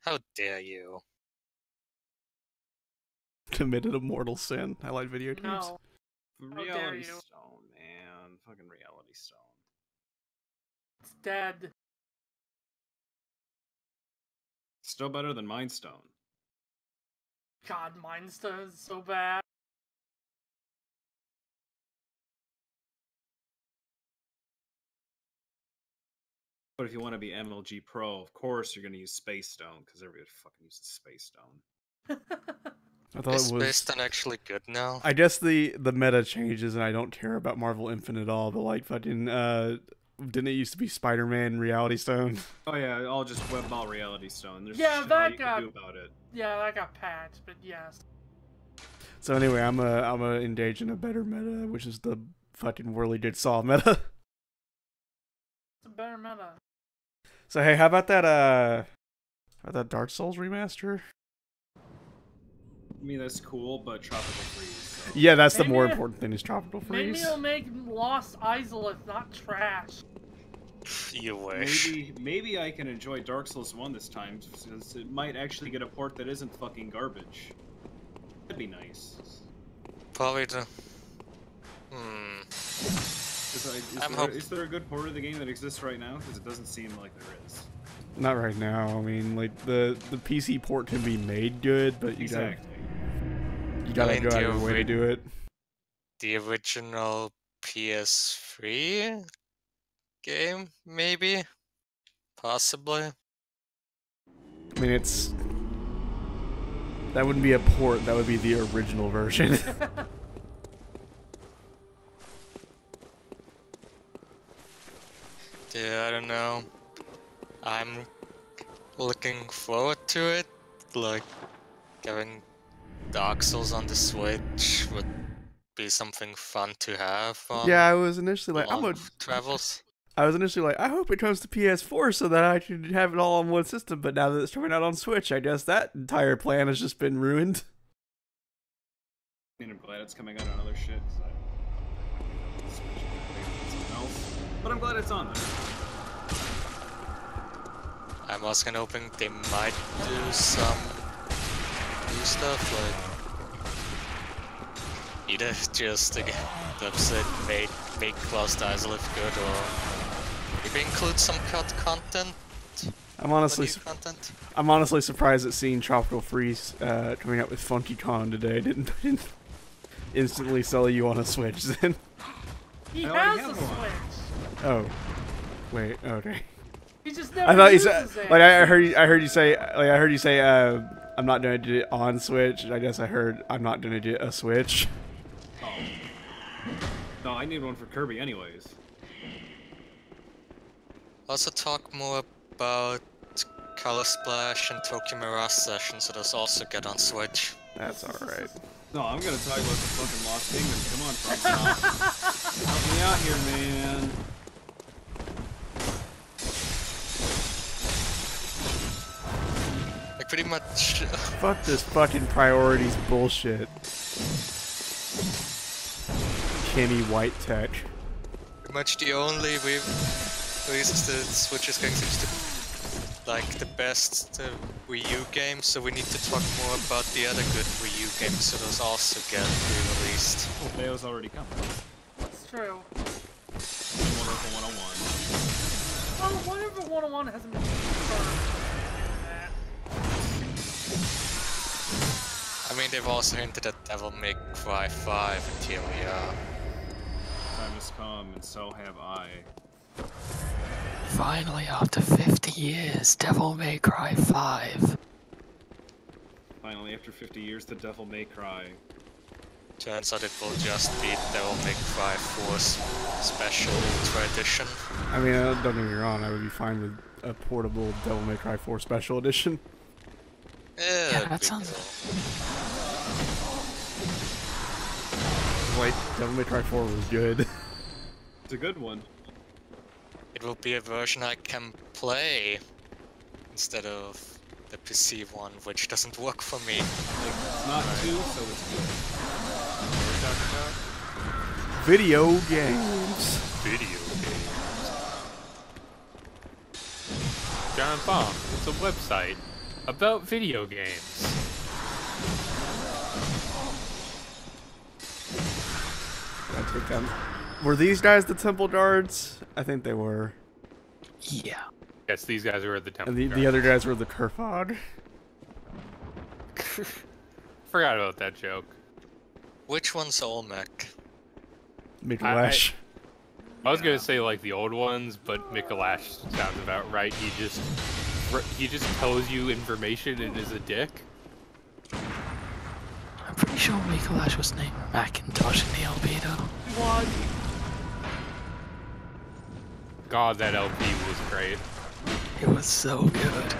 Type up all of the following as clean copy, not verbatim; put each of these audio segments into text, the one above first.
How dare you? Committed a mortal sin. I like video games. No. How dare Reality you? Stone, man. Fucking Reality Stone. It's dead. Still better than Mind Stone. God, mine's so bad. But if you want to be MLG Pro, of course you're going to use Space Stone, because everybody fucking uses Space Stone. I thought Is it was. Space Stone actually good now? I guess the meta changes, and I don't care about Marvel Infinite at all. But like fucking, didn't it used to be Spider-Man Reality Stone? Oh yeah, I'll just web ball Reality Stone. There's Yeah, shit that all you got- can do about it. Yeah, that got patched, but yes. So anyway, I'm engage in a better meta, which is the fucking Whirly Jigsaw meta. It's a better meta. So hey, how about that Dark Souls remaster? I mean, that's cool, but Tropical Freeze. So. Yeah, that's the Maybe more it- important thing is Tropical Maybe Freeze. it'll make Lost Isolith not trash. You wish. Maybe I can enjoy Dark Souls 1 this time, since it might actually get a port that isn't fucking garbage. That'd be nice. Probably the. Is there a good port of the game that exists right now? Because it doesn't seem like there is. Not right now. I mean, like the PC port can be made good, but you Exactly. gotta I mean, go out of your way to do it. The original PS3 game, maybe? Possibly. I mean, that wouldn't be a port. That would be the original version. Yeah, I don't know. I'm looking forward to it. Like, having Dark Souls on the Switch would be something fun to have on Yeah, I was initially like, long travels. I hope it comes to PS4 so that I can have it all on one system. But now that it's coming out on Switch, I guess that entire plan has just been ruined. I mean, I'm glad it's coming out on other shit. So I don't Switch and something else. But I'm glad it's on there. I'm also kind of hoping they might do some new stuff, like either just the opposite, make Lost Isolith good, or maybe include some cut content. I'm honestly surprised at seeing Tropical Freeze coming out with Funky Kong today. Didn't instantly sell you on a Switch then. He I already has a have one. Switch. Oh, wait, okay. He just never I thought you uses said it. like I heard you say I'm not gonna do it on Switch. I guess I heard I'm not gonna get a Switch. Oh. No, I need one for Kirby anyways. Also talk more about Color Splash and Tokyo Mirage Session, so those also get on Switch. That's alright. No, I'm gonna talk about the fucking Lost Kingdom. Come on, Fox. Help me out here, man. Like, pretty much... Fuck this fucking priorities bullshit. Kenny White Tech. pretty much the only reasons the Switch is going to be like the best Wii U games, so we need to talk more about the other good Wii U games, so those also get re-released. Oh, Bayo's already coming. That's true. Wonderful 101. Oh, whatever 101 hasn't been confirmed. I mean, they've also hinted at Devil May Cry 5, and here we are. Time has come, and so have I. Finally, after 50 years, Devil May Cry 5. Finally, after 50 years, the Devil May Cry. Turns out it will just be Devil May Cry 4's Special Ultra Edition. I mean, don't get me wrong, I would be fine with a portable Devil May Cry 4 Special Edition. Yeah, that sounds... Like, Devil May Cry 4 was good. It's a good one. It will be a version I can play instead of the PC one, which doesn't work for me. Like, it's not 2, so it's good. Video games. Video games. Giant Bomb. It's a website about video games. I take them. Were these guys the Temple Guards? I think they were. Yeah. Yes, these guys were the temple. And the other guys were the Kerfog. Forgot about that joke. Which one's Olmec? Mikolash. I was gonna say like the old ones, but Mikolash sounds about right. He just tells you information and is a dick. I'm pretty sure Mikolash was named Macintosh in the Albedo. What? God, that LP was great. It was so good.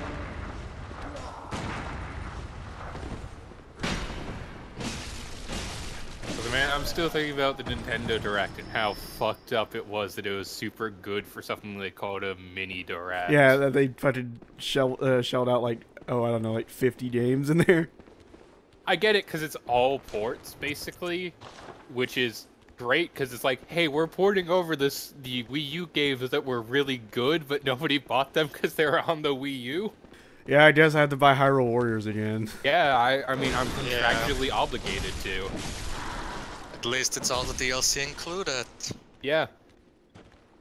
But man, I'm still thinking about the Nintendo Direct and how fucked up it was that it was super good for something they called a mini Direct. Yeah, they fucking shelled out like, oh, I don't know, like 50 games in there. I get it because it's all ports basically, which is great because it's like, hey, we're porting over the Wii U games that were really good, but nobody bought them because they were on the Wii U. Yeah, I guess I have to buy Hyrule Warriors again. Yeah, I mean, I'm contractually obligated to. At least it's all the DLC included. Yeah.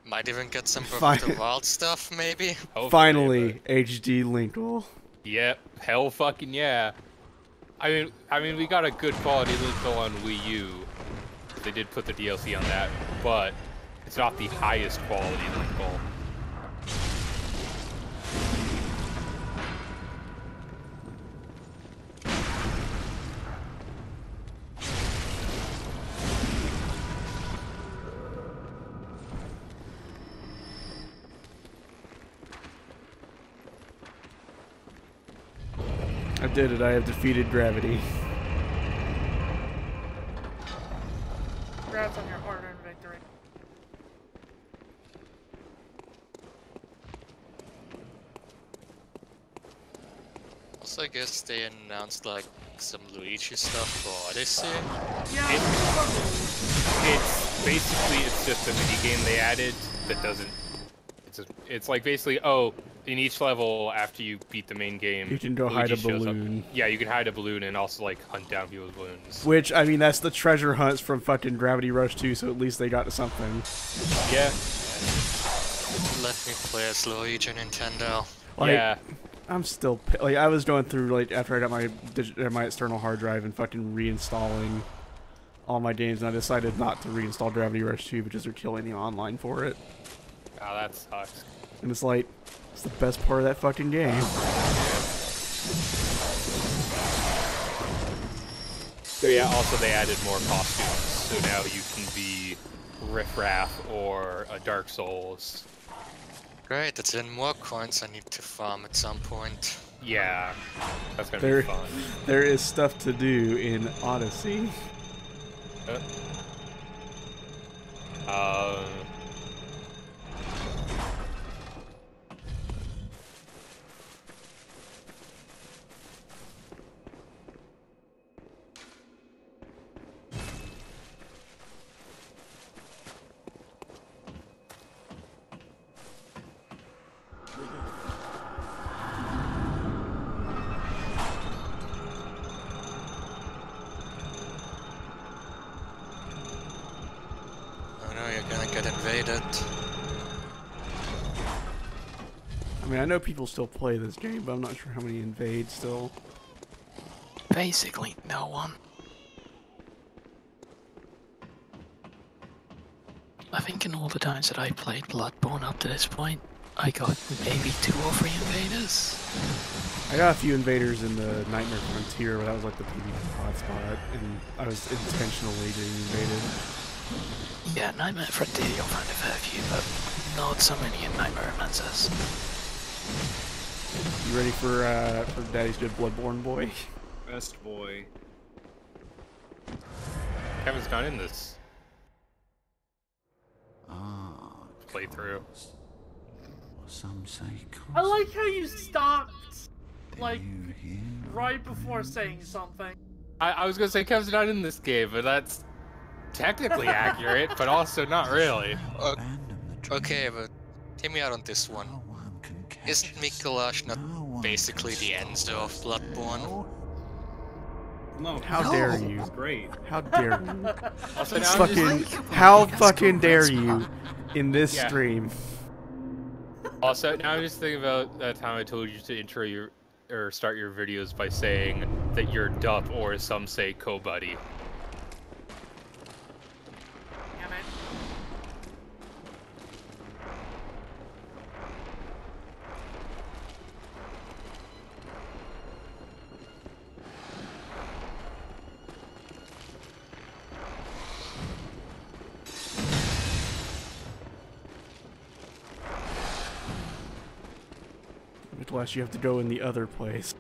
Might even get some Breath of the Wild stuff, maybe? Hopefully, Finally, HD Linkle. Yep, hell fucking yeah. I mean, we got a good quality Linkle on Wii U. They did put the DLC on that, but it's not the highest quality Linkle. I did it. I have defeated gravity. Congrats on your hard-earned victory. Also, I guess they announced like some Luigi stuff for Odyssey. Yeah. It's basically just a mini game they added that doesn't. It's like basically, oh, in each level after you beat the main game, You can go hide a balloon. Yeah, you can hide a balloon and also like hunt down people's balloons. Which, I mean, that's the treasure hunts from fucking Gravity Rush 2, so at least they got to something. Yeah. Let me play as Luigi Nintendo. Like, Yeah. I'm still like I was going through like after I got my external hard drive and fucking reinstalling all my games, and I decided not to reinstall Gravity Rush 2 because they're killing the online for it. Oh, that sucks. And it's like, it's the best part of that fucking game. So yeah, also they added more costumes, so now you can be Riff Raff or a Dark Souls. Great, it's in more coins I need to farm at some point. Yeah, that's gonna There, be fun. there is stuff to do in Odyssey. Oh no, you're gonna get invaded. I mean, I know people still play this game, but I'm not sure how many invade still. Basically, no one. I think in all the times that I played Bloodborne up to this point, I got maybe 2 or 3 invaders. I got a few invaders in the Nightmare Frontier, but that was like the PvP hotspot, and I was intentionally getting invaded. Yeah, Nightmare Frontier you'll find a fair few, but not so many in Nightmare Romancers. You ready for Daddy's good Bloodborne boy? Best boy. Kevin's not in this playthrough. Some say I like how you stopped, like, right before saying something. I was gonna say Kevin's not in this game, but that's technically accurate, but also not really. Okay, but hear me out on this one. Isn't Mikolash not basically the end of Bloodborne? No. How dare you? It's great. How dare you? Also, now I'm Fucking, just, how fucking dare you in this Yeah. stream? also, now I'm just thinking about that time I told you to intro your or start your videos by saying that you're Dup, or as some say, Co-Buddy. Damn it. Unless you have to go in the other place.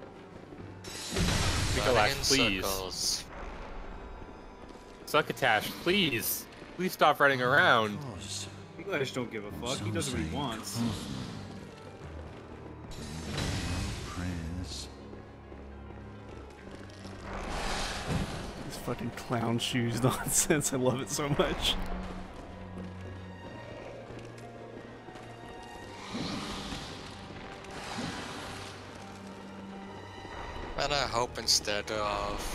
Mikolash, Running in please. circles. Succotash, please. Please stop running around. English don't give a fuck. He does what he wants. Prayers. This fucking clown shoes nonsense. I love it so much. And I hope instead of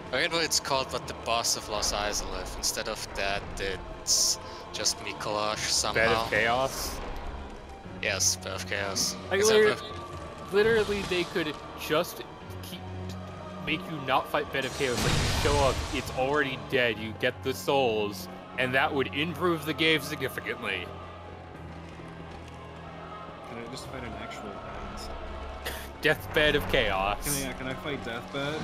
I forget what it's called, but the boss of Los Isolith, instead of that, it's just Mikolash somehow. Bed of Chaos. Yes, Bed of Chaos. Like, Except literally, they could just make you not fight Bed of Chaos. Like, you show up, it's already dead, you get the souls, and that would improve the game significantly. Can I just fight an actual bed instead? Deathbed of Chaos. Can I fight Deathbed?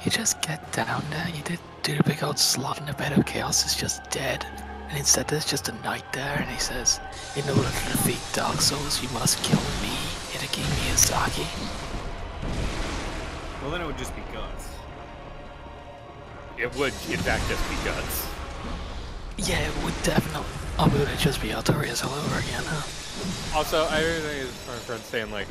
You just get down there, you do the big old slot, and the Bed of Chaos is just dead. And instead there's just a knight there, and he says, in order to defeat Dark Souls, you must kill me, Hideki Miyazaki. Well, then it would just be guts. It would, in fact, just be guts. Yeah, it would definitely. Oh, it would just be Artorias all over again, huh? Also, I really think it's my friend saying, like,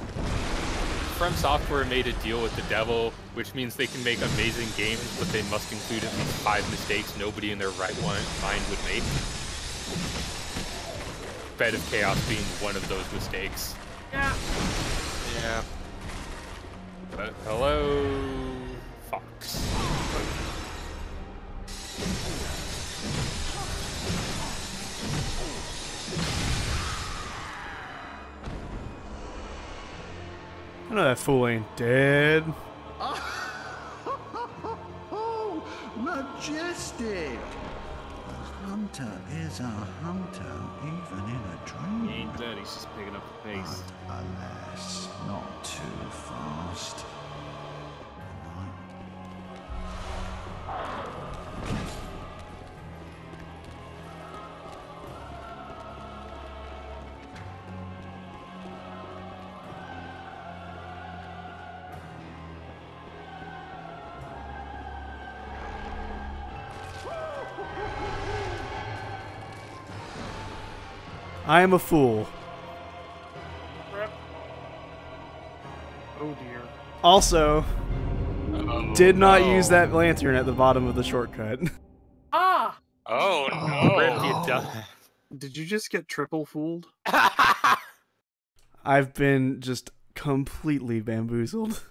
From Software made a deal with the devil, which means they can make amazing games, but they must include at least 5 mistakes nobody in their right mind would make. Bed of Chaos being one of those mistakes. Yeah. yeah. But hello, Fox. I know that fool ain't dead. Oh, majestic! A hunter is a hunter, even in a dream. He ain't dead, he's just picking up the pace. But alas, not too fast. I am a fool. Rip. Oh dear. Also, did not use that lantern at the bottom of the shortcut. Ah! Oh Oh, Rip, no! you done. Did you just get triple fooled? I've been just completely bamboozled.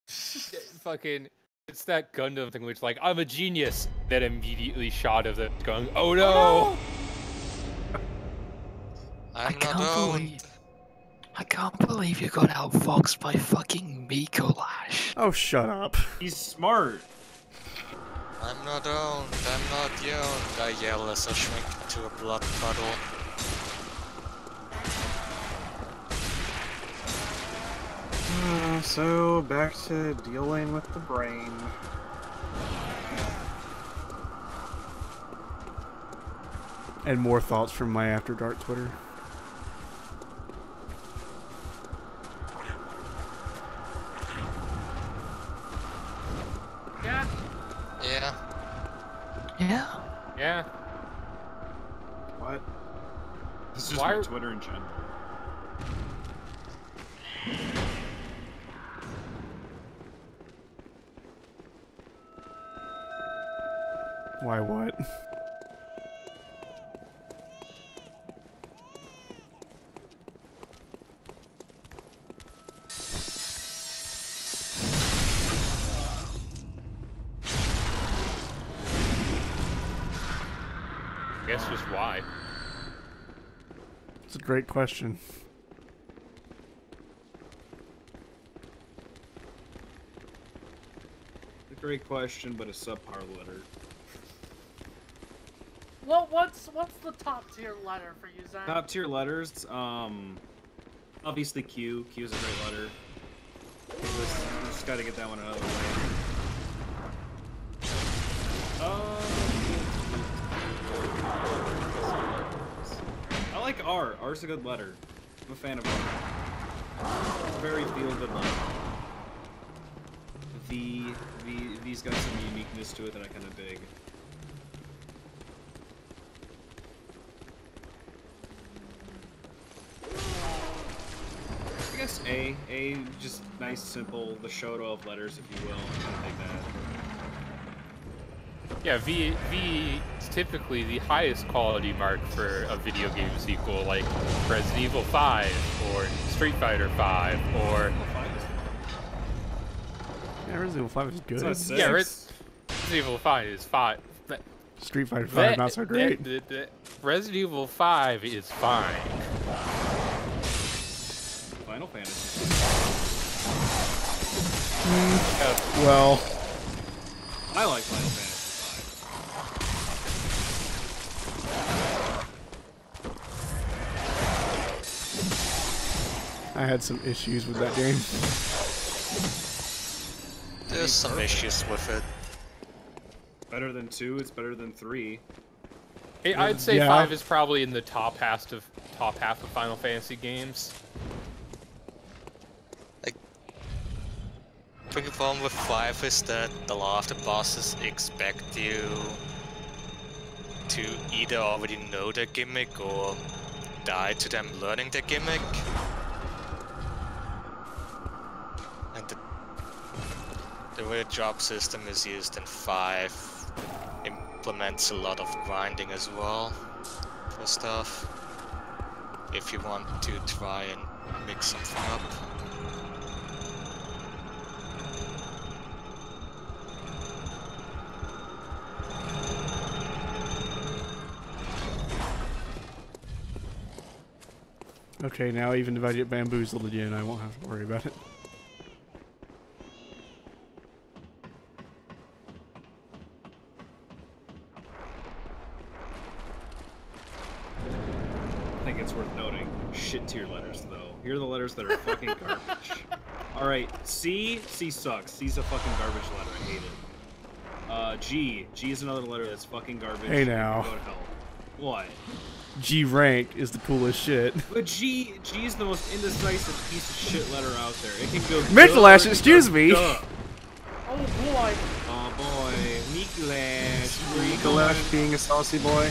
Fucking, it's that Gundam thing which, like, I'm a genius, that immediately shot of it going, oh no! I'm not can't owned. believe- I can't believe you got outfoxed by fucking Mikolash. Oh, shut up. He's smart. I'm not owned. I'm not owned. I yell as I shrink into a blood puddle. So, back to dealing with the brain. And more thoughts from my After Dark Twitter. Yeah. Yeah. Yeah. Yeah. What? This is just Why my are- Twitter in general. Why what? just why. It's a great question. A great question, but a subpar letter. Well, what's the top tier letter for you, Zach? Top tier letters, obviously Q. Q is a great letter. Just gotta get that one out of the way. I like R. R's a good letter. I'm a fan of R. It's a very feel-good letter. V's got some uniqueness to it that I kind of dig. I guess A. A, just nice, simple, the Shoto of letters, if you will. I kind of dig that. Yeah, V is typically the highest quality mark for a video game sequel, like Resident Evil 5 or Street Fighter 5 or. Yeah, Resident Evil 5 is good. Yeah, Resident Evil 5 is 5. Street Fighter 5 not so great. Resident Evil 5 is fine. Final Fantasy. Well, I like Final Fantasy. I had some issues with that game. There's some issues with it. Better than 2, it's better than 3. Hey, I'd say Yeah. 5 is probably in the top half of Final Fantasy games. The problem with 5 is that a lot of the bosses expect you to either already know their gimmick or die to them learning their gimmick. And the way the job system is used in 5 implements a lot of grinding as well for stuff, if you want to try and mix something up. Okay, now even if I get bamboozled again, I won't have to worry about it. I think it's worth noting. Shit tier letters, though. Here are the letters that are fucking garbage. Alright, C. C sucks. C's a fucking garbage letter. I hate it. G. G is another letter that's fucking garbage. Hey, now. Go to hell. What? G rank is the coolest shit. But G is the most indecisive piece of shit letter out there. It can go. Mikolash, duh, excuse me. duh. Oh boy. Oh boy, Mikolash. Mikolash being a saucy boy.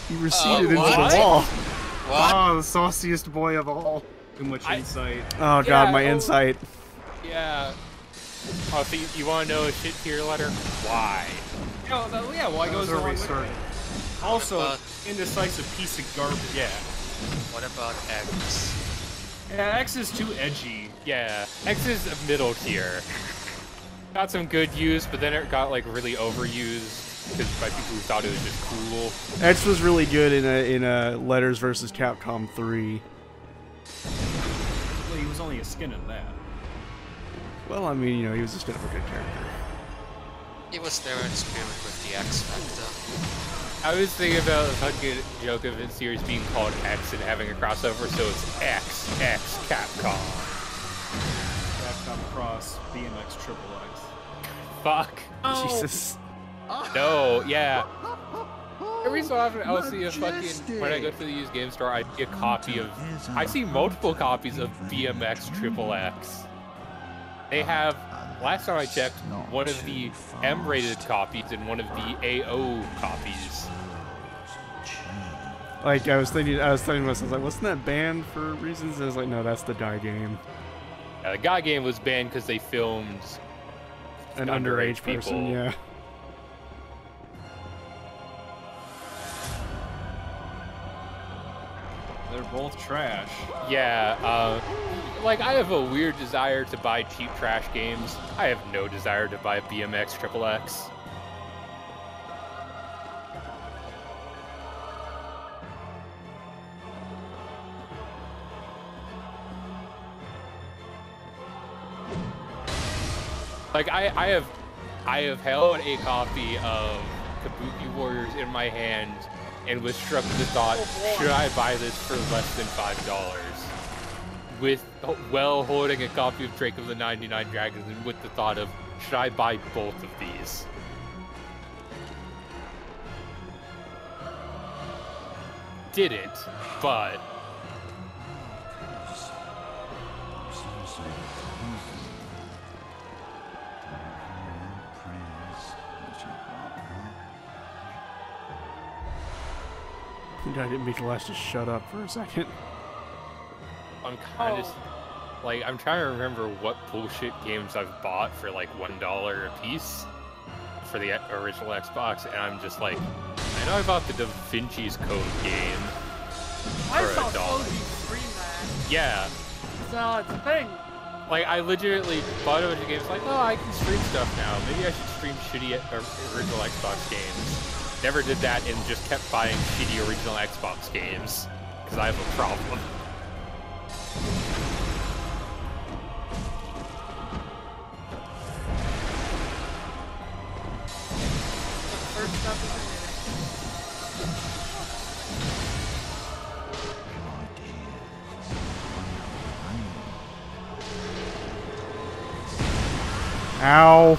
He receded into what? the wall. What? Oh, the sauciest boy of all. Too much insight. Oh god, Yeah, my insight. Yeah. Oh, so you want to know a shit tier letter? Why? Oh, yeah, why goes Those are along with restarted. it? Also, What about- indecisive piece of garbage. Yeah. What about X? Yeah, X is too edgy. Yeah. X is a middle tier. Got some good use, but then it got like really overused because by people who thought it was just cool. X was really good in a Letters versus Capcom 3. Well, he was only a skin in that. Well, I mean, you know, he was just kind of a good character. He was there in spirit with the X Factor. I was thinking about the fucking joke of the series being called X and having a crossover, so it's X Capcom. Capcom Cross BMX Triple X. Fuck. Oh. Jesus. No, yeah. Every so often I'll see a fucking, when I go to the used game store, I see a copy of, I see multiple copies of BMX Triple X. They have, last time I checked, one of the M-rated copies and one of the AO copies. Like, I was thinking to myself, like, wasn't that banned for reasons? And I was like, no, that's the Guy game. The Guy game was banned because they filmed An underage person, people. yeah. They're both trash. Yeah, like I have a weird desire to buy cheap trash games. I have no desire to buy BMX Triple X. Like I have held a copy of Kabuki Warriors in my hand and was struck with the thought, should I buy this for less than $5? While holding a copy of Drake of the 99 Dragons and with the thought of, should I buy both of these? Didn't, but... I didn't make the last just shut up for a second. I'm kind of like, I'm trying to remember what bullshit games I've bought for like $1 a piece for the original Xbox, and I'm just like, I know I bought the Da Vinci's Code game I for saw $1. Soji stream that. Yeah, So it's a thing. like I legitimately bought a bunch of games like, oh, I can stream stuff now. Maybe I should stream shitty original Xbox games. Never did that and just kept buying shitty original Xbox games because I have a problem. First step is Ow.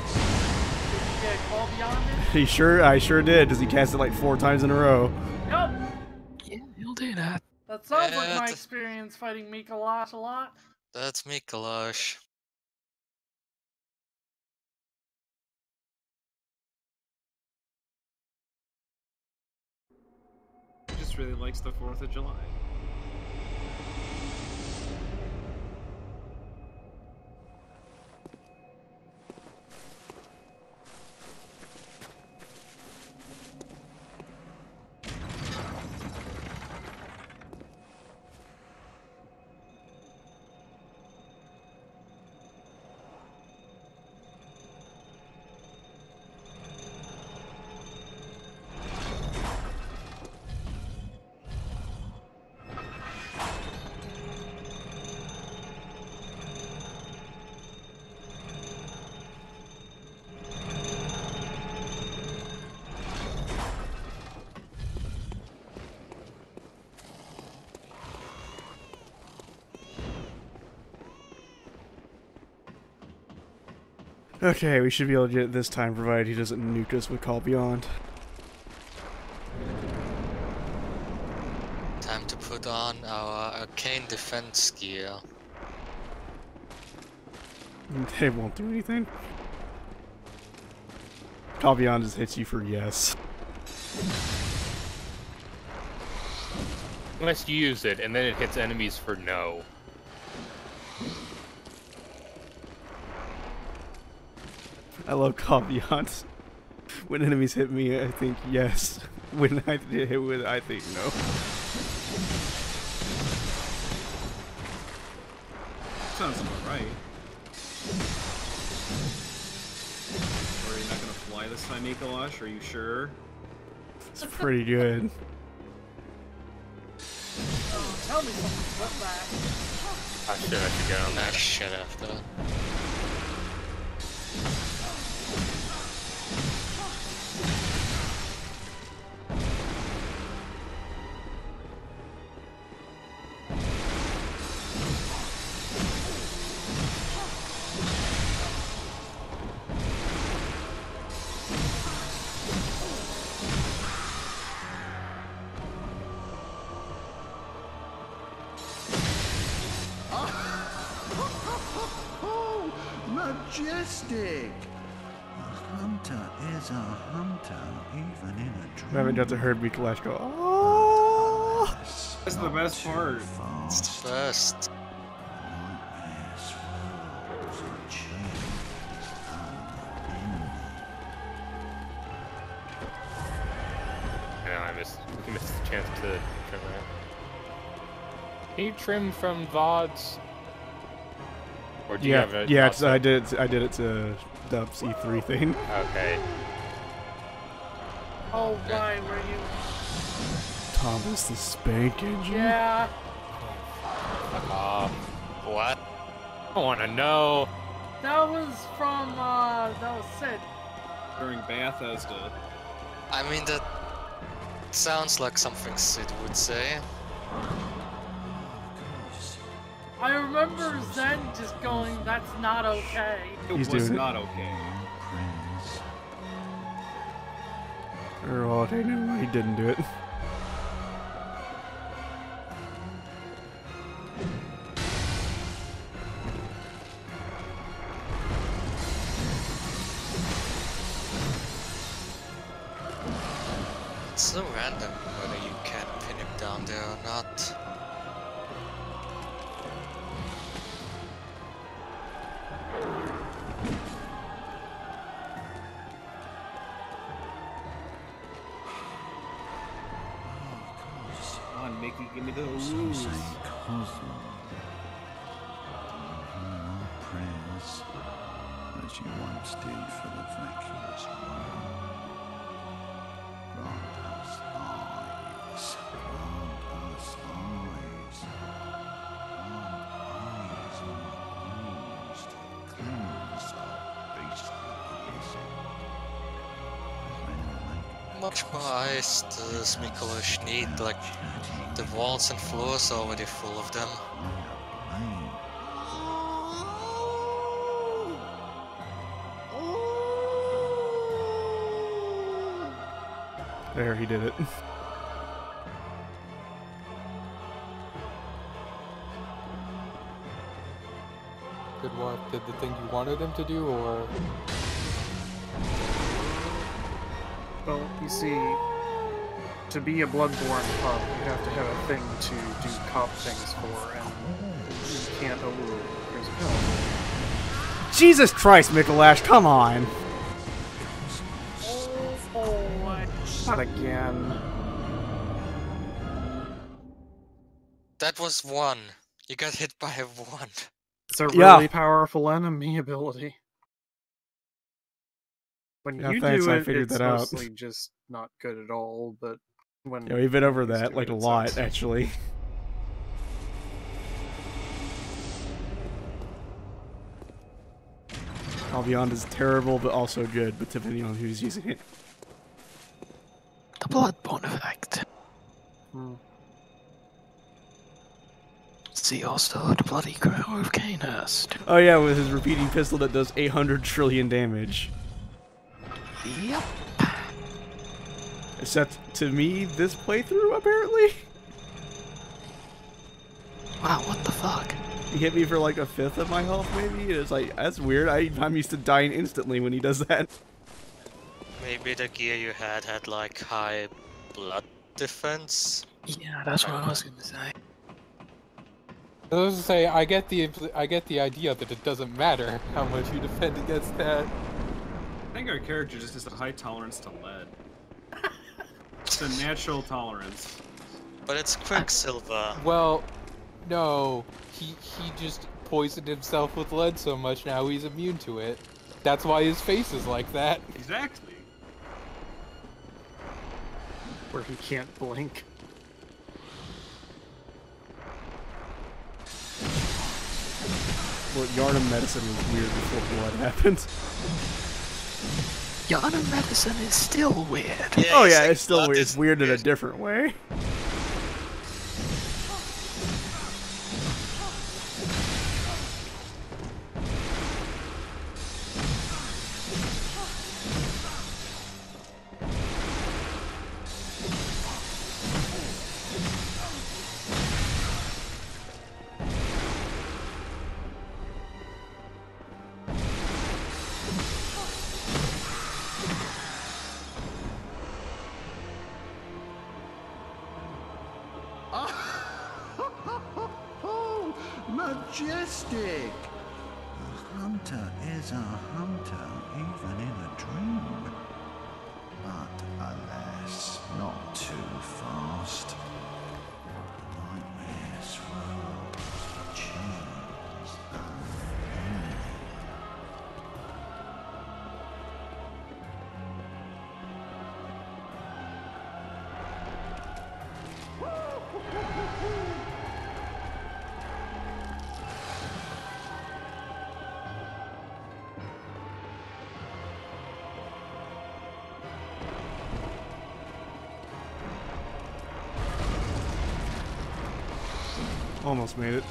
Did you get a call beyond it? I sure did. Does he cast it like 4 times in a row? Yep. Yeah, you'll do that. That sounds like Yeah, my experience fighting Mikolash a lot. That's Mikolash. He just really likes the 4th of July. Okay, we should be able to get it this time, provided he doesn't nuke us with Call Beyond. Time to put on our arcane defense gear. They won't do anything. Call Beyond just hits you for yes. Unless you use it, and then it hits enemies for no. I love Call Beyond. When enemies hit me, I think yes. When I get hit with it, I think no. Sounds about right. Or are you not gonna fly this time, Mikolash? Are you sure? It's pretty good. Oh, tell me something. Flip back. I should get on Ah, that. shit after. Majestic! A hunter is a hunter, even in a dream. I haven't got to hear Mikolash go, oh! That's the best part. It's the first. I missed the chance to trim that. Can you trim from VODs? Or do you have a Yeah, I did it to Dub's E3 thing. Okay. Oh, right, where you... Thomas the Spank Engine. Yeah. Fuck off. What? I want to know. That was from, that was Sid. During Bethesda. I mean, that sounds like something Sid would say. I remember Zen just going, that's not okay. It He's was doing it. not okay. Prince. Or, well, okay, never mind. He didn't do it. It's so random whether you can pin him down there or not. Come on, Mickey, give me the Some rules. say Cosmo. Our prayers, as you once did for the vacuous world. Grant us eyes. Grant us eyes. Grant eyes and wounds to cleanse our beastliness. And make Much more ice does Mikolash need? Like, the walls and floors are already full of them. There, he did it. Did what? Did the thing you wanted him to do, or? Well, you see, to be a Bloodborne pup, you have to have a thing to do cop things for, and you can't. Oh, there's a pill. Jesus Christ, Mikolash, come on! Not again. That was one. You got hit by a one. It's a Yeah. really powerful enemy ability. When Yeah, you thanks, do I it, figured it's that out. mostly just not good at all, but when Yeah, we've been over when you that, do like, it, a it lot, sucks. actually. Albion is terrible, but also good, but depending on who's using it. The Bloodborne effect. Hmm. See also the bloody crow of Cainhurst. Oh yeah, with his repeating pistol that does 800 trillion damage. Yep. Except, to me, this playthrough, apparently? Wow, what the fuck? He hit me for like a fifth of my health, maybe? It's like, that's weird. I'm used to dying instantly when he does that. Maybe the gear you had like high blood defense. Yeah, that's what I was gonna say. I was gonna say, I get the idea that it doesn't matter how much you defend against that. I think our character just has a high tolerance to lead. It's a natural tolerance. But it's Quicksilver. Well, no, he just poisoned himself with lead so much now he's immune to it. That's why his face is like that. Exactly. Where he can't blink. Well, Yarnum medicine was weird before blood happened. Yana medicine is still weird. Oh he's yeah, like, it's still blood weird. is It's weird in a different way. Oh, majestic! A hunter is a hunter, even in a dream. But alas, not too fast. The nightmare swirls, chains, unending. Almost made it.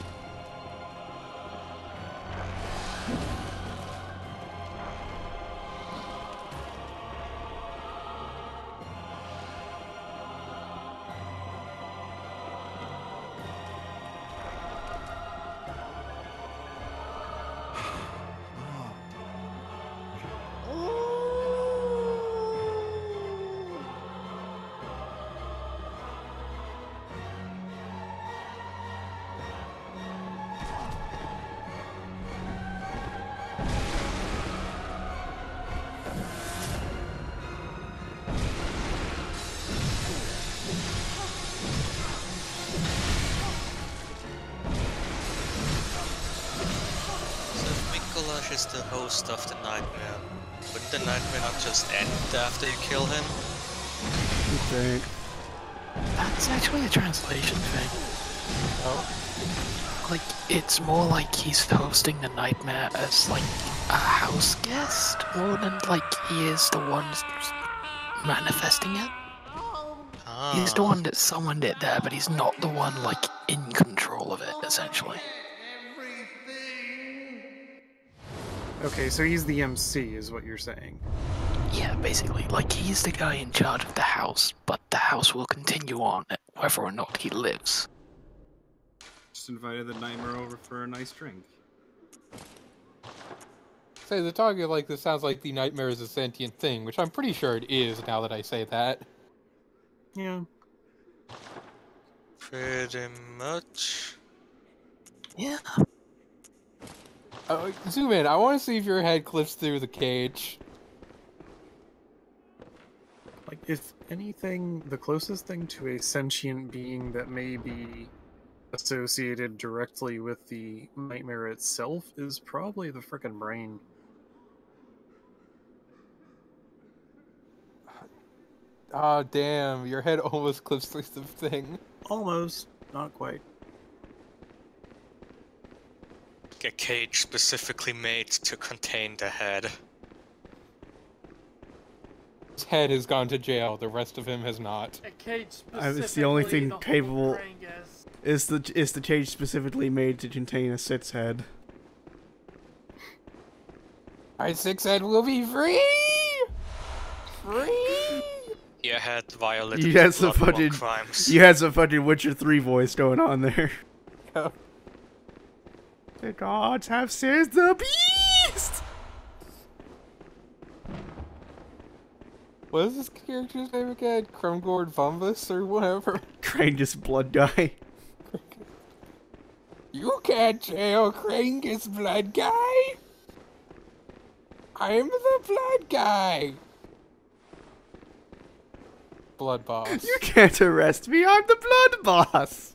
Mikolash is the host of the nightmare. Wouldn't the nightmare not just end after you kill him? You think? That's actually a translation thing. Oh. Like, it's more like he's hosting the nightmare as, like, a house guest, more than, like, he is the one manifesting it. He's the one that summoned it there, but he's not the one, like, in control of it, essentially. Okay, so he's the MC, is what you're saying. Yeah, basically. Like, he's the guy in charge of the house, but the house will continue on, whether or not he lives. Just invited the nightmare over for a nice drink. Say, the target like this sounds like the nightmare is a sentient thing, which I'm pretty sure it is now that I say that. Yeah. Pretty much. Yeah. Zoom in, I want to see if your head clips through the cage. Like, if anything, the closest thing to a sentient being that may be associated directly with the nightmare itself is probably the frickin' brain. Ah, damn, your head almost clips through the thing. Almost. Not quite. A cage specifically made to contain the head. His head has gone to jail, the rest of him has not. A cage It's the only thing specifically capable. the Grangus. Is the cage specifically made to contain a Sith's head? Our six head will be free! Free! Your head violated You had some Bloodborne fucking. crimes. You had some fucking Witcher 3 voice going on there. Yeah. The gods have seized the beast! What is this character's name again? Krumgord Vumbus or whatever? Krangus blood guy. You can't jail Krangus blood guy! I'm the blood guy! Blood boss. You can't arrest me, I'm the blood boss!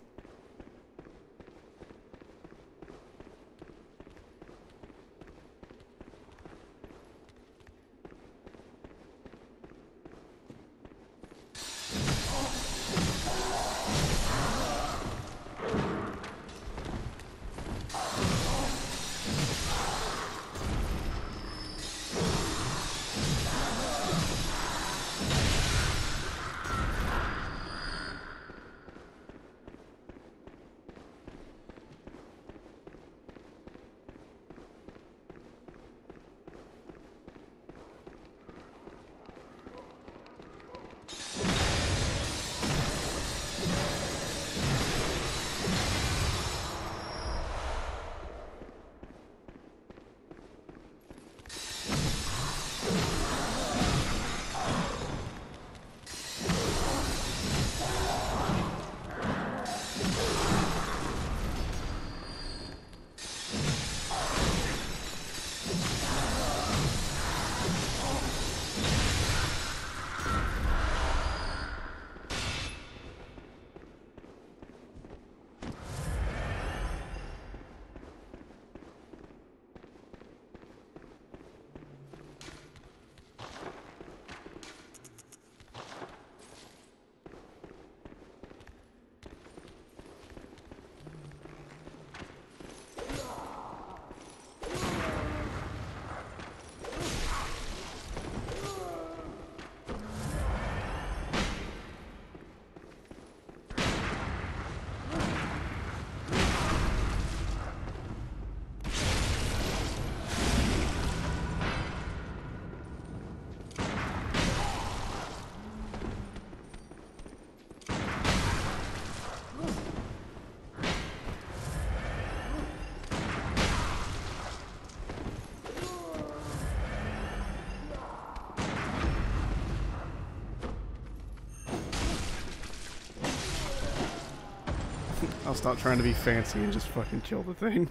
I'll stop trying to be fancy and just fucking kill the thing.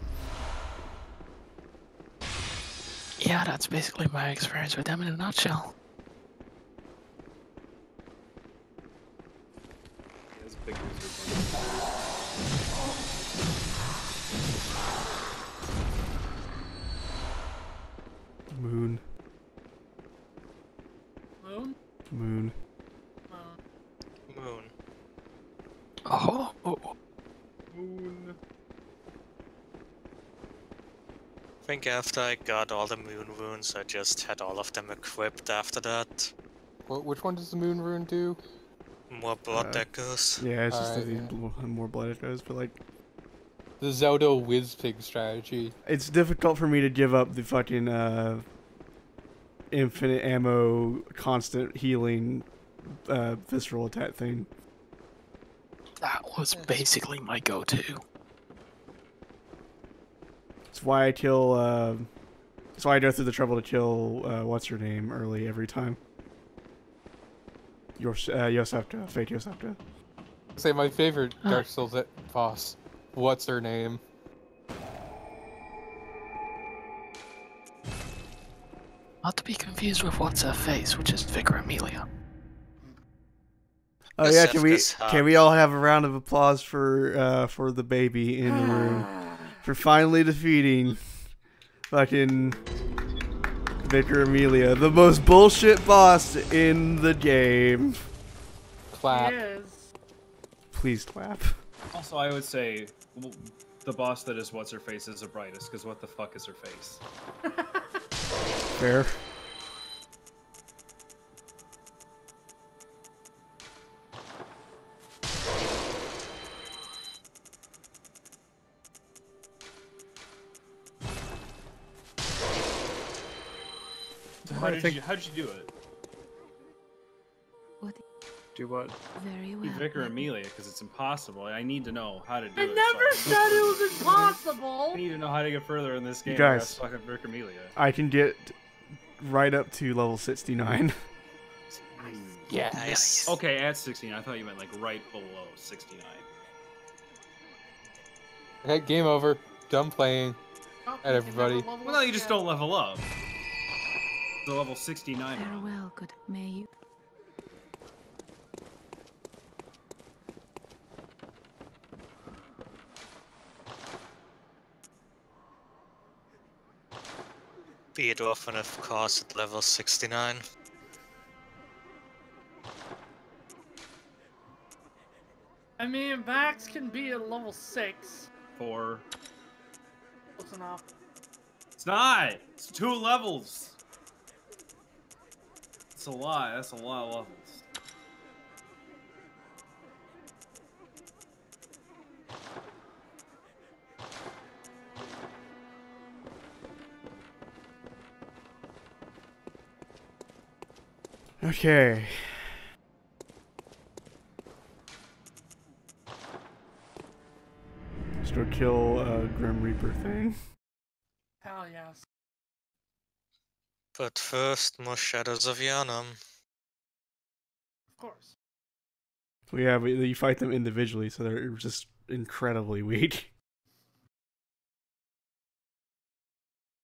Yeah, that's basically my experience with them in a nutshell. It's a big wizard. Moon. Moon? Moon. Moon. Oh. Moon. I think after I got all the moon runes, I just had all of them equipped after that. Which one does the moon rune do? More blood echoes. Yeah, it's just Alright, that the more blood it goes, but like, The Zelda Whizpig strategy. it's difficult for me to give up the fucking infinite ammo, constant healing, visceral attack thing. That was basically my go-to. It's why I kill. That's why I go through the trouble to kill. What's her name early every time. Yosefka, Fate Yosefka. Say my favorite Dark Souls boss. What's her name? Not to be confused with What's Her Face, which is Vicar Amelia. Oh yeah, Yosefka's can we all have a round of applause for the baby in the room for finally defeating fucking Vicar Amelia, the most bullshit boss in the game. Clap. Yes. Please clap. Also, I would say the boss that is what's her face is the brightest, because what the fuck is her face? Fair. How did you do it? What? Do what? Very well. Be Vicar Amelia, because it's impossible. I need to know how to do I it. never so said it was impossible. I need to know how to get further in this game. guys. or else fucking Vicar Amelia. I can get right up to level 69. Yeah, Nice. Okay, at 69. I thought you meant like right below 69. Okay, game over. Done playing. Oh, Alright, everybody. you can never level Well, no, up you just again. don't level up. The level 69 now. Farewell, good. May you. Be it often, of course, at level 69. I mean, Max can be at level 6. 4. Close enough. It's not! It's 2 levels! It's a lot. That's a lot of levels. Okay. Let's go kill Grim Reaper thing. Hell yes. But first, more Shadows of Yharnam. Of course. Well, yeah, but you fight them individually, so they're just incredibly weak.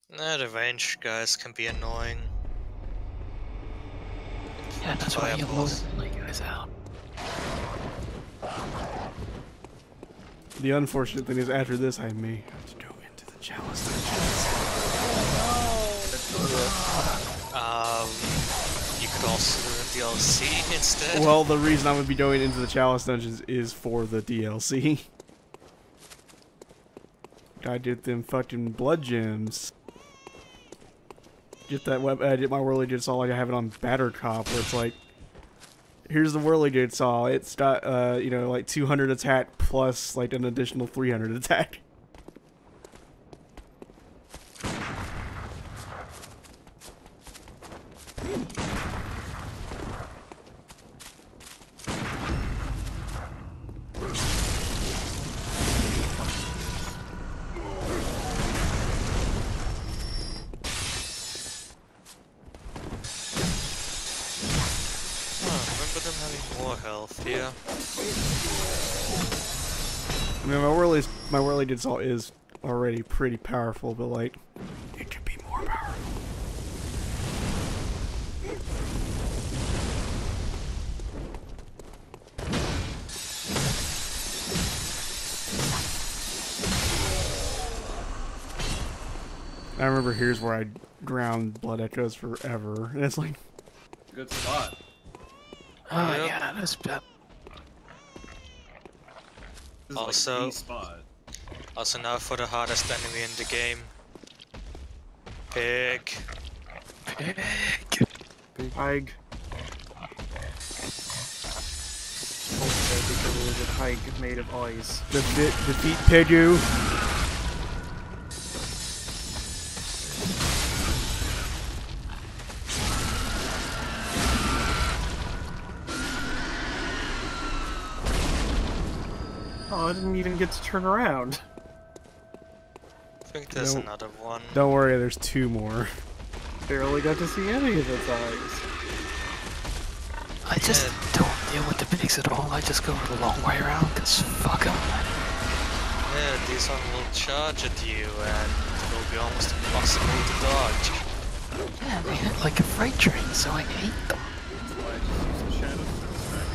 The ranged guys can be annoying. Yeah, that's why you Fireballs. load you guys out. The unfortunate thing is, after this, I may have to go into the Chalice Dungeons. You could also do DLC instead. Well, the reason I'm going to be going into the Chalice Dungeons is for the DLC. I did them fucking blood gems. Get that web. I did my whirligig saw like I have it on Batter Cop, where it's like, here's the whirligig saw. It's got you know, like 200 attack plus like an additional 300 attack. Remember them having more health here. I mean, my whirly assault is already pretty powerful, but like, it could be more powerful. I remember here's where I drowned blood echoes forever, and it's like Good spot. Oh yeah, that's bad. This is Also- like the spot. Also now for the hardest enemy in the game. Pig. Pig. Pig. Because it was a pig made of eyes. defeat Pegu. Oh, I didn't even get to turn around. I think there's Nope. another one. Don't worry, there's 2 more. Barely got to see any of its eyes. I just don't deal with the pigs at all. I just go the long way around, cause fuck 'em. Yeah, this one will charge at you and it will be almost impossible to dodge. Yeah, they hit like a freight train, so I hate them. That's why I just use the shadows to distract.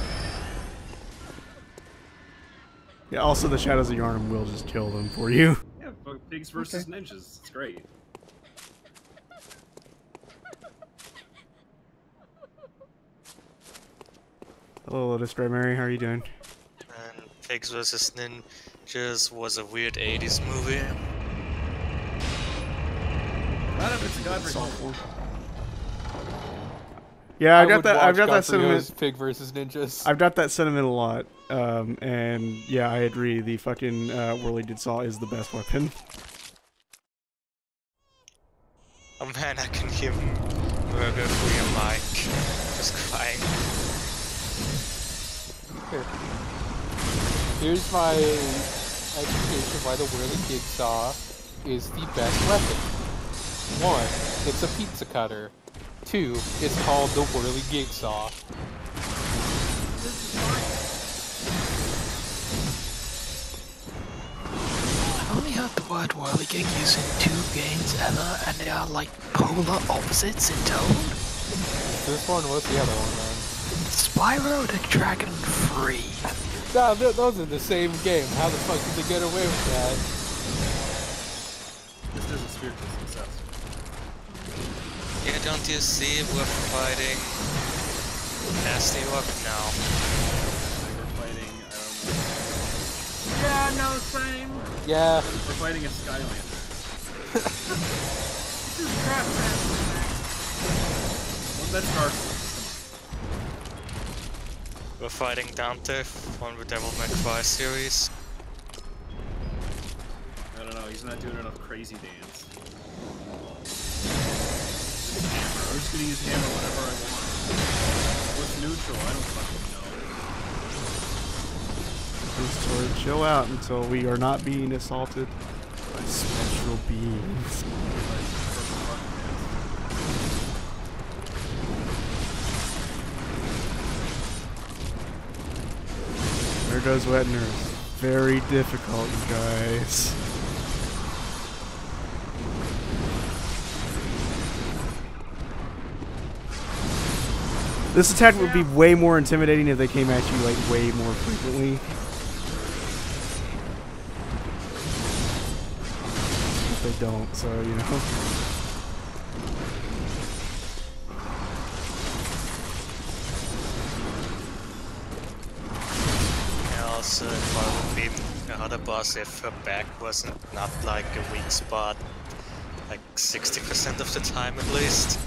Yeah, also the Shadows of Yharnam will just kill them for you. Yeah, fuck pigs versus ninjas. It's great. Hello, Lotus Mary, how are you doing? And Pigs vs. Ninjas was a weird 80s movie. Not if it's a Godfrey movie. Yeah, I've I got would that. I've watch got that Godfrey sentiment. O's Pig versus Ninjas. I've got that sentiment a lot. And yeah, I agree. The fucking whirly saw is the best weapon. Oh man, I can hear Murder through your mic. Just crying. Here's my explanation why the whirly jigsaw is the best weapon. 1, it's a pizza cutter. 2, it's called the whirly jigsaw. I've only heard the word whirligig used in 2 games ever, and they are like polar opposites in tone. This one was the other one, man. Spyro the Dragon Free. Nah, those are the same game. How the fuck did they get away with that? This is a spiritual success. Yeah, don't you see we're fighting Nasty Rock now? Like we're fighting, I don't know. Yeah, no, same. Yeah. We're fighting a Skylander. This is crap, man. Well, that's Dark Souls. We're fighting Dante from the Devil May Cry series. I don't know, he's not doing enough crazy dance. I'm just gonna use hammer whenever I want. What's neutral? I don't fucking know. Just chill out until we are not being assaulted by spectral beings. There goes wet nurse. Very difficult, you guys. This attack would be way more intimidating if they came at you like way more frequently. But they don't, so you know. And also, if I would be another boss if her back wasn't not like a weak spot, like 60% of the time at least.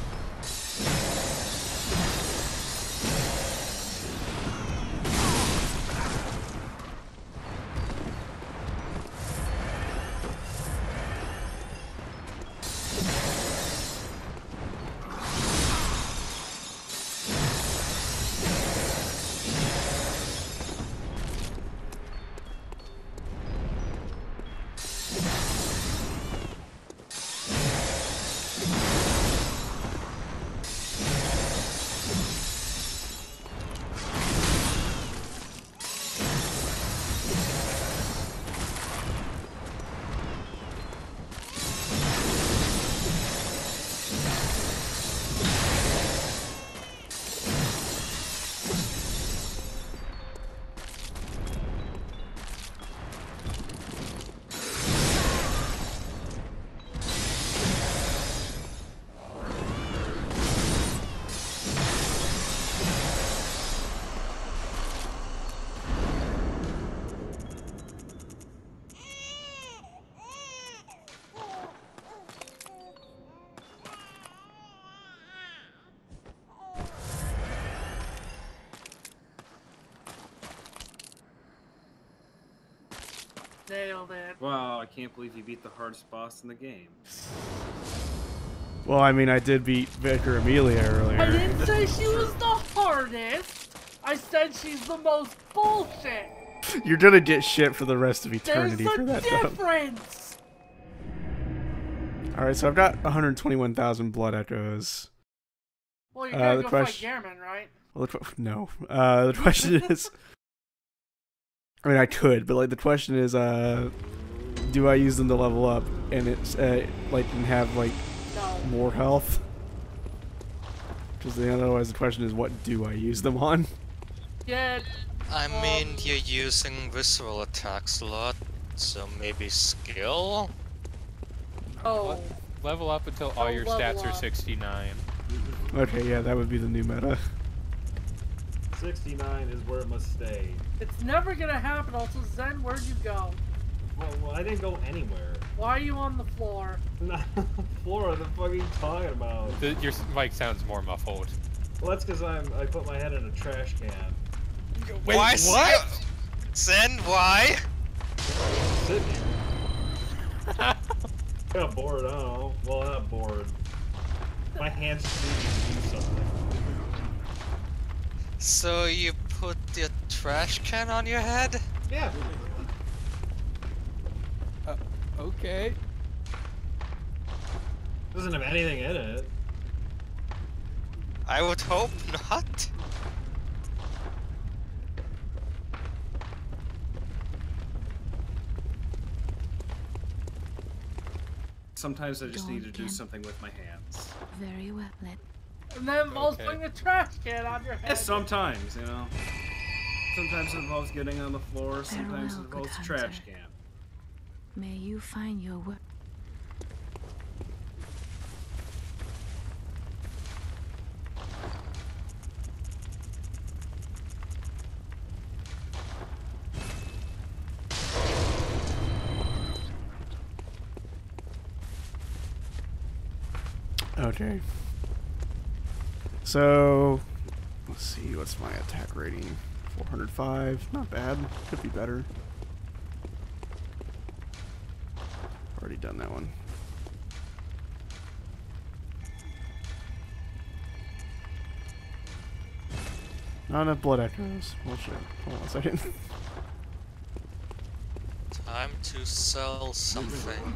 Nailed it. Wow, I can't believe you beat the hardest boss in the game. Well, I mean, I did beat Vicar Amelia earlier. I didn't say she was the hardest. I said she's the most bullshit. You're gonna get shit for the rest of eternity There's for a that, though. difference. Alright, so I've got 121,000 blood echoes. Well, you're gonna the go question- fight Gehrman, right? Well, no. The question is... I mean, I could, but, like, the question is, do I use them to level up and it's, like, and have, like, No. more health? Because otherwise the question is, what do I use them on? Yeah. I mean, you're using visceral attacks a lot, so maybe skill? Oh. Level up until all your Level stats are up. 69. Okay, yeah, that would be the new meta. 69 is where it must stay. It's never gonna happen. Also, Zen, where'd you go? Well, I didn't go anywhere. Why are you on the floor? Not on the floor, what the fuck are you talking about? Your mic sounds more muffled. Well, that's because I put my head in a trash can. Wait, Why? what? Zen, why? Sitting here. I got bored, I don't know. Well, not bored. My hands just need to do something. So you put the trash can on your head? Yeah. Okay. Doesn't have anything in it. I would hope not. Sometimes I just need to do Don't something with my hands. Very well. And then involves Okay. putting a trash can on your head. Yeah, sometimes, you know. Sometimes it involves getting on the floor, sometimes it Farewell, involves a good trash hunter. can. May you find your work. Okay. So, let's see, what's my attack rating? 405, not bad, could be better. Already done that one. Not enough blood echoes. Bullshit. Hold on a second. Time to sell something.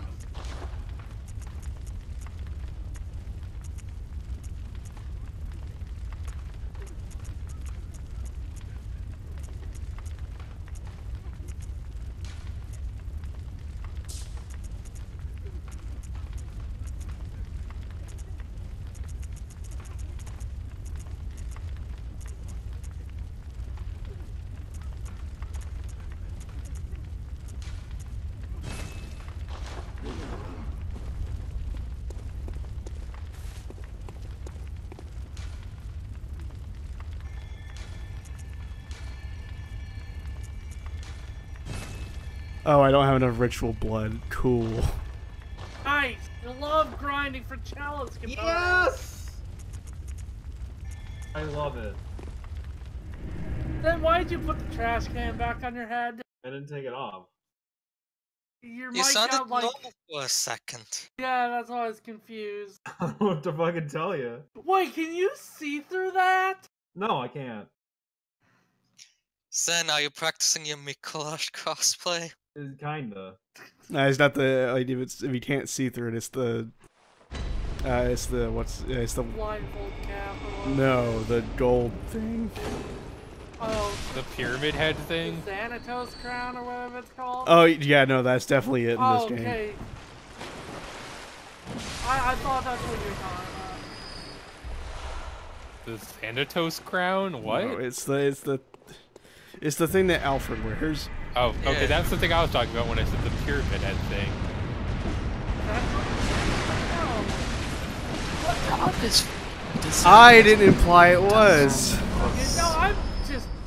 Oh, I don't have enough ritual blood. Cool. Nice. You love grinding for chalice components. Yes! I love it. Then why did you put the trash can back on your head? I didn't take it off. Your You mic sounded got like... normal for a second. Yeah, that's why I was confused. I don't know what to fucking tell you. Wait, can you see through that? No, I can't. Zen, are you practicing your Mikolash cosplay? Kinda. No, it's not the like if you can't see through it, it's the Blindfold cap or whatever. no, the gold thing. Oh, The pyramid head thing? the Xanatos crown or whatever it's called? Oh yeah, no, that's definitely it in Oh, this game. okay. I thought that's what you were talking about. The Xanatos crown? What? No, it's the thing that Alfred wears. Oh, okay, Yeah. that's the thing I was talking about when I said the pyramid head thing. Top is. I didn't imply it was.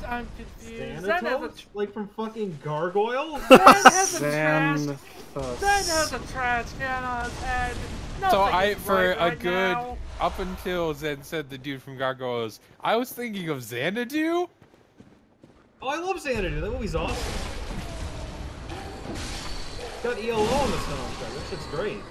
I'm confused. Zen has a, Xanatos? Like from fucking Gargoyle? Zen has a trash. Xanathos. Zen has a trash can on his head. So Nothing I, is for right a right good, now. up until Zen said the dude from Gargoyles, I was thinking of Xanadu? Oh, I love Xanadu. That movie's awesome. got ELO on the soundtrack. That shit's great.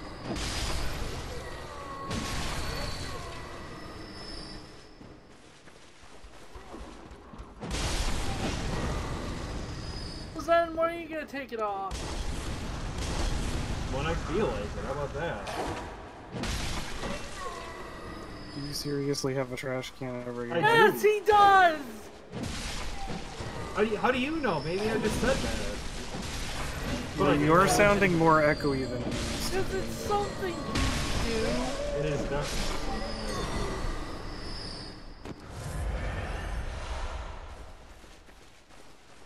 Well, then when are you gonna take it off? When I feel like it. How about that? Do you seriously have a trash can over your I head? Yes, he does! How do you know? Maybe I just said that. Well, you're sounding more echoey than me. Because it's something you do. It is definitely.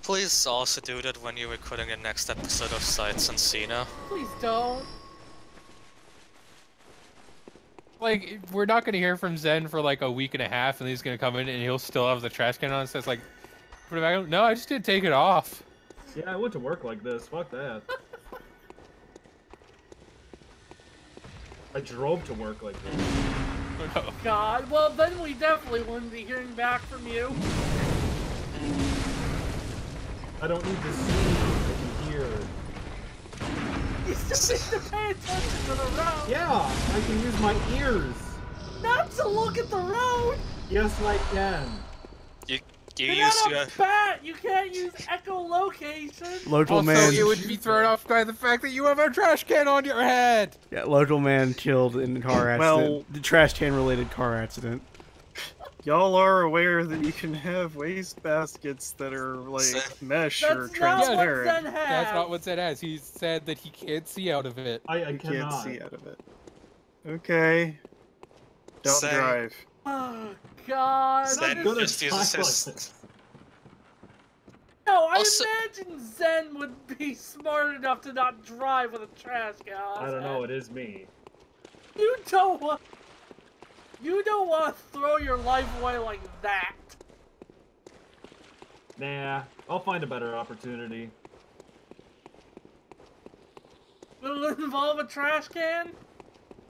Please also do that when you're recording the next episode of Sights and Cena. Please don't. Like, we're not gonna hear from Zen for like a week and a half, and he's gonna come in and he'll still have the trash can on. So it's like, what if I don't? No, I just didn't take it off. Yeah, I went to work like this. Fuck that. I drove to work like this. Oh, no. God, well then we definitely wouldn't be hearing back from you. I don't need to see. I can hear. You still need to pay attention to the road. Yeah, I can use my ears. Not to look at the road. Yes, I can. You You're use not your... a bat. You can't use echolocation. Local Also, man. it would be thrown off by the fact that you have a trash can on your head. Yeah, local man killed in a car accident. Well- The trash can related car accident. Y'all are aware that you can have waste baskets that are like mesh That's or not what transparent. Zen has. That's not what Zen has. He said that he can't see out of it. I You cannot. can't see out of it. Okay. Don't Zen. drive. Oh God. Zen Gonna just uses drive his... like this. No, I Also- imagine Zen would be smart enough to not drive with a trash can. I don't know. It is me. You don't want. You don't want to throw your life away like that. Nah, I'll find a better opportunity. Will it involve a trash can?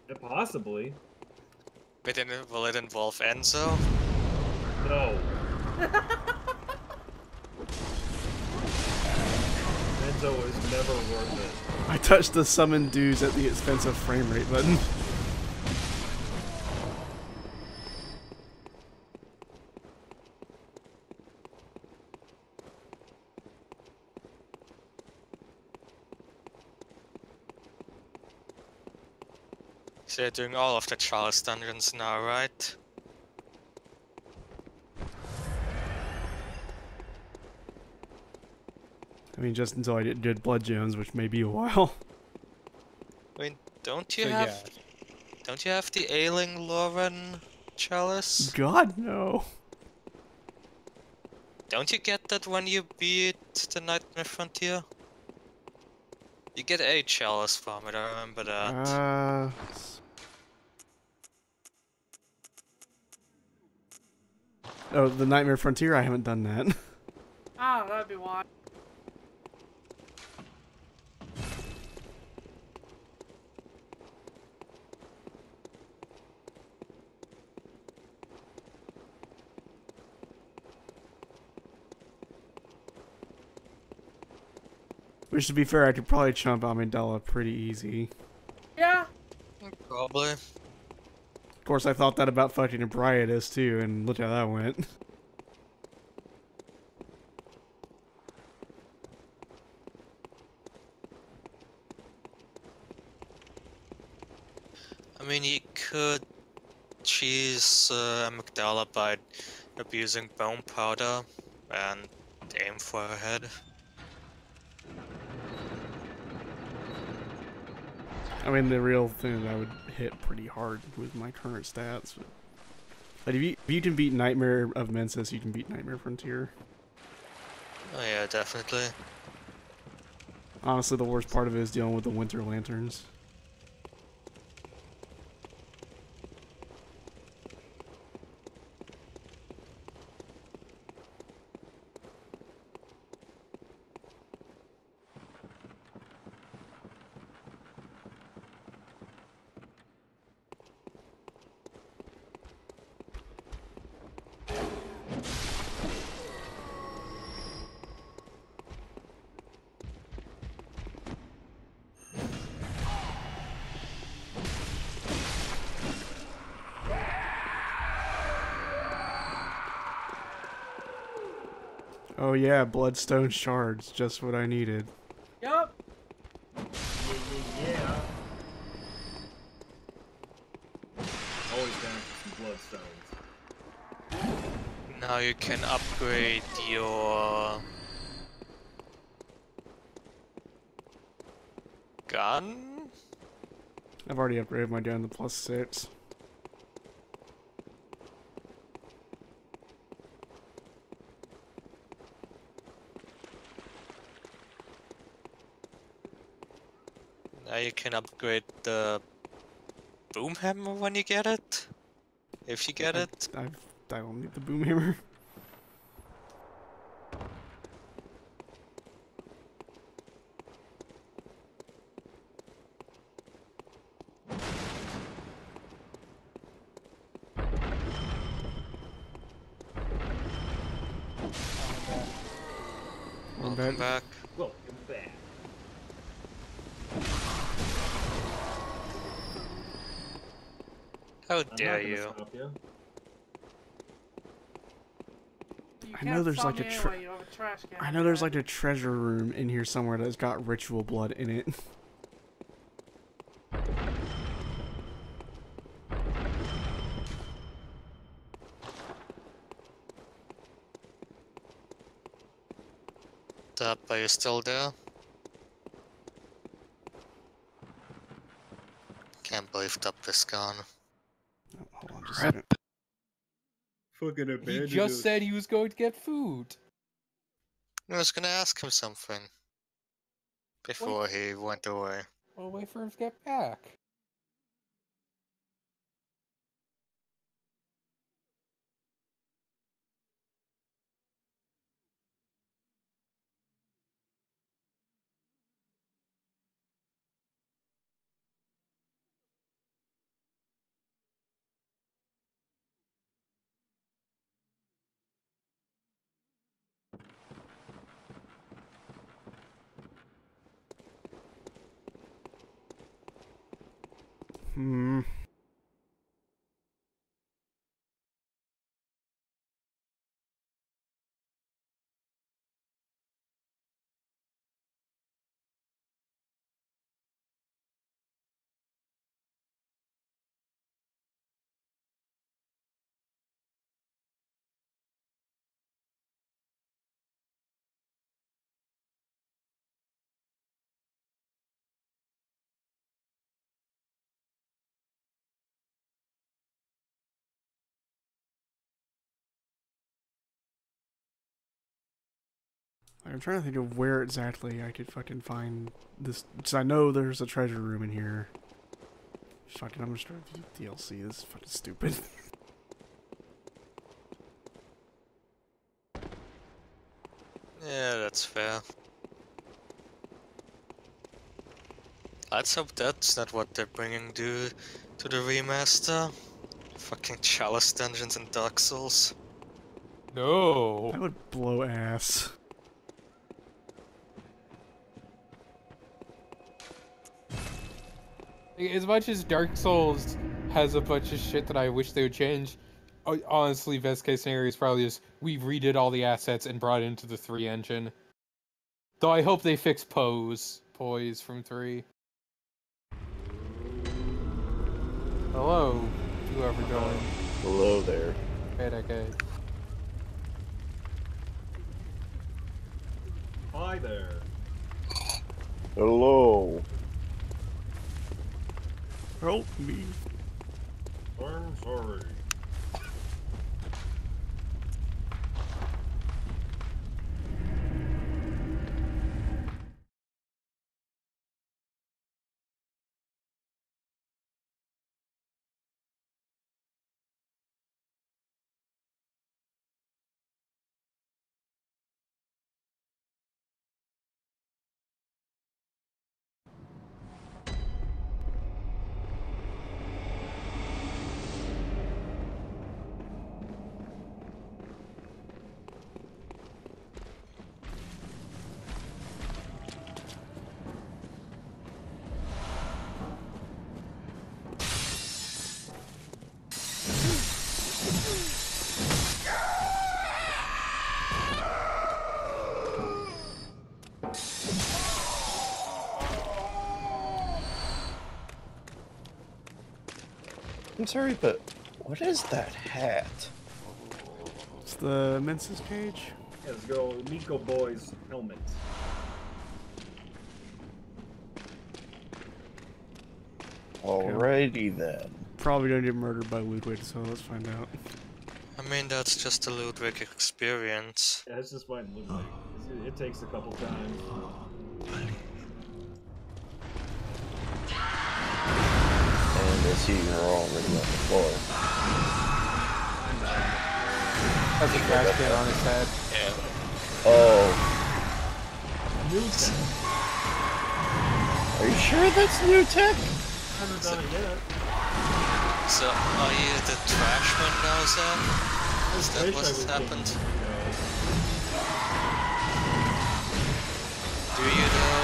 Yeah, possibly. But then will it involve Enzo? No. Enzo is never worth it. I touched the summon dues at the expense of frame rate button. So you're doing all of the Charles dungeons now, right? I mean, just until I did Blood Jones, which may be a while. I mean, don't you So, have... yeah. Don't you have the Ailing Lauren Chalice? God, no. Don't you get that when you beat the Nightmare Frontier? You get a chalice from it, I remember that. Oh, the Nightmare Frontier, I haven't done that. Ah, that'd be why. Which, to be fair, I could probably chump Amidala pretty easy. Yeah. Probably. Of course, I thought that about fucking Ebriatus too, and look how that went. I mean, you could cheese Amygdala by abusing bone powder and aim for her head. I mean, the real thing that I would hit pretty hard with my current stats. But if you can beat Nightmare of Mensis, you can beat Nightmare Frontier. Oh yeah, definitely. Honestly, the worst part of it is dealing with the Winter Lanterns. Oh yeah, bloodstone shards, just what I needed. Yup. Yeah. Always down for some bloodstones. Now you can upgrade your gun? I've already upgraded my gun to +6. Now you can upgrade the boom hammer when you get it. If you get it. I don't need the boom hammer. Welcome back. Welcome back. How I'm dare not gonna you? stop you. You I know can't there's stop like a me anyway, you have a trash can. I know there's like a treasure room in here somewhere that's got ritual blood in it. Up, are you still there? Can't believe Tup is gone. Oh, hold on just a second. Fucking He abandoned just us. said he was going to get food. I was gonna ask him something before he went away. Well, wait for him to get back. Hmm. I'm trying to think of where exactly I could fucking find this. Because I know there's a treasure room in here. Fucking, I'm gonna start DLC. This is fucking stupid. Yeah, that's fair. Let's hope that's not what they're bringing to the remaster. Fucking Chalice dungeons and Dark Souls. No. That would blow ass. As much as Dark Souls has a bunch of shit that I wish they would change, honestly, best case scenario is probably just we redid all the assets and brought it into the 3 engine. Though I hope they fix Poise from 3. Hello, whoever joined. Hello there. Okay. Hi there. Hello. Help me. I'm sorry. I'm sorry, but what is that hat? It's the Mensa's cage. Yeah, let's go Miko Boy's helmet. Alrighty then. Probably gonna get murdered by Ludwig, so let's find out. I mean, that's just a Ludwig experience. Yeah, it's just fine. Look like it takes a couple times. And I see you're already on the floor. That's a trash can on his head. Yeah. Oh. Are you sure that's new tech? Haven't done it yet. So, are you the trashman now, Sam? Is that what's happened? Do you know?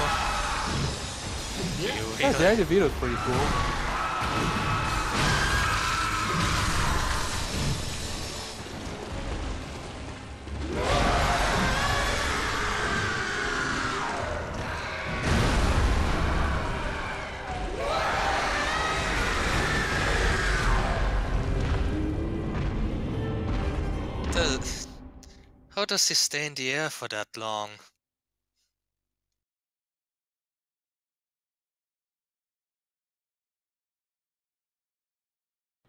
Yeah. Yeah, Danny DeVito's pretty cool. How does he stay in the air for that long?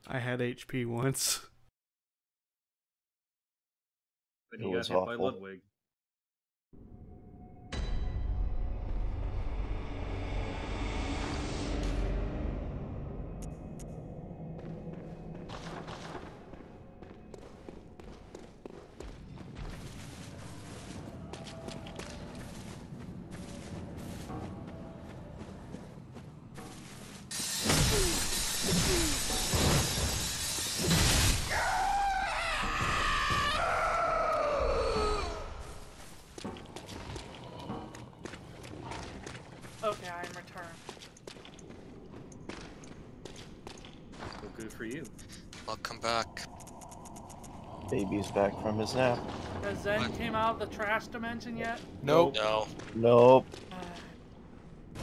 I had HP once. But It he got was hit by awful. Ludwig. Okay, I'm returned. Well, good for you. Welcome back. Baby's back from his nap. Has Zen came out of the trash dimension yet? Nope. No. Nope.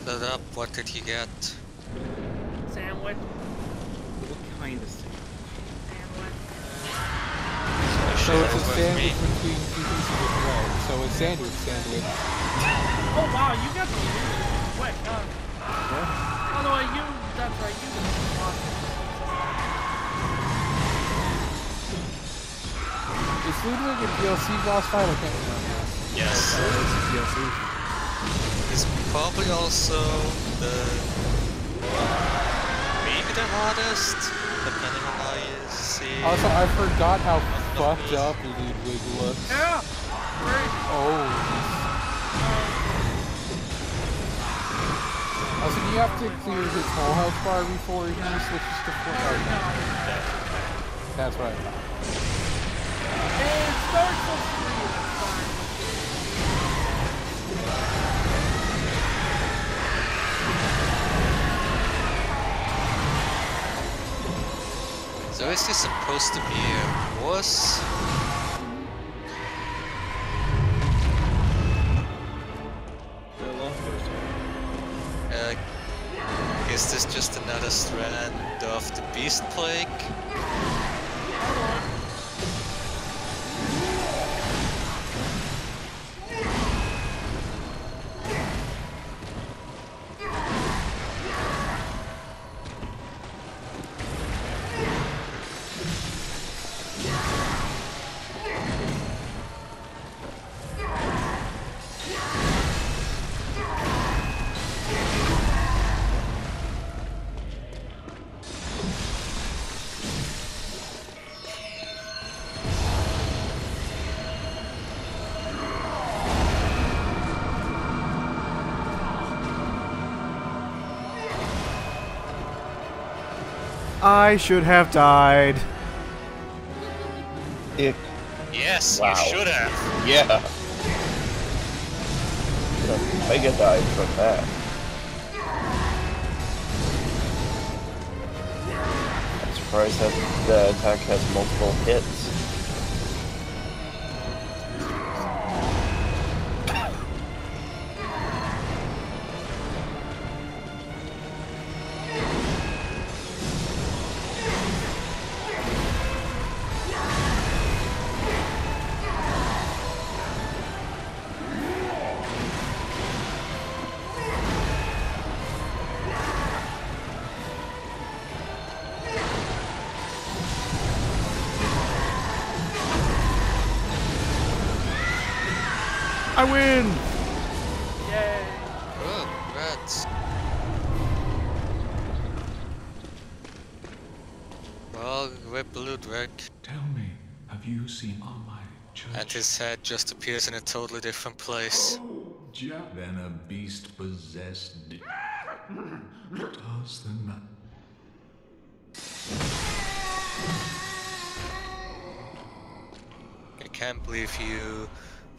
Shut up, what did he get? Sandwich. What kind of thing? Sandwich. So it's a sandwich between two pieces of bread. So a sandwich. Oh wow, you got the quick, huh? By the way, that's right, you didn't watch it. Is Ludwig a DLC boss fight? I can't remember. Yes. It's a DLC. He's probably also maybe the hardest, depending on how you see. Also, I forgot how fucked up Ludwig looks. Yeah! Great. Oh. Also, do you have to clear his whole health bar before he switches to full health? That's right. And Dark Souls 3 is fine. So is this supposed to be a boss? Is this just another strand of the Beast Plague? I should have died. Yes, Wow. you should have. Yeah. Mega died from that. I'm surprised that the attack has multiple hits. I win! Yay. Oh, rats. Well, rip Ludwig. Tell me, have you seen all my church? And his head just appears in a totally different place. Then a beast possessed. Does the man? I can't believe you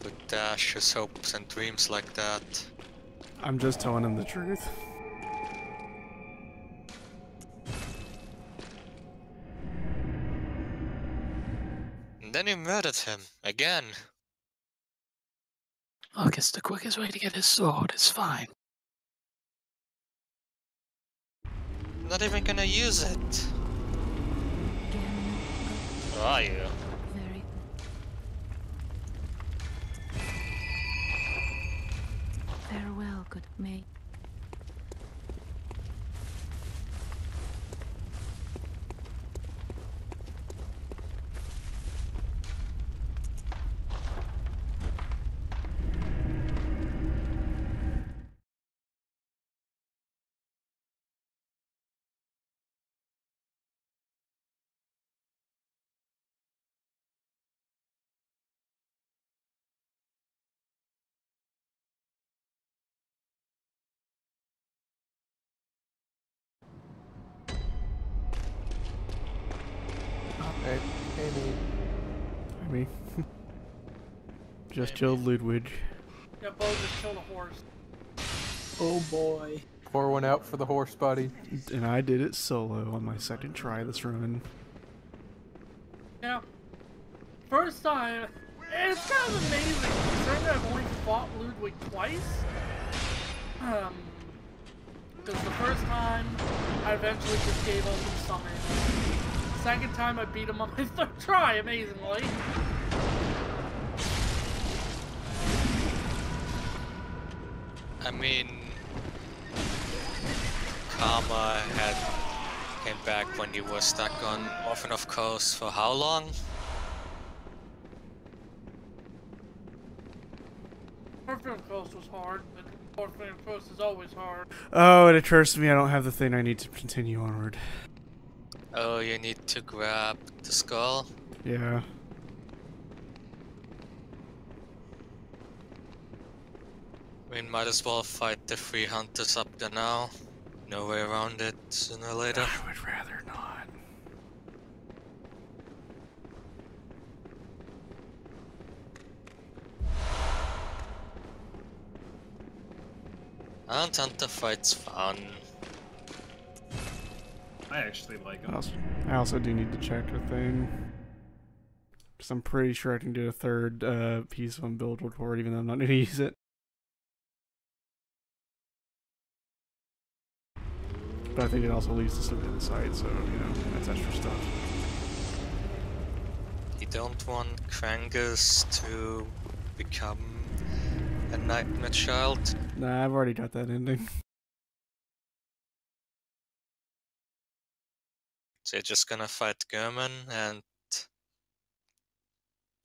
would dash his hopes and dreams like that. I'm just telling him the truth. And then you murdered him, again. Look, it's the quickest way to get his sword. It's fine. Not even gonna use it. Who are you? Very farewell, good mate. Hey, I mean, just killed Ludwig. Yeah, Bo just killed a horse. oh boy. Pour one out for the horse, buddy. And I did it solo on my second try this run. Yeah. First time, it's kind of amazing considering I've only fought Ludwig twice. Because the first time, I eventually just gave up and summoned. Second time, I beat him on my third try, amazingly. I mean, Karma came back when you were stuck on Orphan of Coast for how long? Orphan Coast was hard, but Orphan Coast is always hard. Oh, it occurs to me I don't have the thing I need to continue onward. Oh, you need to grab the skull? Yeah. We might as well fight the 3 hunters up there now. No way around it sooner or later. I would rather not. And hunter fights fun. I actually like them. I also do need to check a thing. Because I'm pretty sure I can do a third piece on build report even though I'm not going to use it. But I think it also leads to some insight, so, you know, that's extra stuff. You don't want Krangus to become a nightmare child? Nah, I've already got that ending. So you're just gonna fight German and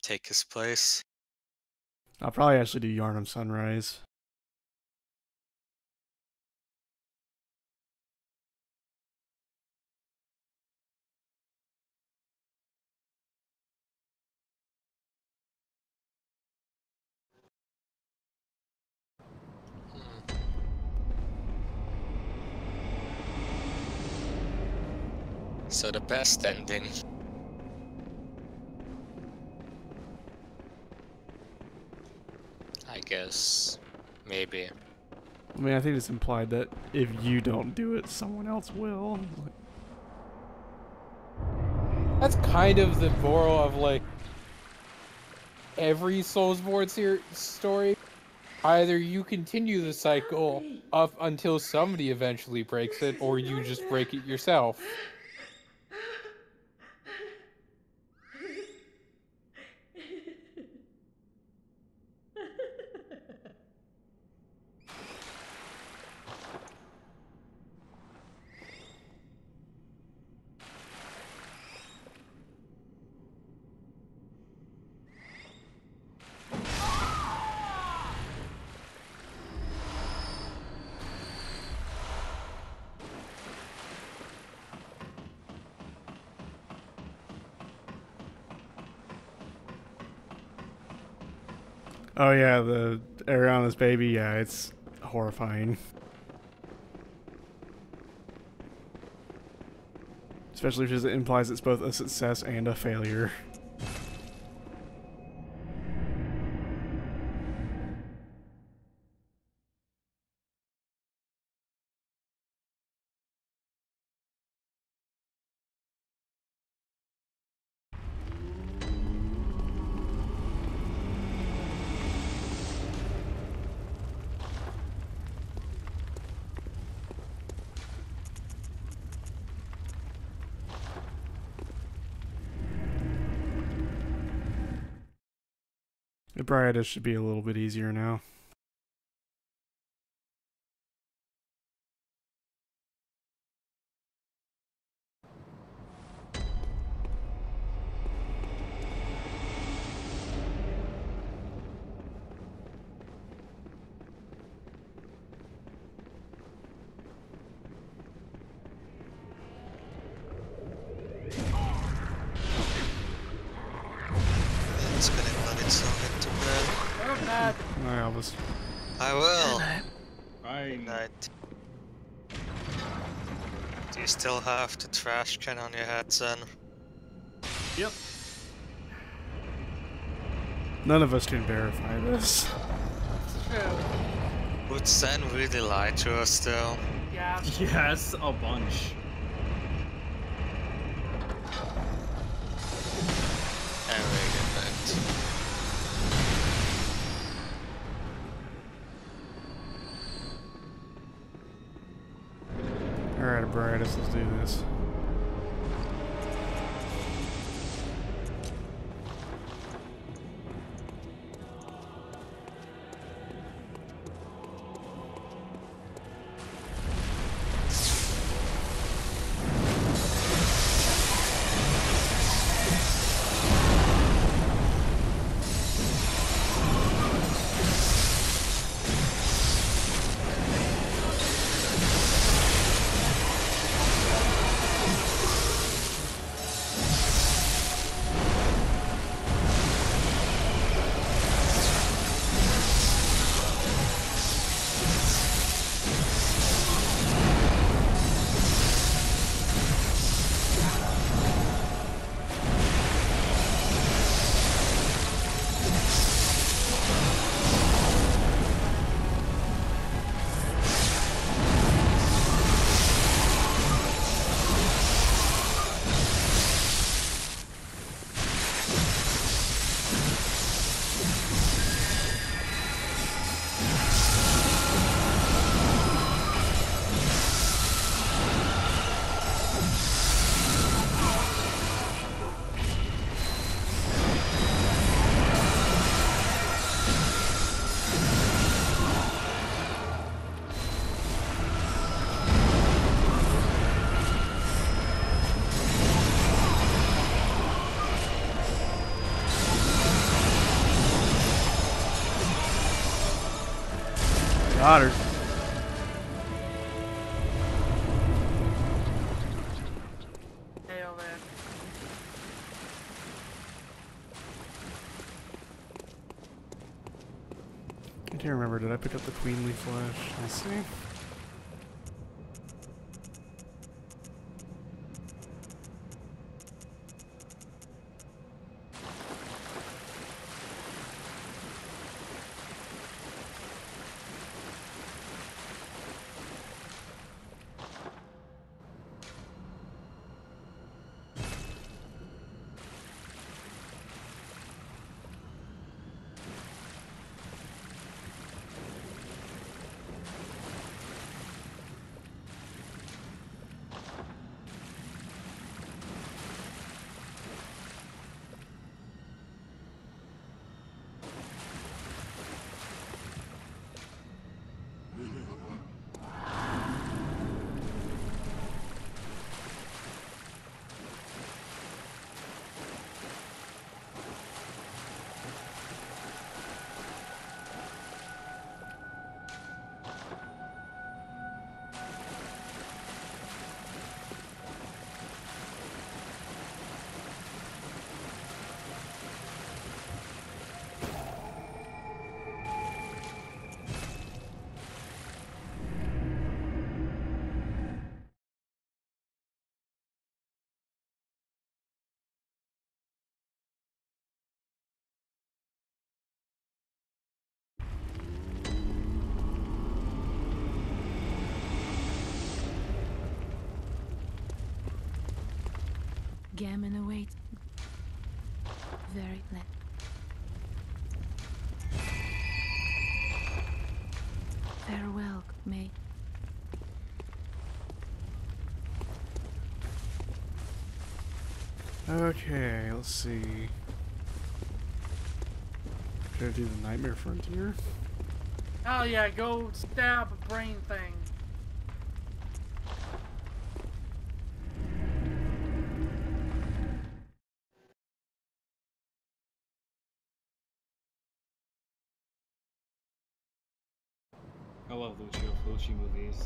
take his place? I'll probably actually do Yarnum Sunrise. So the best ending. I guess. Maybe. I mean, I think it's implied that if you don't do it, someone else will. That's kind of the moral of, like, every Soulsborne story. Either you continue the cycle up until somebody eventually breaks it, or you just break it yourself. Oh yeah, the Ariana's baby. Yeah, it's horrifying. Especially because it implies it's both a success and a failure. The Briatus should be a little bit easier now. It's gonna let itself into bed. Go to bed. I was. I will. Fine. Night. Do you still have the trash can on your head, Zen? Yep. None of us can verify this. It's true. Would Zen really lie to us though? Yeah. Yes, a bunch. Anyway, good night. Alright, Briatus, let's do this. Got her. Nailed it. I can't remember. Did I pick up the queenly flesh? Let's see. Gammon awaits. Very pleasant. Farewell, mate. Okay, let's see. Should I do the Nightmare Frontier? Oh yeah, go stab a brain thing. I love Lucio Fulci movies.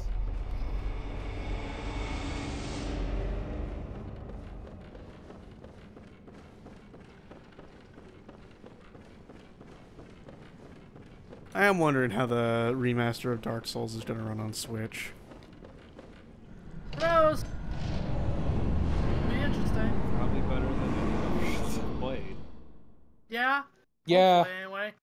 I am wondering how the remaster of Dark Souls is going to run on Switch. Those. Be interesting. Probably better than any others I've played. Yeah. Yeah. Hopefully, anyway.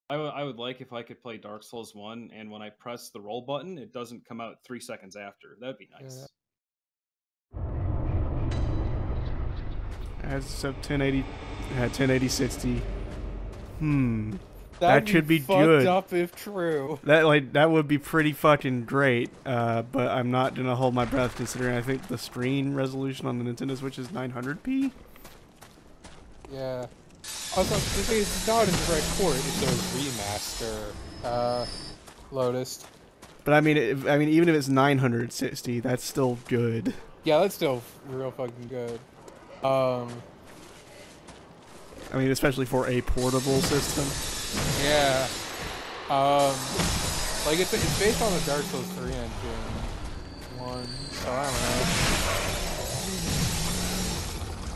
I would like if I could play Dark Souls 1, and when I press the roll button, it doesn't come out 3 seconds after. That'd be nice. As of 1080, 1080-60. That'd That should be fucked good. up if true. That would be pretty fucking great. But I'm not gonna hold my breath considering I think the screen resolution on the Nintendo Switch is 900p. Yeah. Also, it's not in direct port, it's a remaster, Lotus. But I mean, even if it's 960, that's still good. Yeah, that's still real fucking good. I mean, especially for a portable system. Yeah. Like it's based on the Dark Souls 3 engine. So I don't know.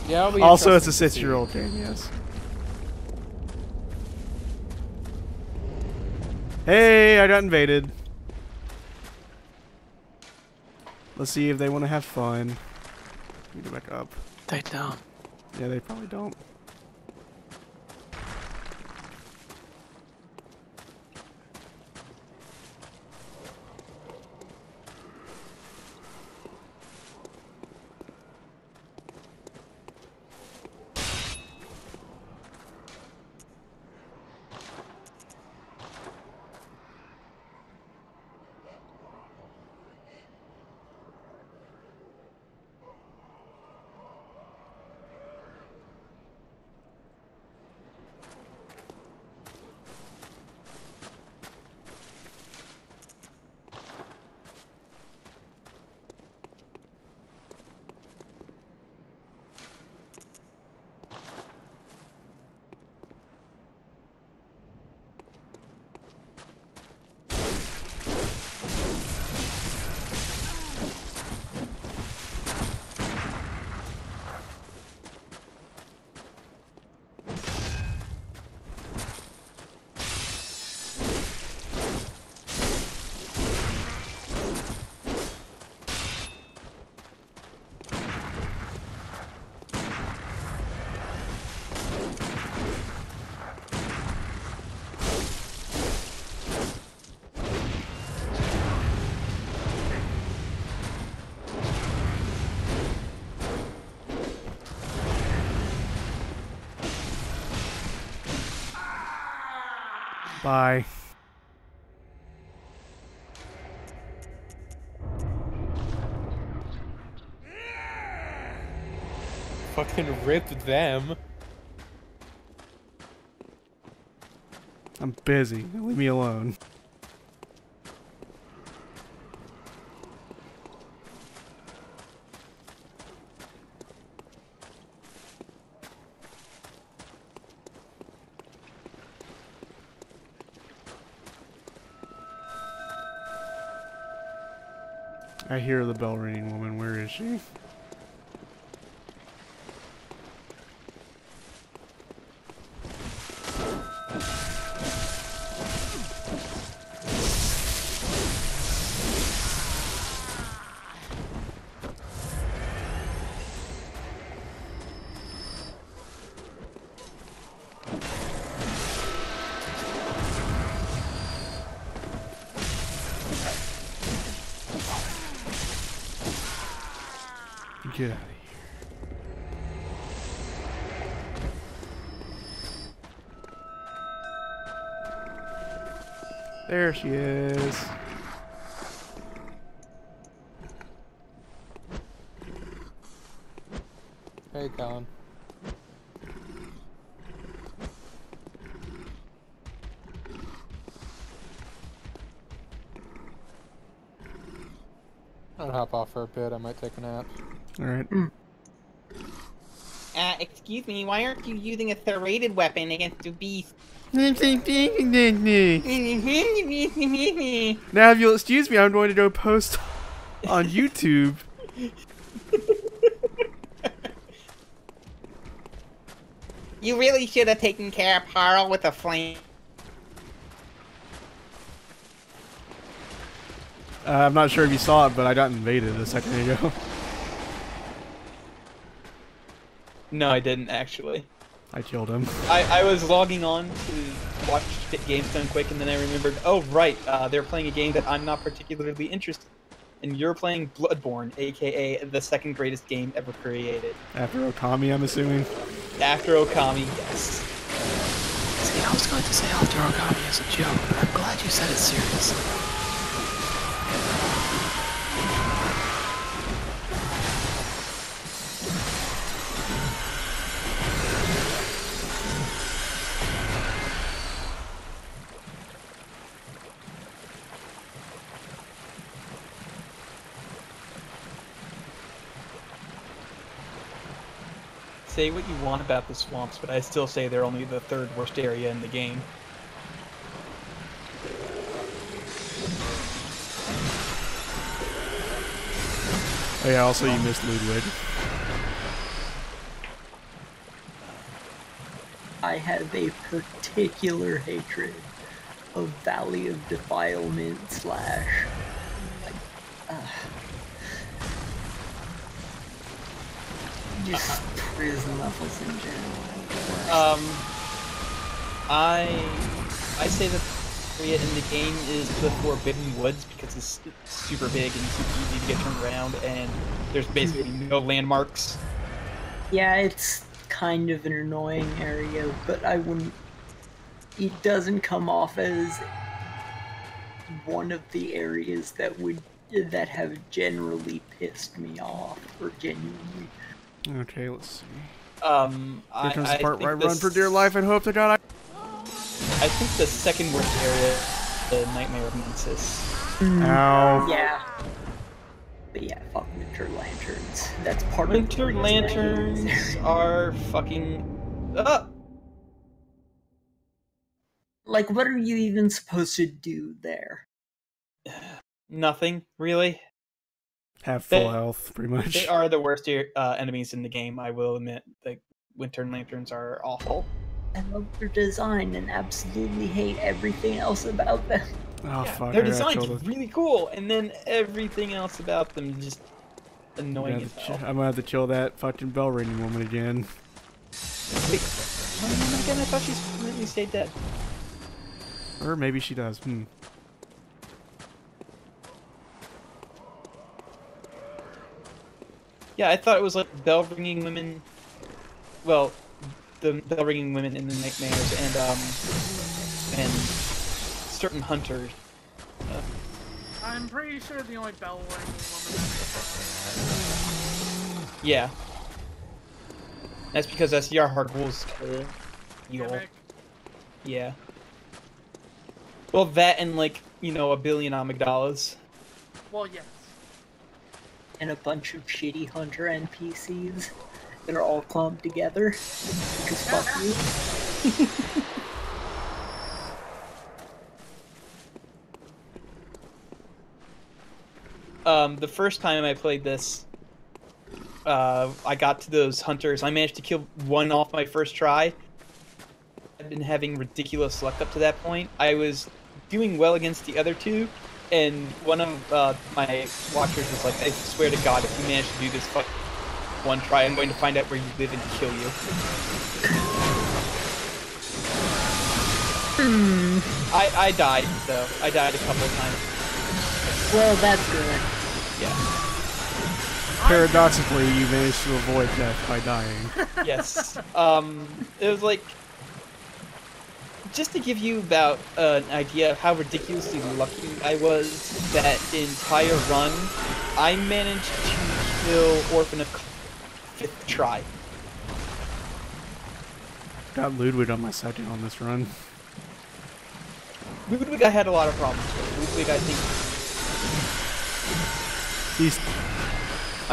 Yeah, it'll be Also, it's a interesting to see. 6-year-old game, yes. Hey, I got invaded. Let's see if they want to have fun. Let me go back up. They don't. Yeah, they probably don't. Bye. Fucking rip them. I'm busy. Leave me alone. I hear the bell ringing, woman. Where is she? Get out of here. There she is. Hey, Colin. I'll hop off for a bit. I might take a nap. Alright. Excuse me, why aren't you using a serrated weapon against the beast? Now, if you'll excuse me, I'm going to go post on YouTube. You really should have taken care of Harl with a flame. I'm not sure if you saw it, but I got invaded a second ago. No, I didn't actually. I killed him. I was logging on to watch games done quick, and then I remembered, oh right, they're playing a game that I'm not particularly interested in. And you're playing Bloodborne, aka the second greatest game ever created. After Okami, I'm assuming. After Okami, yes. See, I was going to say after Okami as a joke, but I'm glad you said it seriously. Say what you want about the swamps, but I still say they're only the third worst area in the game. Oh yeah, also you missed Ludwig. I have a particular hatred of Valley of Defilement / just prison levels in general. I say that the area in the game is the Forbidden Woods because it's super big and super easy to get turned around, and there's basically no landmarks. Yeah, it's kind of an annoying area, but I wouldn't... It doesn't come off as one of the areas that have generally pissed me off, or genuinely. Okay, let's see. Here comes the part where I run for dear life and hope to God I think the second worst area, the Nightmare of Mensis. Ow. Yeah. But yeah, fuck Winter Lanterns. That's part Winter of the Lanterns are fucking... Like, what are you even supposed to do there? Nothing, really. Have full health, pretty much. They are the worst enemies in the game, I will admit. The Winter Lanterns are awful. I love their design and absolutely hate everything else about them. Oh, fuck. Their design's really cool, and then everything else about them is just annoying as hell. I'm gonna have to kill that fucking bell ringing woman again. Wait, again, I thought she completely stayed dead. Or maybe she does. Yeah, I thought it was like bell ringing women. Well, the bell ringing women in the Nightmares and certain hunters. I'm pretty sure the only bell ringing woman. Yeah. That's because that's Yarhardwul's whole deal. Yeah. Well, that and like, you know, $1 billion amygdalas. Well, yes. And a bunch of shitty hunter NPCs that are all clumped together. Because fuck you. The first time I played this, I got to those hunters. I managed to kill one off my first try. I've been having ridiculous luck up to that point. I was doing well against the other two, and one of my watchers was like, I swear to God, if you manage to do this one try, I'm going to find out where you live and kill you. I died, though. I died a couple of times. Well, that's good. Yeah. Paradoxically, you managed to avoid death by dying. Yes. It was like... just to give you about an idea of how ridiculously lucky I was that entire run, I managed to kill Orphan of 5th try. Got Ludwig on my second on this run. Ludwig I had a lot of problems with. Ludwig I think...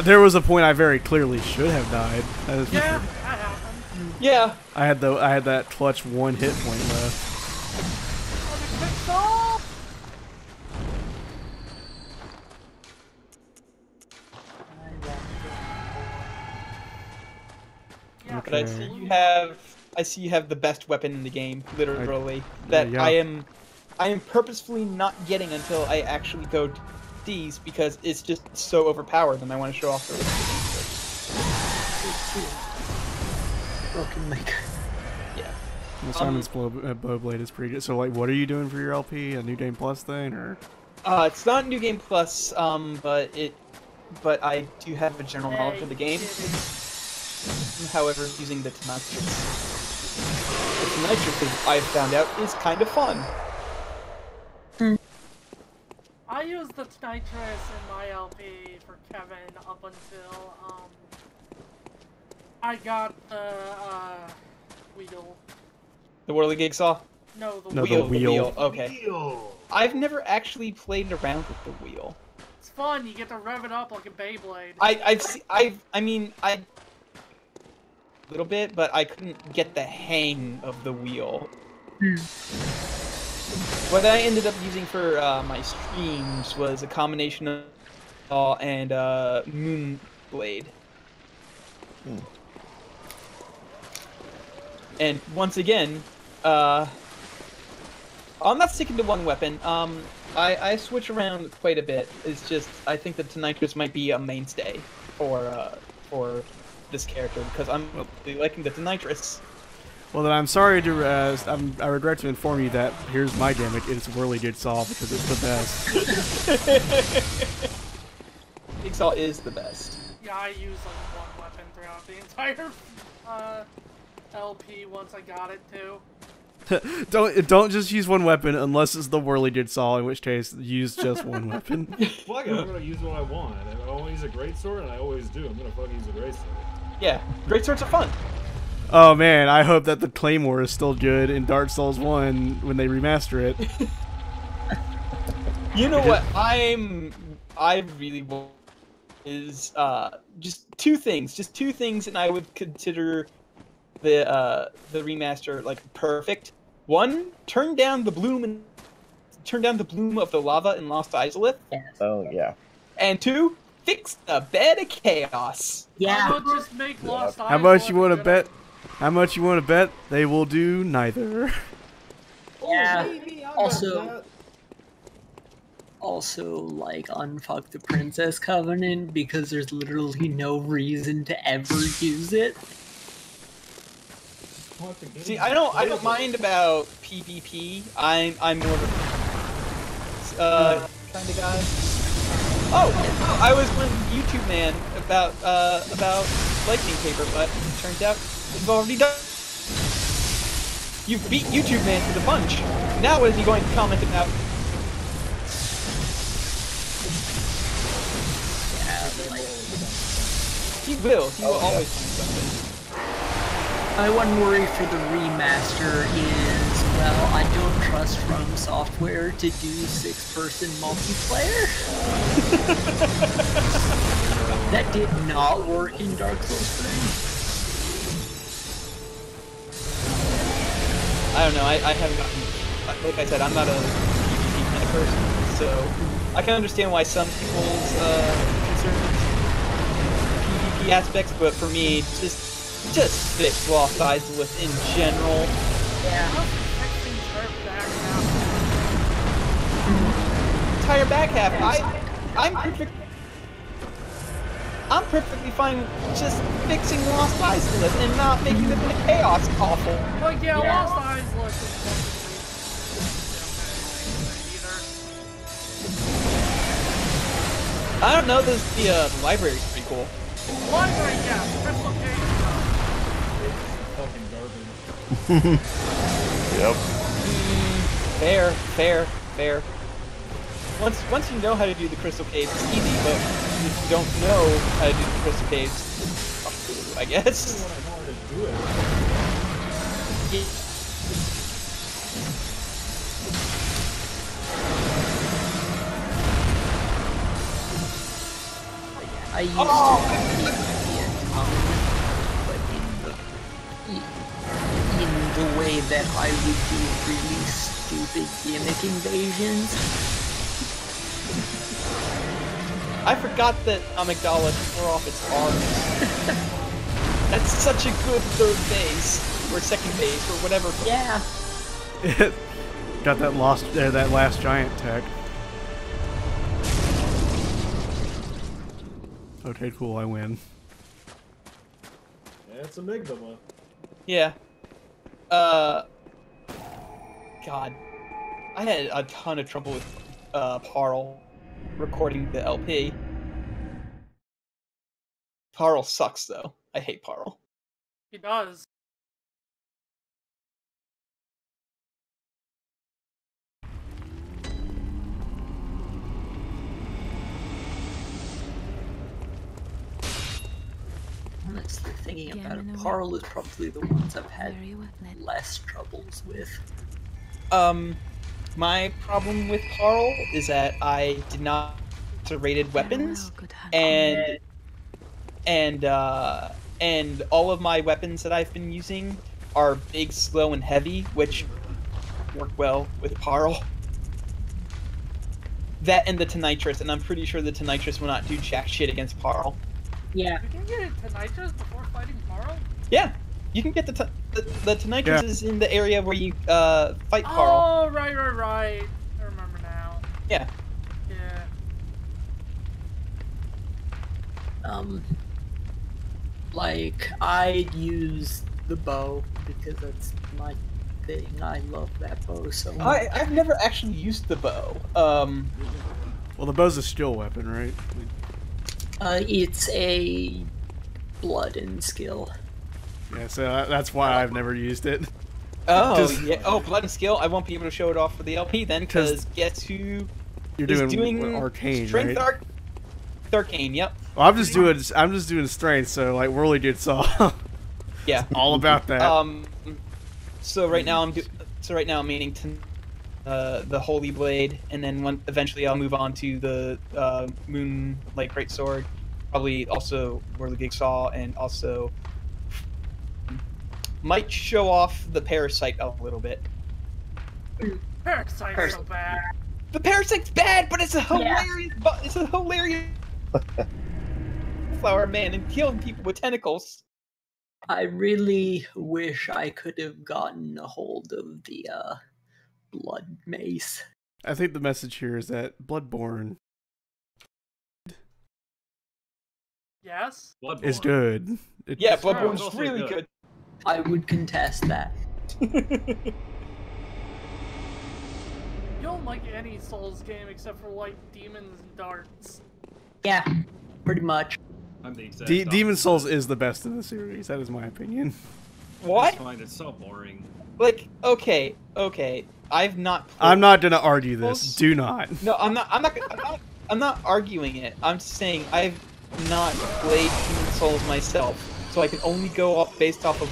There was a point I very clearly should have died. Yeah, that happened. Yeah. I had that clutch 1 hit point left. But I see you have the best weapon in the game, literally. Yeah. I am purposefully not getting until I actually go to these because it's just so overpowered and I want to show off the rest of Broken Maker. Yeah. Well, Simon's Bowblade is pretty good. So, like, what are you doing for your LP? A New Game Plus thing, or? It's not New Game Plus, but I do have a general knowledge of the game. However, using the Tonitrus. The Tonitrus, I've found out, is kind of fun. I used the Tonitrus in my LP for Kevin up until, I got the, wheel. The Whirly Jigsaw? No, the wheel. The wheel. Okay. I've never actually played around with the wheel. It's fun, you get to rev it up like a Beyblade. I a little bit, but I couldn't get the hang of the wheel. What I ended up using for my streams was a combination of and Moonblade. And once again, I'm not sticking to one weapon. I switch around quite a bit. It's just I think that Tonitrus might be a mainstay for this character because I'm really liking the Tonitrus. Well, then I'm sorry to I regret to inform you that here's my gimmick. It's Whirly Jigsaw because it's the best. Jigsaw is the best. Yeah, I used like one weapon throughout the entire LP once I got it too. Don't just use one weapon unless it's the Whirly Jigsaw, in which case use just one weapon. Fuck it, I'm gonna use what I want. If I want to use a greatsword, and I always do, I'm gonna fucking use a greatsword. Yeah, greatswords are fun. Oh man, I hope that the Claymore is still good in Dark Souls 1 when they remaster it. You know what I really want is just two things, and I would consider the remaster like perfect. One, turn down the bloom of the lava in Lost Izalith. Oh yeah. And two, fix the bed of chaos. Yeah. Just make Lost How much you want to bet? How much you want to bet? They will do neither. Yeah. Also, like, unfuck the Princess Covenant because there's literally no reason to ever use it. See, I don't mind about PvP. I'm more of a kind of guy. Oh, I was one YouTube man about lightning paper, but it turns out you've already done. You've beat YouTube man to the punch. Now what is he going to comment about? He will always do something. My one worry for the remaster is, well, I don't trust From Software to do 6-person multiplayer. That did not work in Dark Souls 3. I don't know, I haven't gotten... Like I said, I'm not a PvP kind of person, so I can understand why some people's concerns PvP aspects, but for me, just fix Lost Izalith in general. Yeah. Entire back half. I'm perfectly fine just fixing Lost Izalith and not making the chaos awful. Like yeah, Lost Izalith is I don't know. The library's pretty cool. Library, yeah, Crystal Cave. Fucking garbage. Yep. Fair, fair, fair. Once you know how to do the crystal caves, it's easy, but if you don't know how to do the crystal caves, fuck you, I guess. When I know how to do it. I used to be a tongue, but in the way that I would do really stupid gimmick invasions. I forgot that Amygdala tore off its arms. That's such a good third phase, or second phase, or whatever. Yeah. Got that last giant tech. Okay, cool, I win. Yeah, it's Amygdala. Yeah. God. I had a ton of trouble with Parl recording the LP. Parl sucks, though. I hate Parl. He does. Honestly, thinking about it, Parl is probably the ones I've had less troubles with. My problem with Parl is that I did not rated weapons, and all of my weapons that I've been using are big, slow, and heavy, which work well with Parl. That and the Tonitrus, and I'm pretty sure the Tonitrus will not do jack shit against Parl. Yeah. You can get into Nitros before fighting Parl? Yeah, you can get the Tonitrus is in the area where you fight Parl. Oh, right. I remember now. Yeah. Yeah. Like, I'd use the bow because that's my thing. I love that bow so much. I've never actually used the bow. Well, the bow's a skill weapon, right? It's a blood and skill. Yeah, so that's why I've never used it. Oh, yeah. Oh, blood and skill. I won't be able to show it off for the LP then, because guess who you're is doing arcane, strength right? Arcane, yep. Well, I'm just doing strength, so like Whirly Dude saw. Yeah. All about that. So right now I'm meaning to the Holy Blade, and then eventually I'll move on to the Moonlight Greatsword, probably also Whirly Jigsaw, and also might show off the Parasite a little bit. Parasite's so bad. The Parasite's bad, but it's a hilarious. Yeah. It's a hilarious flower man and killing people with tentacles. I really wish I could have gotten a hold of the blood mace. I think the message here is that Bloodborne Yes? is good. Yeah, Bloodborne's really good. I would contest that. You don't like any Souls game except for like demons and darts. Yeah, pretty much. I'm the exact Demon Souls is the best in the series. That is my opinion. What? I find it so boring. Like, okay. I've not. I'm not gonna argue this. Do not. No, I'm not arguing it. I'm saying I've not played Demon Souls myself, so I can only go off based off of.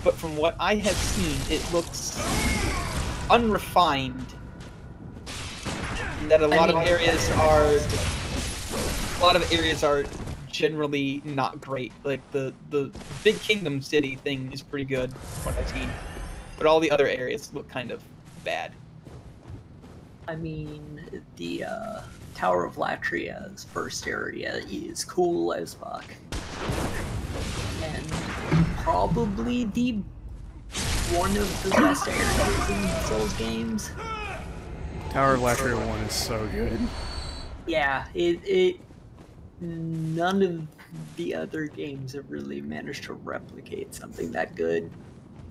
But from what I have seen, it looks unrefined. And that a lot of areas are generally not great. Like the Big Kingdom City thing is pretty good, from what I've seen. But all the other areas look kind of bad. I mean, the Tower of Latria's first area is cool as fuck. And probably one of the best areas in Souls games. Tower of Latria 1 is so good. Yeah, none of the other games have really managed to replicate something that good.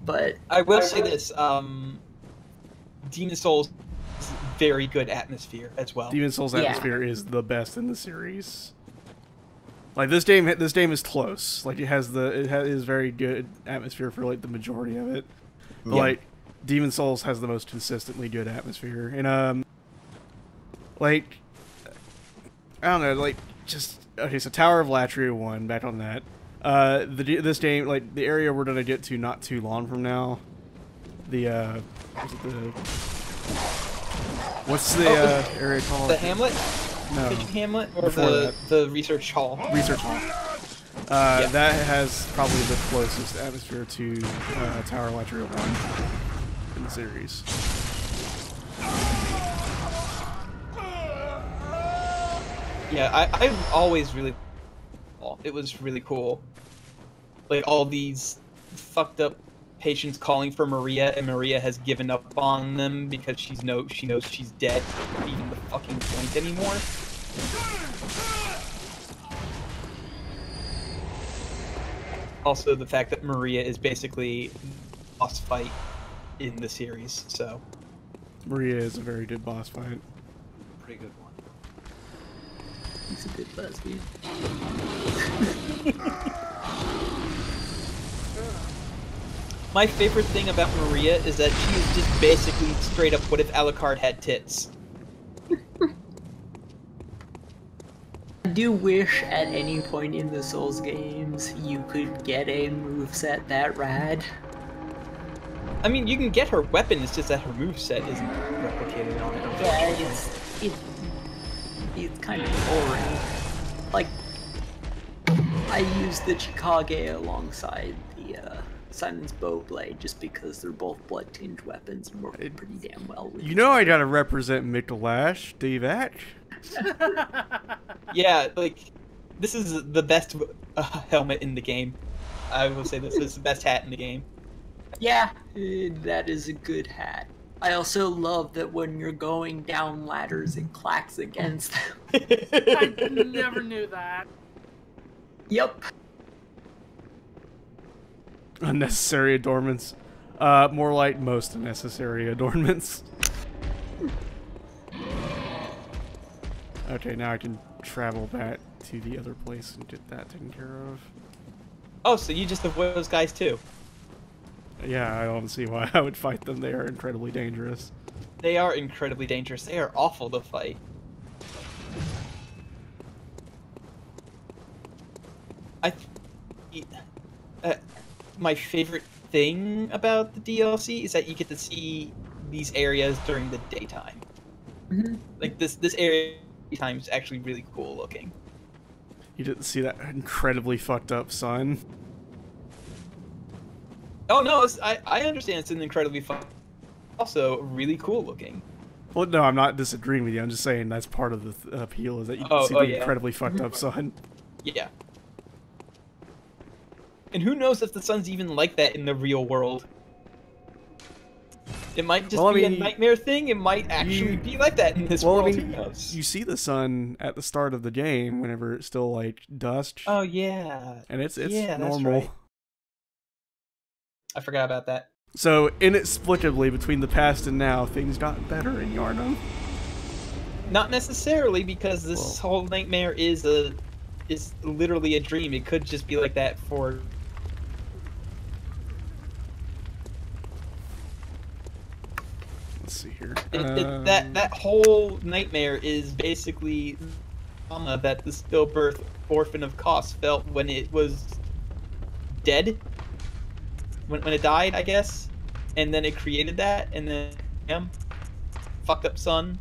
But I will say this, Demon Souls is very good atmosphere as well. Demon Souls atmosphere is the best in the series. Like this game is close. Like it is very good atmosphere for like the majority of it. But like Demon Souls has the most consistently good atmosphere, and like, I don't know, like, just okay. So Tower of Latria 1, back on that. This game, like the area we're gonna get to not too long from now. What's the area called? The Hamlet? No. Kitchen Hamlet or Before the Research Hall? Research Hall. Yeah. That has probably the closest atmosphere to Tower of Latria 1 in the series. Yeah, I've always really... It was really cool. Like, all these fucked up patients calling for Maria, and Maria has given up on them because she knows she's dead. Not even the fucking point anymore. Also, the fact that Maria is basically the boss fight in the series, so... Maria is a very good boss fight. Pretty good one. He's a good lesbian. My favorite thing about Maria is that she is just basically straight up what if Alucard had tits. I do wish at any point in the Souls games you could get a moveset that rad. I mean, you can get her weapon, it's just that her moveset isn't replicated on it. Yeah, it's kind of boring. Like, I use the Chikage alongside the Simon's Bowblade just because they're both blood-tinged weapons and work pretty damn well with You know I gotta represent Mikolash, Divac. Yeah, like, this is the best helmet in the game. I will say this is the best hat in the game. Yeah, that is a good hat. I also love that when you're going down ladders, it clacks against them. I never knew that. Yep. Unnecessary adornments. More like most unnecessary adornments. Okay, now I can travel back to the other place and get that taken care of. Oh, so you just avoid those guys too? Yeah, I don't see why I would fight them. They are incredibly dangerous. They are incredibly dangerous. They are awful to fight. My favorite thing about the DLC is that you get to see these areas during the daytime. Mm-hmm. Like this area daytime is actually really cool looking. You didn't see that incredibly fucked up sun? Oh no, I understand it's an incredibly fun, also really cool looking. Well, no, I'm not disagreeing with you. I'm just saying that's part of the appeal is that you can see the incredibly fucked up sun. Yeah. And who knows if the sun's even like that in the real world? It might just be a nightmare thing. It might actually be like that in this world. Who knows? You see the sun at the start of the game whenever it's still like dusk. Oh yeah. And it's yeah, normal. That's right. I forgot about that. So inexplicably, between the past and now, things got better in Yharnam. Not necessarily, because this whole nightmare is literally a dream. It could just be like that for. Let's see here. That whole nightmare is basically trauma that the stillbirth orphan of Kos felt when it was dead. When it died, I guess, and then it created that, and then fucked up sun.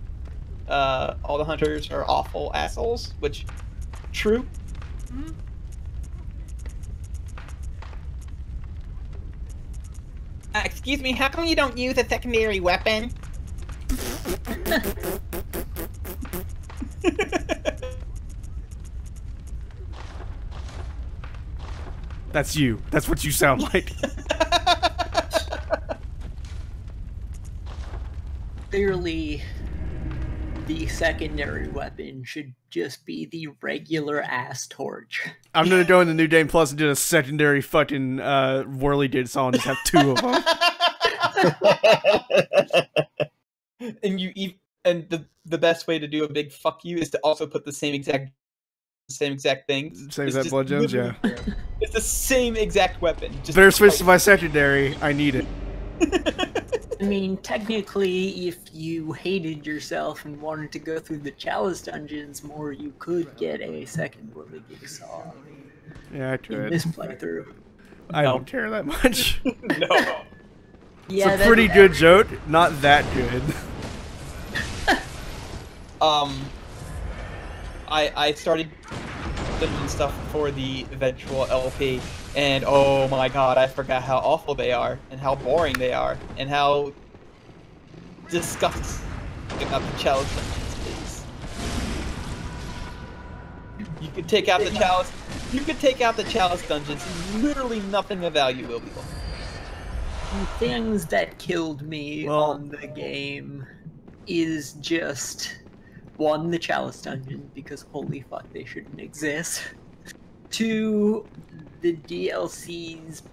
All the hunters are awful assholes, which true. Mm-hmm. Excuse me, how come you don't use a secondary weapon? That's you. That's what you sound like. Clearly, the secondary weapon should just be the regular ass torch. I'm gonna go into New Game Plus and do a secondary fucking Whirly Did song and just have two of them. And the best way to do a big fuck you is to also put the same exact thing. Same exact blood gems, yeah. It's the same exact weapon. Just better switch to my secondary. I need it. I mean, technically, if you hated yourself and wanted to go through the Chalice dungeons more, you could get a second Willy Jigsaw Yeah, I in could. this playthrough. I don't care that much. No. Yeah, it's a pretty good joke, not that good. I started doing stuff for the eventual LP, and oh my god, I forgot how awful they are, and how boring they are, and how disgusting about the Chalice dungeons is. You could take out the Chalice. You could take out the Chalice dungeons, and literally nothing of value will be left. Things that killed me on the game is just, one, the Chalice dungeon, because holy fuck, they shouldn't exist. Two, the DLC's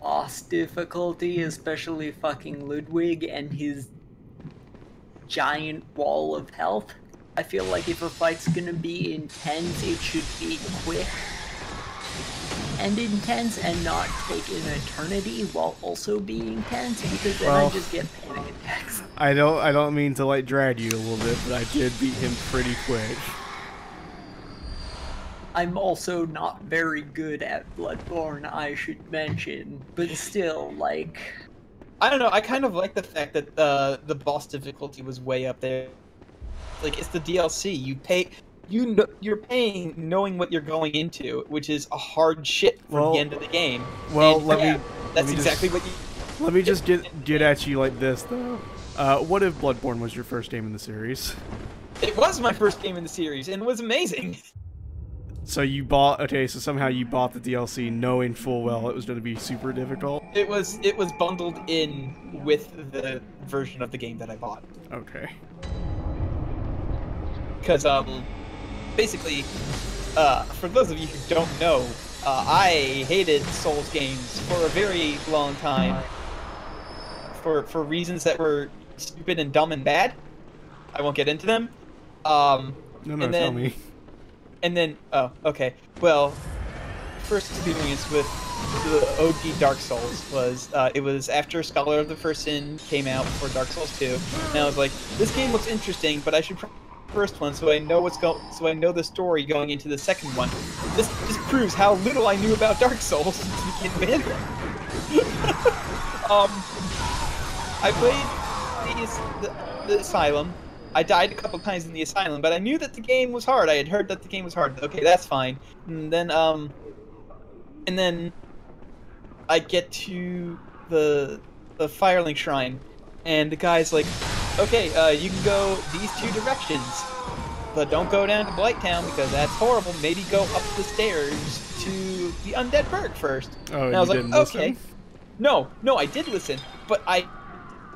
boss difficulty, especially fucking Ludwig and his giant wall of health. I feel like if a fight's gonna be intense, it should be quick and intense and not take an eternity while also being tense, because then I just get panic attacks. I don't mean to like drag you a little bit, but I did beat him pretty quick. I'm also not very good at Bloodborne, I should mention, but still, like... I don't know, I kind of like the fact that the boss difficulty was way up there. Like, it's the DLC, you're paying knowing what you're going into, which is a hard shit for the end of the game. Well, and, that's exactly what you... Let me just get at you like this, though. What if Bloodborne was your first game in the series? It was my first game in the series, and it was amazing. So you bought... Okay, so somehow you bought the DLC knowing full well it was going to be super difficult? It was bundled in with the version of the game that I bought. Okay. Because, basically, for those of you who don't know, I hated Souls games for a very long time. For reasons that were stupid and dumb and bad. I won't get into them. No, tell me. And then, oh, okay. Well, first experience with the OG Dark Souls was, it was after Scholar of the First Sin came out for Dark Souls 2, and I was like, this game looks interesting, but I should try the first one so I know so I know the story going into the second one. This just proves how little I knew about Dark Souls to begin with. I played the Asylum. I died a couple times in the Asylum, but I knew that the game was hard. I had heard that the game was hard. Okay, that's fine. And then I get to the Firelink Shrine, and the guy's like, okay, you can go these two directions, but don't go down to Blighttown because that's horrible. Maybe go up the stairs to the Undead Burg first. Oh, and I was you like, didn't okay. listen? No, I did listen, but I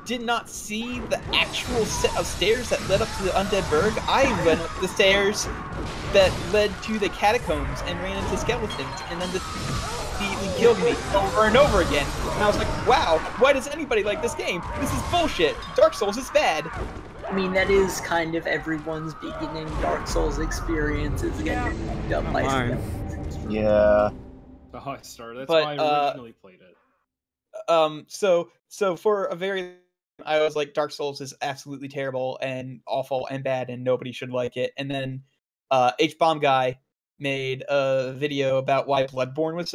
did not see the actual set of stairs that led up to the Undead Burg. I went up the stairs that led to the catacombs and ran into skeletons, and then he killed me over and over again. And I was like, wow, why does anybody like this game? This is bullshit. Dark Souls is bad. I mean, that is kind of everyone's beginning Dark Souls experience, is getting fucked up by skeletons. Yeah. Oh, I started. That's But, why I originally played it. So for a very... I was like, Dark Souls is absolutely terrible and awful and bad and nobody should like it. And then H-Bomb Guy made a video about why Bloodborne was...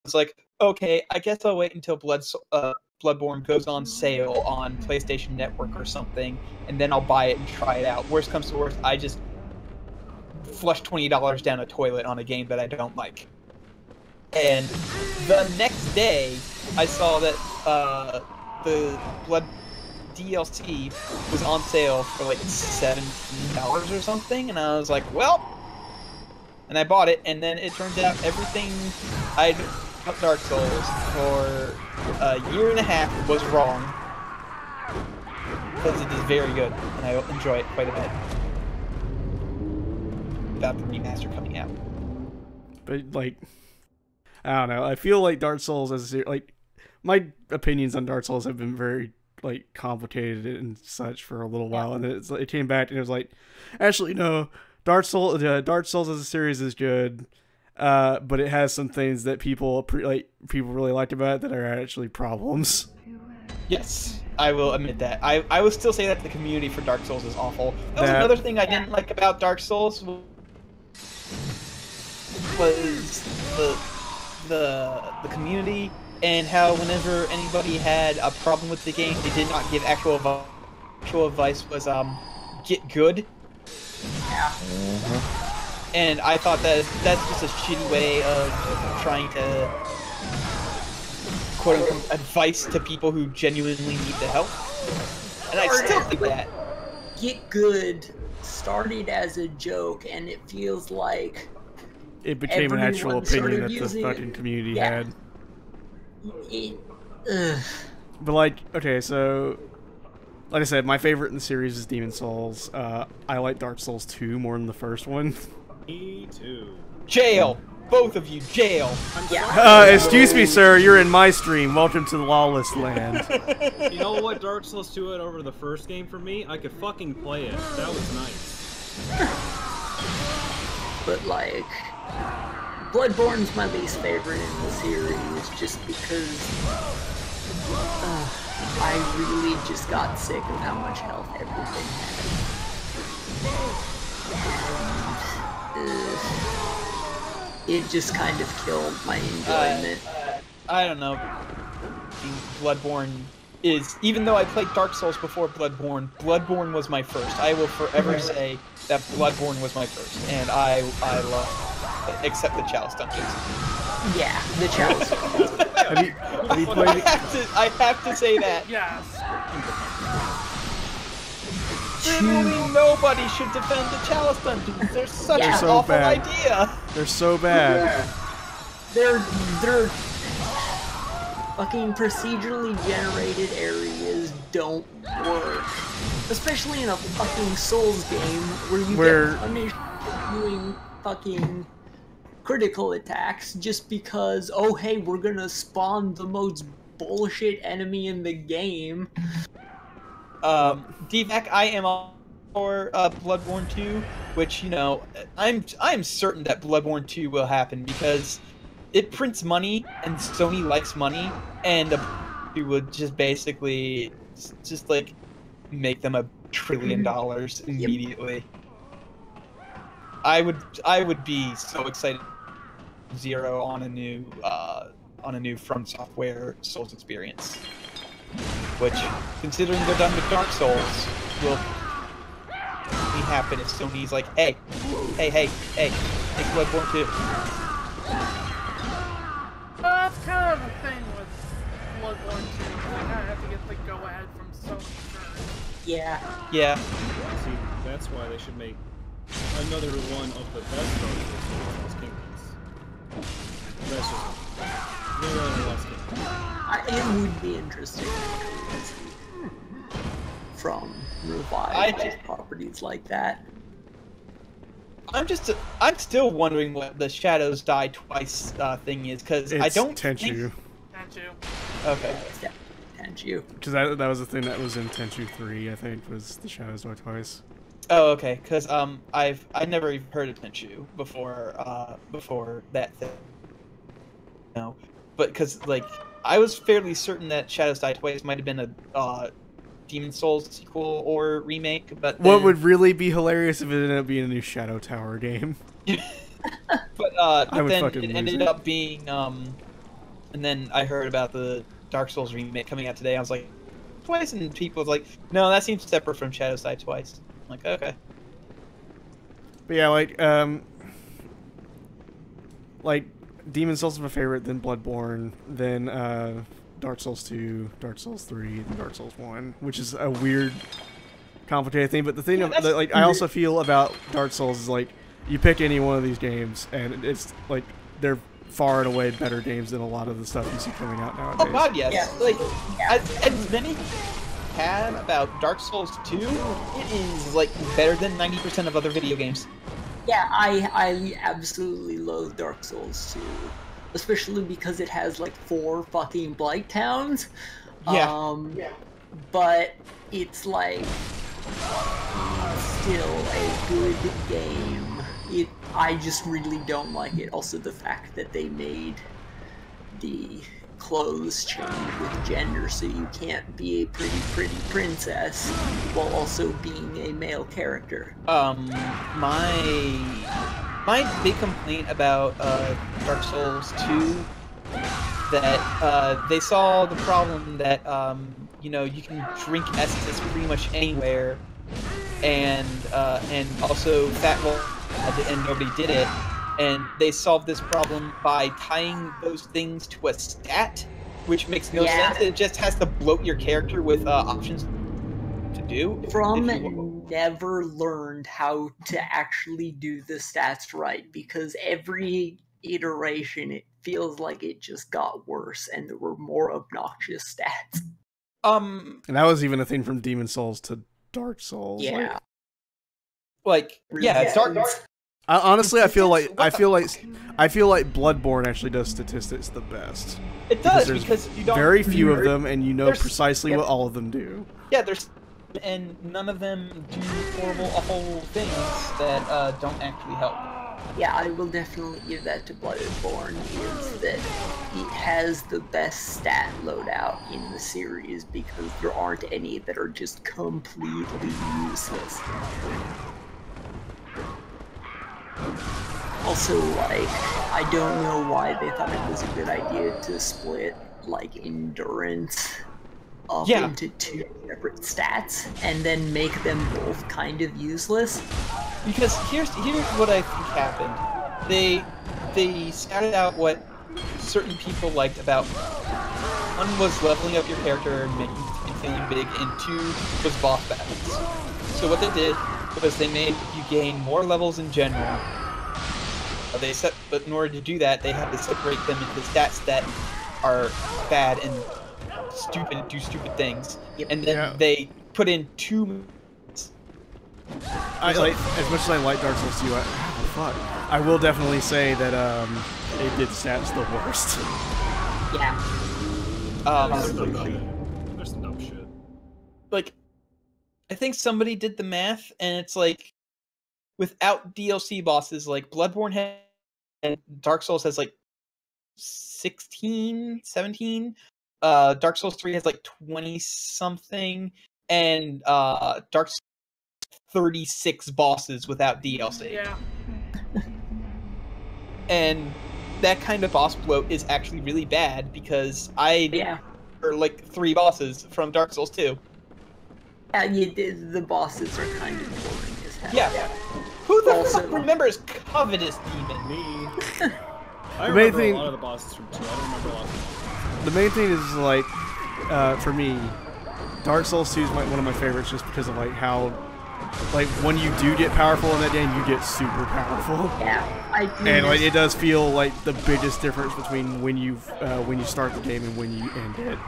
It's like, okay, I guess I'll wait until Bloodborne goes on sale on PlayStation Network or something, and then I'll buy it and try it out. Worst comes to worst, I just flush $20 down a toilet on a game that I don't like. And the next day, I saw that the Blood DLC was on sale for like $17 or something, and I was like, well, and I bought it, and then it turns out everything I'd about Dark Souls for a year and a half was wrong, because it is very good, and I enjoy it quite a bit. Without the remaster coming out. But like, I don't know. I feel like Dark Souls as a like. My opinions on Dark Souls have been very like complicated and such for a little while, and then it came back and it was like, actually no, Dark Souls as a series is good, but it has some things that people really liked about it that are actually problems. Yes, I will admit that. I will still say that the community for Dark Souls is awful. That was That- another thing I didn't like about Dark Souls was the community and how whenever anybody had a problem with the game, they did not give actual advice. Actual advice was get good. Yeah. And I thought that that's just a shitty way of trying to quote unquote advice to people who genuinely need the help. And I still think that. Get good started as a joke, and it feels like It became an actual everyone opinion started that the using fucking community yeah. had. Ugh. But like, okay, so like I said, my favorite in the series is Demon Souls. I like Dark Souls 2 more than the first one. Me too. Jail! Both of you, jail! Excuse me, sir, you're in my stream. Welcome to the lawless land. You know what Dark Souls 2 had over the first game for me? I could fucking play it. That was nice. But like, Bloodborne's my least favorite in the series, just because I really just got sick of how much health everything had. It just kind of killed my enjoyment. I don't know. Bloodborne is, even though I played Dark Souls before Bloodborne, Bloodborne was my first. I will forever say that Bloodborne was my first, and I love it, except the Chalice dungeons. Yeah, the Chalice. have you played it? I have to say that. Yes. Literally nobody should defend the Chalice dungeons. They're such an so awful bad. idea. They're so bad. They're fucking procedurally generated areas don't work. Especially in a fucking Souls game where you get punished for doing fucking critical attacks just because, oh hey, we're gonna spawn the most bullshit enemy in the game. DVAC, I am all for Bloodborne 2, which, you know, I'm certain that Bloodborne 2 will happen because it prints money and Sony likes money, and it would just basically just like make them $1 trillion immediately. I would be so excited. Zero on a new From Software Souls experience, which, considering they're done with Dark Souls, will be happen if Sony's like, hey, make Bloodborne 2. That's kind of the thing with Bloodborne 2. They kind of have to get the go-ahead from Sony first. Yeah. Yeah. See, that's why they should make another one of the best Dark Souls Kingdoms. That's just it would be interesting to see from revived properties like that. I'm still wondering what the Shadows Die Twice thing is, because I don't Tenchu. Tenchu. Okay. Yeah, Tenchu. Because that was the thing that was in Tenchu 3, I think, was the Shadows Die Twice. Oh, okay. Because I never even heard of Tenchu before that thing. No, but because like I was fairly certain that Shadows Die Twice might have been a Demon Souls sequel or remake, but what would really be hilarious if it ended up being a new Shadow Tower game. but then it ended up being and then I heard about the Dark Souls remake coming out today. I was like, Twice, and people was like, no, that seems separate from Shadows Die Twice. I'm like, okay. But yeah, like Demon Souls is my favorite, then Bloodborne, then Dark Souls 2, Dark Souls 3, then Dark Souls 1, which is a weird, complicated thing. But the thing that like I also feel about Dark Souls is like you pick any one of these games, and it's like they're far and away better games than a lot of the stuff you see coming out nowadays. Oh god, yes. Yeah. Like as many had about Dark Souls 2, it is like better than 90% of other video games. Yeah, I absolutely loathe Dark Souls 2. Especially because it has like 4 fucking Blight Towns. Yeah. But it's like still a good game. I just really don't like it. Also the fact that they made the clothes change with gender, so you can't be a pretty princess while also being a male character. My big complaint about Dark Souls 2 that they saw the problem that you know, you can drink Estus pretty much anywhere, and also Fat Roll and nobody did it, and they solved this problem by tying those things to a stat, which makes no sense. It just has to bloat your character with options to do. Never learned how to actually do the stats right, because every iteration it feels like it just got worse and there were more obnoxious stats. And that was even a thing from Demon Souls to Dark Souls. Yeah. Honestly, I feel like Bloodborne actually does statistics the best. It does, because you don't very few of them, and you know precisely what all of them do. Yeah, and none of them do horrible, awful things that don't actually help. Yeah, I will definitely give that to Bloodborne, is that it has the best stat loadout in the series, because there aren't any that are just completely useless. Also, like, I don't know why they thought it was a good idea to split, like, endurance up into 2 separate stats, and then make them both kind of useless. Because here's what I think happened. They scouted out what certain people liked about. One was leveling up your character and making it feeling big, and 2 was boss battles. So what they did was they made you gain more levels in general. But in order to do that, they had to separate them into stats that are bad and do stupid things, and then they put in 2. As much as I like Dark Souls 2, I will definitely say that it did stats the worst. Yeah. There's some dumb shit. Like, I think somebody did the math, and it's like, without DLC bosses, like Bloodborne and Dark Souls has like 16, 17. Dark Souls 3 has like 20-something, and Dark Souls 36 bosses without DLC. Yeah. And that kind of boss bloat is actually really bad, because or like 3 bosses from Dark Souls 2. The bosses are kind of boring as hell. Yeah. Who the fuck remembers Covetous Demon? Me. I remember a lot of the bosses from 2. I don't remember a lot of the bosses. The main thing is, like, for me, Dark Souls 2 is one of my favorites, just because of like how, like, when you do get powerful in that game, you get super powerful. Yeah, and like it does feel like the biggest difference between when you start the game and when you end it.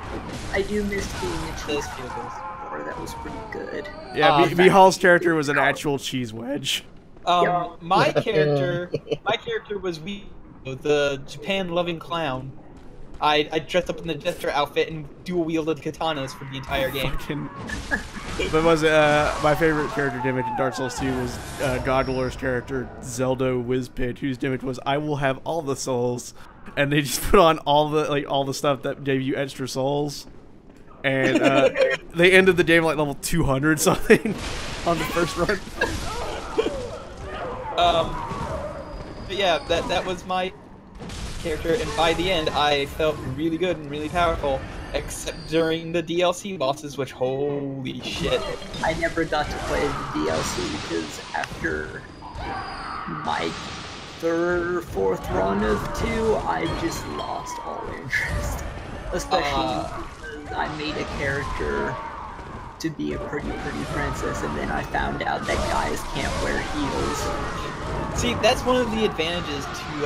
I do miss being a cheese wedge. That was pretty good. Yeah, Mihal's character was an actual cheese wedge. My character was the Japan-loving clown. I dressed up in the jester outfit and dual-wielded katanas for the entire game. But my favorite character gimmick in Dark Souls 2 was Godwiller's character, Zelda Wizpid, whose gimmick was, I will have all the souls. And they just put on all the stuff that gave you extra souls. And they ended the game like level 200 something on the first run. But yeah, that was my character, and by the end I felt really good and really powerful, except during the DLC bosses, which, holy shit. I never got to play the DLC because after my 3rd or 4th run of 2, I just lost all interest. Especially because I made a character to be a pretty princess, and then I found out that guys can't wear heels. See, that's one of the advantages to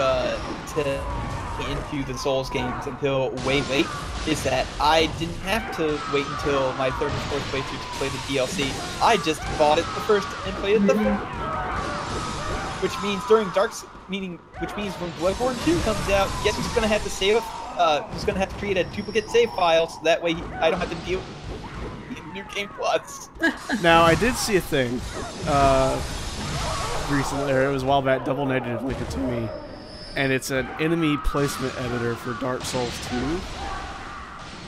into the Souls games until way late, is that I didn't have to wait until my 3rd and 4th playthrough to play the DLC. I just bought it the first and played it the first. Which means when Bloodborne 2 comes out, guess who's gonna have to save who's gonna have to create a duplicate save file, so that way I don't have to deal with New Game Plus. Now, I did see a thing recently, or it was a while back, Double Negative linked it to me, and it's an enemy placement editor for Dark Souls 2.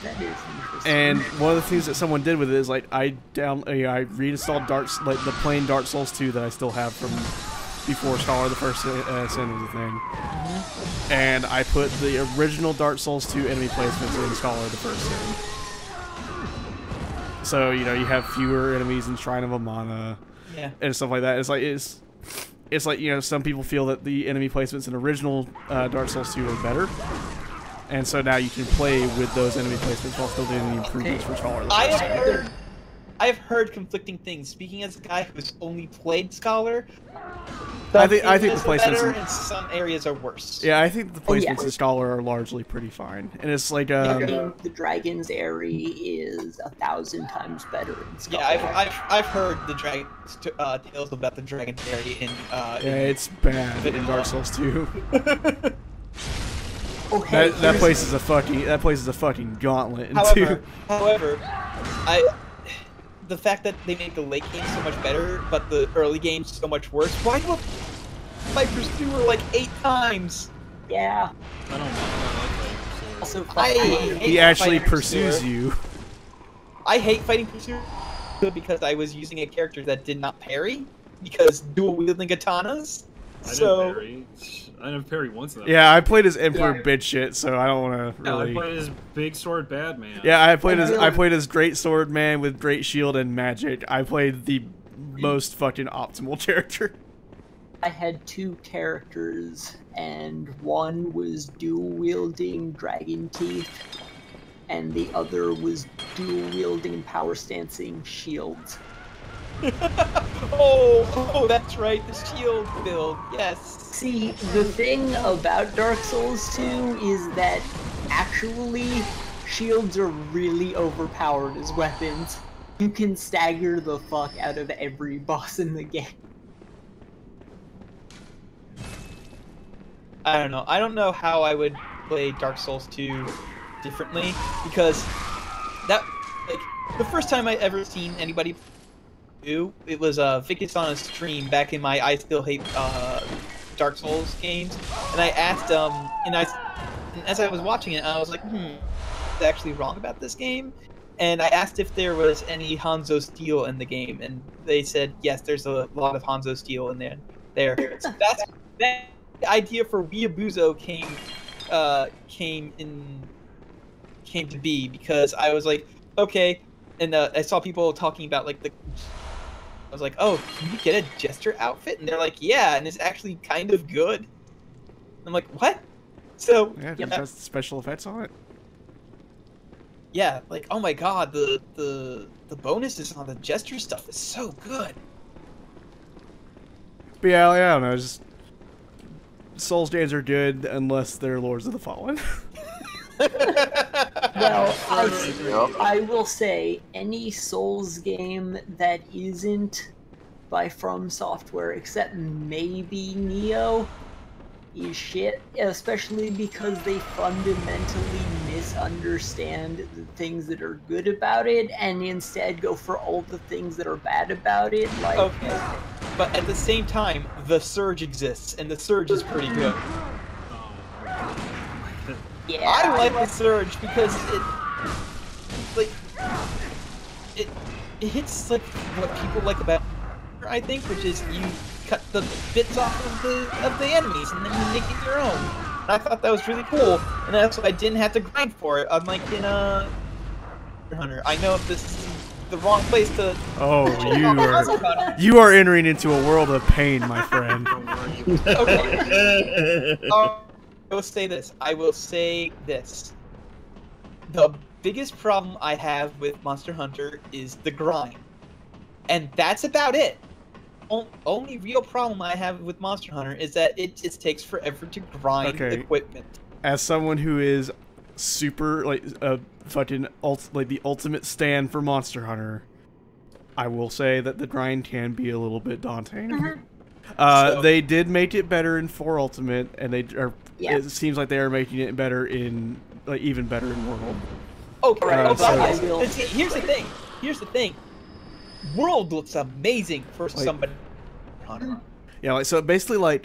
That is interesting. And one of the things that someone did with it is like I reinstalled the plain Dark Souls 2 that I still have from before Scholar the First Sin was a thing, and I put the original Dark Souls 2 enemy placements in Scholar the First Sin. So you have fewer enemies in Shrine of Amana, and stuff like that. It's like some people feel that the enemy placements in original Dark Souls 2 are better. And so now you can play with those enemy placements while still doing the improvements for Scholar. I've heard conflicting things. Speaking as a guy who's only played Scholar, I think the placements in some areas are worse. Yeah, I think the placements in Scholar are largely pretty fine, and it's like the Dragon's Airy is 1,000 times better in Scholar. Yeah, I've heard the tales about the Dragon's Airy in. It's bad in Dark Souls 2. Oh, hey, that place is a fucking gauntlet. However, the fact that they made the late game so much better, but the early game so much worse. Why do I pursue her like 8 times? Yeah. I don't know. Also, he actually pursues you. I hate fighting Pursuer because I was using a character that did not parry because dual wielding katanas. I didn't parry once in that. Yeah, I played as Emperor bitch shit, so I don't want to really. I played as Big Sword Bad Man. Yeah, I played as Great Sword Man with Great Shield and Magic. I played the most fucking optimal character. I had 2 characters, and one was dual wielding Dragon Teeth, and the other was dual wielding Power Stancing Shields. oh, that's right, the shield build, yes. See, the thing about Dark Souls 2 is that actually shields are really overpowered as weapons. You can stagger the fuck out of every boss in the game. I don't know. I don't know how I would play Dark Souls 2 differently, because the first time I ever seen anybody do it was Vicus on a stream back in my I Still Hate Dark Souls games, and I asked and as I was watching it, I was like, what's actually wrong about this game? And I asked if there was any Hanzo Steel in the game, and they said yes, there's a lot of Hanzo Steel in there. So that idea for Weeabuzo came to be, because I was like, okay, and I saw people talking about like I was like, oh, can you get a Jester outfit? And they're like, yeah, and it's actually kind of good. I'm like, what? So yeah, it has special effects on it. Yeah, like, oh my god, the bonuses on the Jester stuff is so good. But yeah, I don't know, just Souls games are good unless they're Lords of the Fallen. Well, I will say, any Souls game that isn't by From Software, except maybe Neo, is shit, especially because they fundamentally misunderstand the things that are good about it and instead go for all the things that are bad about it. Like, okay, but at the same time, the Surge exists, and the Surge is pretty good. Yeah, I like the Surge because it hits like what people like about it, I think, which is you cut the bits off of the enemies and then you make it your own. And I thought that was really cool, and that's why I didn't have to grind for it. Unlike in Hunter, I know if this is the wrong place to. Oh, you are entering into a world of pain, my friend. Okay. I will say this. The biggest problem I have with Monster Hunter is the grind. And that's about it. Only real problem I have with Monster Hunter is that it just takes forever to grind equipment. As someone who is super, fucking the ultimate stand for Monster Hunter, I will say that the grind can be a little bit daunting. They did make it better in 4 Ultimate, and it seems like they are making it better in, even better in World. Okay, here's the thing. World looks amazing for somebody. Yeah, so basically,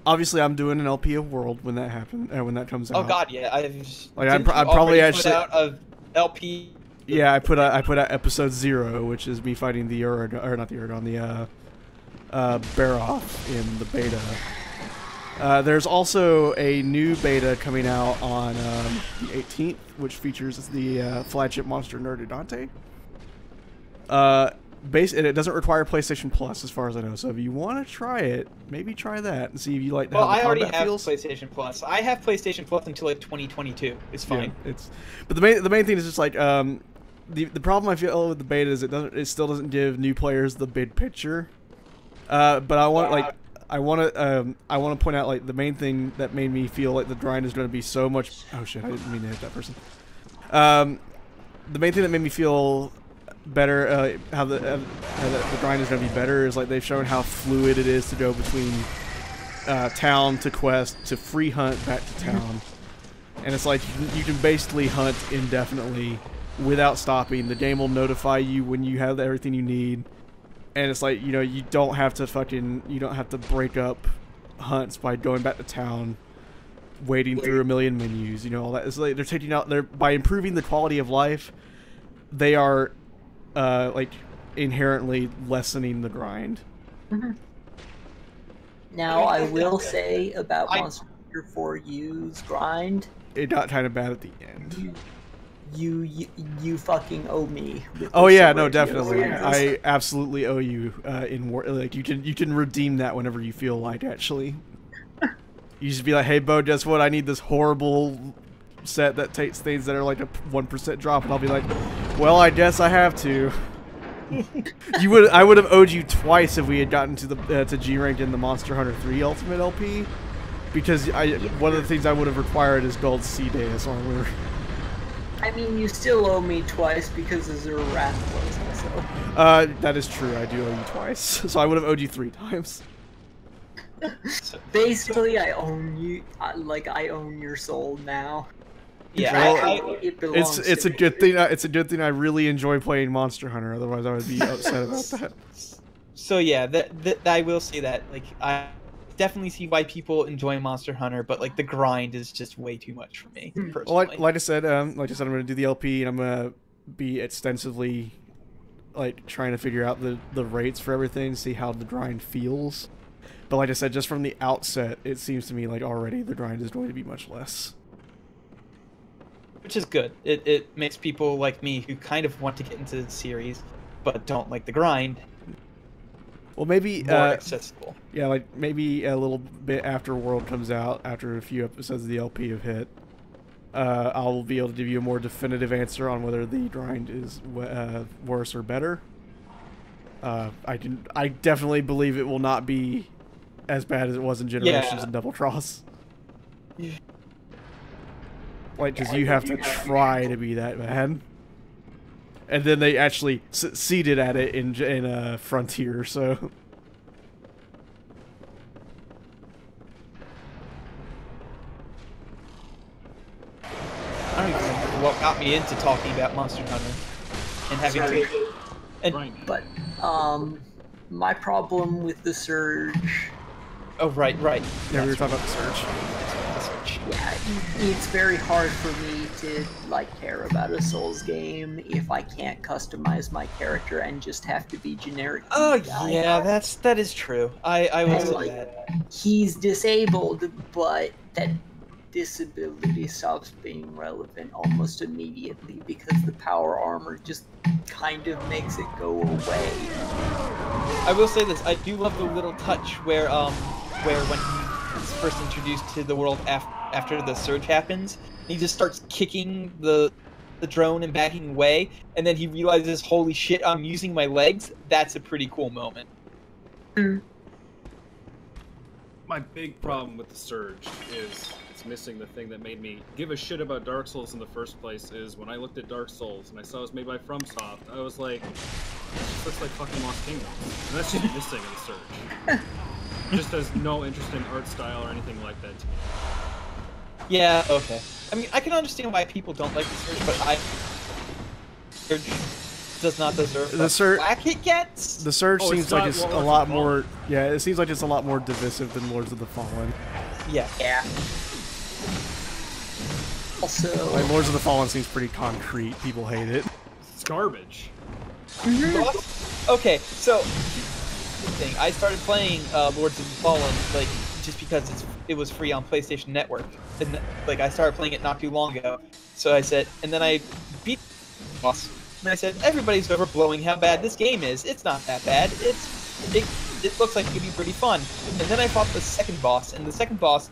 obviously I'm doing an LP of World when that when that comes out. Oh God, yeah. I'm probably actually put out a LP. Yeah, I put out episode 0, which is me fighting the not the Uragon, the Baroth in the beta. There's also a new beta coming out on the 18th, which features the flagship monster Nerdidante. And it doesn't require PlayStation Plus, as far as I know. So if you want to try it, maybe try that and see if you like how the combat feels. Well, I already have PlayStation Plus. I have PlayStation Plus until like 2022. It's fine. Yeah, but the main thing is just like the problem I feel with the beta is it still doesn't give new players the big picture. But I want to point out like the main thing that made me feel like the grind is going to be so much. Oh shit! I didn't mean to hit that person. The main thing that made me feel better, how the grind is going to be better, is like they've shown how fluid it is to go between town to quest to free hunt back to town, and it's like you can basically hunt indefinitely without stopping. The game will notify you when you have everything you need. And it's like, you don't have to break up hunts by going back to town, wading through a million menus, all that. It's like by improving the quality of life, they are like inherently lessening the grind. Mm-hmm. Now I will say about Monster Hunter 4U's grind, it got kind of bad at the end. You fucking owe me. Oh yeah, no, definitely. I absolutely owe you in war. Like you can redeem that whenever you feel like. Actually, you just be like, "Hey, Bo, guess what? I need this horrible set that takes things that are like a 1% drop," and I'll be like, "Well, I guess I have to." I would have owed you twice if we had gotten to the to G rank in the Monster Hunter 3 Ultimate LP, because one of the things I would have required is gold Sea Deus armor. I mean, you still owe me twice because of Zero Wrath also. That is true. I do owe you twice, so I would have owed you 3 times. Basically, I own you. I own your soul now. Yeah, it belongs. It's a good thing. It's a good thing. I really enjoy playing Monster Hunter. Otherwise, I would be upset about that. So yeah, I will say that. Like, I definitely see why people enjoy Monster Hunter, but like the grind is just way too much for me personally. Well, like I said, I'm going to do the LP, and I'm going to be extensively like trying to figure out the rates for everything, see how the grind feels. But like I said, just from the outset, it seems to me like already the grind is going to be much less. Which is good. It makes people like me who kind of want to get into the series, but don't like the grind, well, maybe more accessible. Yeah, like maybe a little bit after World comes out, after a few episodes of the LP have hit, I'll be able to give you a more definitive answer on whether the grind is worse or better. I definitely believe it will not be as bad as it was in Generations and Double Cross. Yeah. Like, because you have to try to be that bad. And then they actually succeeded at it in Frontier, so... I don't even remember what got me into talking about Monster Hunter and having to... But, my problem with the Surge... Oh, right. Yeah, we were talking about the Surge. Yeah, it's very hard for me to care about a Souls game if I can't customize my character and just have to be generic. Oh yeah, that is true. I will say that. He's disabled, but that disability stops being relevant almost immediately because the power armor just kind of makes it go away. I will say this: I do love the little touch where when he's first introduced to the world after the surge happens, he just starts kicking the drone and backing away, and then he realizes, holy shit, I'm using my legs. That's a pretty cool moment. My big problem with the Surge is it's missing the thing that made me give a shit about Dark Souls in the first place. Is when I looked at Dark Souls and I saw it was made by FromSoft, I was like, this looks like fucking Lost Kingdom. And that's just missing in the Surge. Just has no interest in art style or anything like that to me. Yeah, okay. I mean, I can understand why people don't like the Surge, but does not deserve The flack it gets. The Surge Oh, seems like not it's Lords a of lot the more. Yeah, it seems like it's a lot more divisive than Lords of the Fallen. Yeah. Yeah. Also, Like Lords of the Fallen seems pretty concrete. People hate it. It's garbage. Boss? Okay, so the thing I started playing Lords of the Fallen like just because it was free on PlayStation Network, and like I started playing it not too long ago. So I said, and then I beat the boss, and I said everybody's overblowing how bad this game is. It's not that bad. It looks like it could be pretty fun. And then I fought the second boss, and the second boss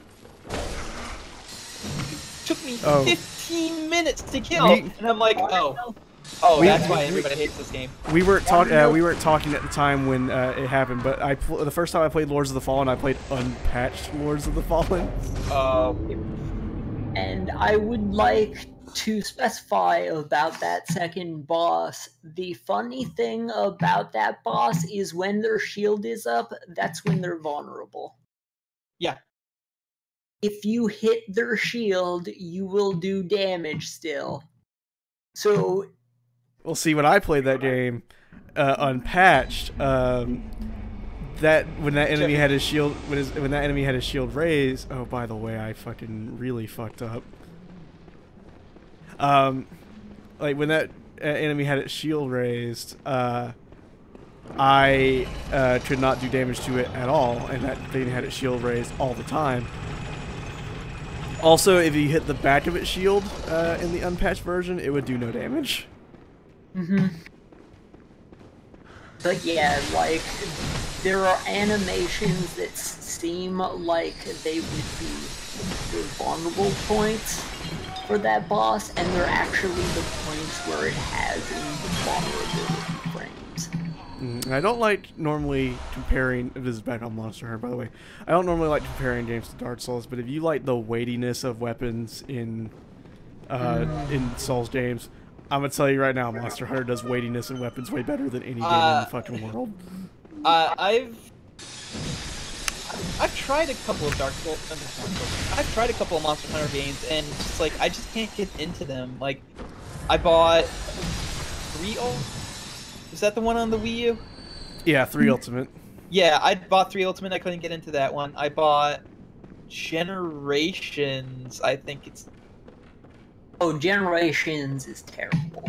took me 15 minutes to kill, and I'm like, that's why everybody hates this game. We weren't talking. We weren't talking at the time when it happened, but the first time I played Lords of the Fallen, I played unpatched Lords of the Fallen. And I would like to specify about that second boss. The funny thing about that boss is when their shield is up, that's when they're vulnerable. Yeah. If you hit their shield, you will do damage still. So, well, see, when I played that game unpatched, that when that enemy had his shield when that enemy had his shield raised. Oh, by the way, I fucking really fucked up. Like when that enemy had its shield raised, I could not do damage to it at all, and that thing had its shield raised all the time. Also, if you hit the back of its shield in the unpatched version, it would do no damage. But yeah, like, there are animations that seem like they would be the vulnerable points for that boss, and they're actually the points where it has invulnerability frames. And I don't like normally comparing. This is back on Monster Hunter, by the way. I don't normally like comparing games to Dark Souls, but if you like the weightiness of weapons in Souls games, I'm gonna tell you right now, Monster Hunter does weightiness and weapons way better than any game in the fucking world. I've tried a couple of I've tried a couple of Monster Hunter games, and just like I just can't get into them. Like, I bought 3 Is that the one on the Wii U? Yeah, 3 Ultimate. Yeah, I bought 3 Ultimate. I couldn't get into that one. I bought Generations. I think it's. Oh, Generations is terrible,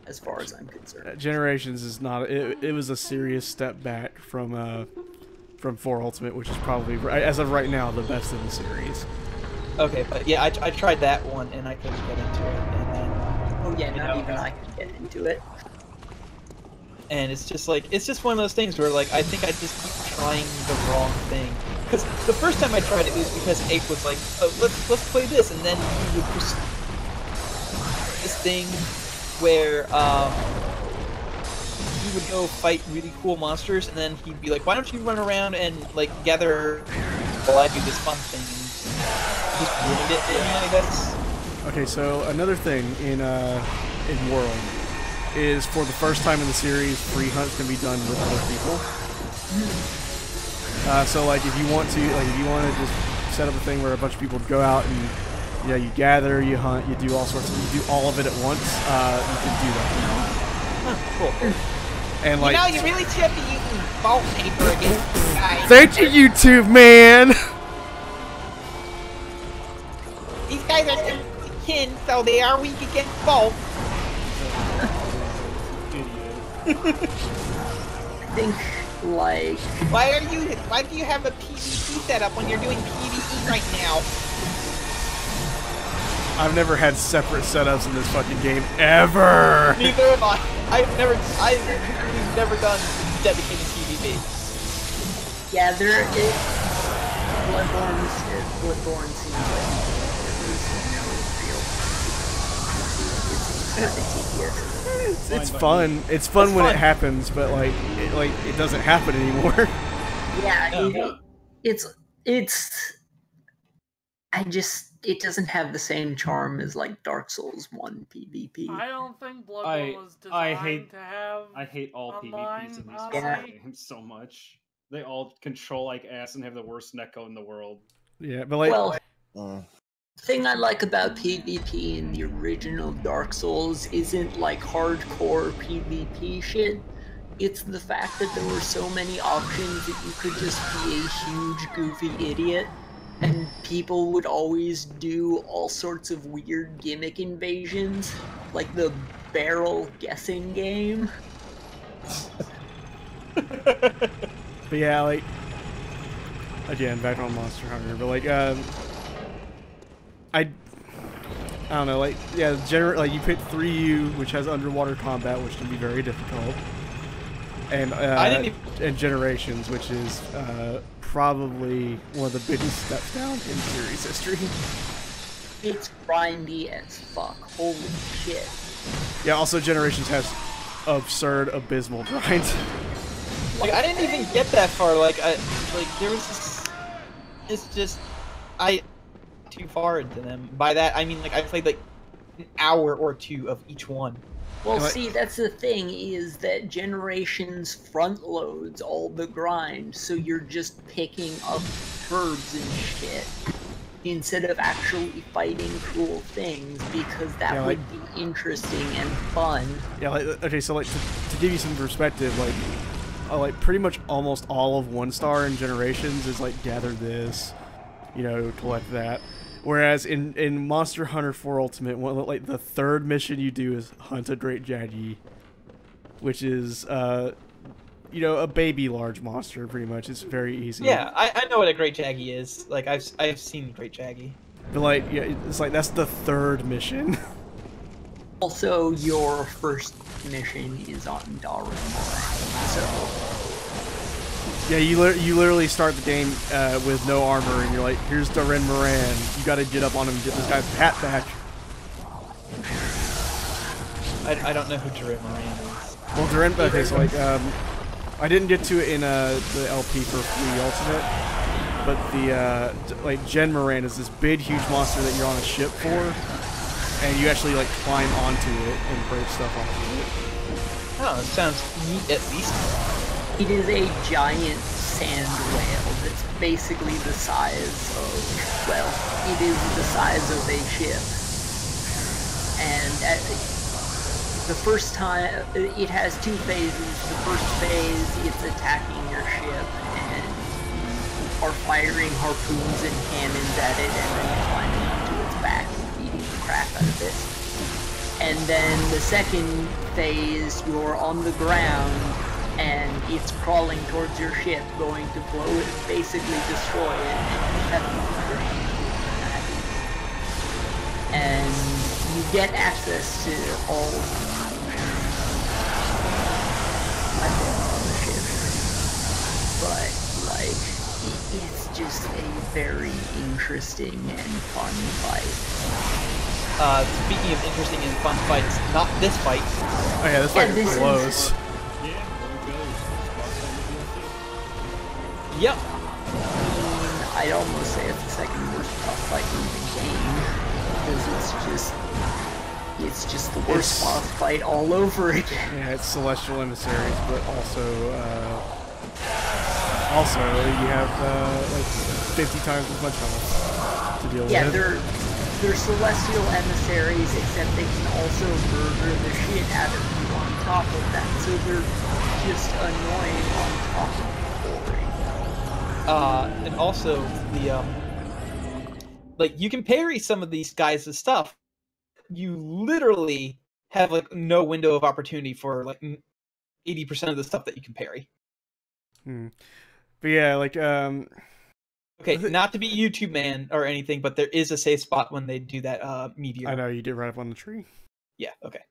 as far as I'm concerned. Generations is not. It was a serious step back from 4 Ultimate, which is probably, as of right now, the best in the series. Okay, but yeah, I tried that one and I couldn't get into it. And then, oh yeah, not even I could get into it. And it's just like, it's just one of those things where like I think I just keep trying the wrong thing. Because the first time I tried it was because Ape was like, oh, let's play this, and then he would just this thing where he would go fight really cool monsters, and then he'd be like, why don't you run around and like gather while I do this fun thing, and just ruined it for me, I guess. Okay, so another thing in World is, for the first time in the series, free hunts can be done with other people. So like if you want to just set up a thing where a bunch of people go out and you gather, you hunt, you do all sorts of, you do all of it at once, you can do that now. Huh, cool. And like, you really should be using vault paper against these guys. Thank you, YouTube man. These guys are kin, so they are weak against vault. I think, like... Why do you have a PvP setup when you're doing PvE right now? I've never had separate setups in this fucking game, ever! Neither have I. I've never done dedicated PvP. Yeah, there is... Bloodborne seems like it's fun. It's fun when it happens, but like it doesn't happen anymore. Yeah, it doesn't have the same charm as like Dark Souls 1 PvP. I don't think Bloodborne was designed to have. I hate all PvPs in these games so much. They all control like ass and have the worst netcode in the world. Yeah, but like. Well, thing I like about PvP in the original Dark Souls isn't like hardcore PvP shit. It's the fact that there were so many options that you could just be a huge goofy idiot, and people would always do all sorts of weird gimmick invasions, like the barrel guessing game. But yeah, like, again, back on Monster Hunter, but like, I don't know, like, yeah, like you pick 3U, which has underwater combat, which can be very difficult, and and Generations, which is probably one of the biggest steps down in series history. It's grindy as fuck. Holy shit. Yeah, also Generations has absurd, abysmal grind. Like, I didn't even get that far. Like, there was this. It's just, too far into them. By that, I mean, like, I played like an hour or two of each one. Well, see, that's the thing, is that Generations front loads all the grind, so you're just picking up herbs and shit instead of actually fighting cool things, because that would be interesting and fun. Yeah, like, okay, so like to give you some perspective, like pretty much almost all of 1-star in Generations is like gather this, you know, collect that. Whereas in Monster Hunter 4 Ultimate, like the third mission you do is hunt a Great Jaggy, which is you know, a baby large monster pretty much. It's very easy. Yeah, I know what a Great Jaggy is. Like I've seen Great Jaggy. But like, yeah, it's like that's the third mission. Also, your first mission is on Darwin, so. Yeah, you literally start the game with no armor, and you're like, here's Darren Moran. You gotta get up on him and get this guy's hat back. I don't know who Darren Moran is. Well, Darren, okay, so like, I didn't get to it in the LP for Free Ultimate, but the, like, Gen Moran is this big, huge monster that you're on a ship for, and you actually, like, climb onto it and break stuff onto it. Oh, it sounds neat at least. It is a giant sand whale that's basically the size of, well, it is the size of a ship. And the first time, it has two phases. The first phase, it's attacking your ship, and you are firing harpoons and cannons at it, and then climbing onto its back and beating the crap out of it. And then the second phase, you're on the ground, and it's crawling towards your ship, going to blow it, basically destroy it, and you get access to all weapons on the ship. But, like, it's just a very interesting and fun fight. Speaking of interesting and fun fights, not this fight. Oh yeah, this fight is close. Yep. I'd almost say it's the second worst boss fight in the game, because it's just the worst boss fight all over again. Yeah, it's Celestial Emissaries, but also you have like 50 times as much health to deal with. Yeah, they're Celestial Emissaries, except they can also murder the shit out of you on top of that, so they're just annoying on top of and also the like, you can parry some of these guys' stuff. You literally have like no window of opportunity for like 80% of the stuff that you can parry. But yeah, like okay, not to be YouTube man or anything, but there is a safe spot when they do that meteor. I know, you did right up on the tree. Yeah, okay.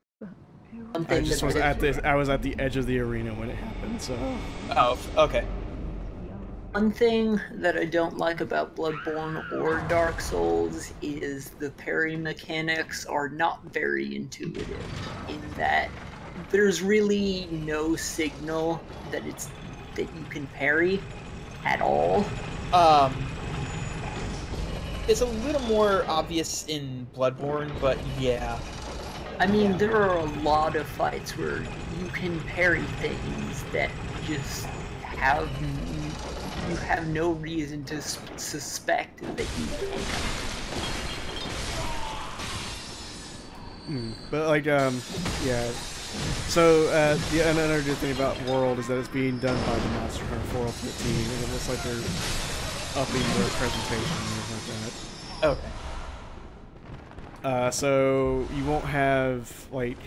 I just was I was at the edge of the arena when it happened, so. Oh, okay. One thing that I don't like about Bloodborne or Dark Souls is the parry mechanics are not very intuitive, in that there's really no signal that you can parry at all. It's a little more obvious in Bloodborne, but yeah. I mean, there are a lot of fights where you can parry things that just you have no reason to suspect that you can. But like, yeah. So another good thing about World is that it's being done by the Monster Hunter 4 Ultimate team, and it looks like they're upping their presentation and things like that. Okay. So you won't have like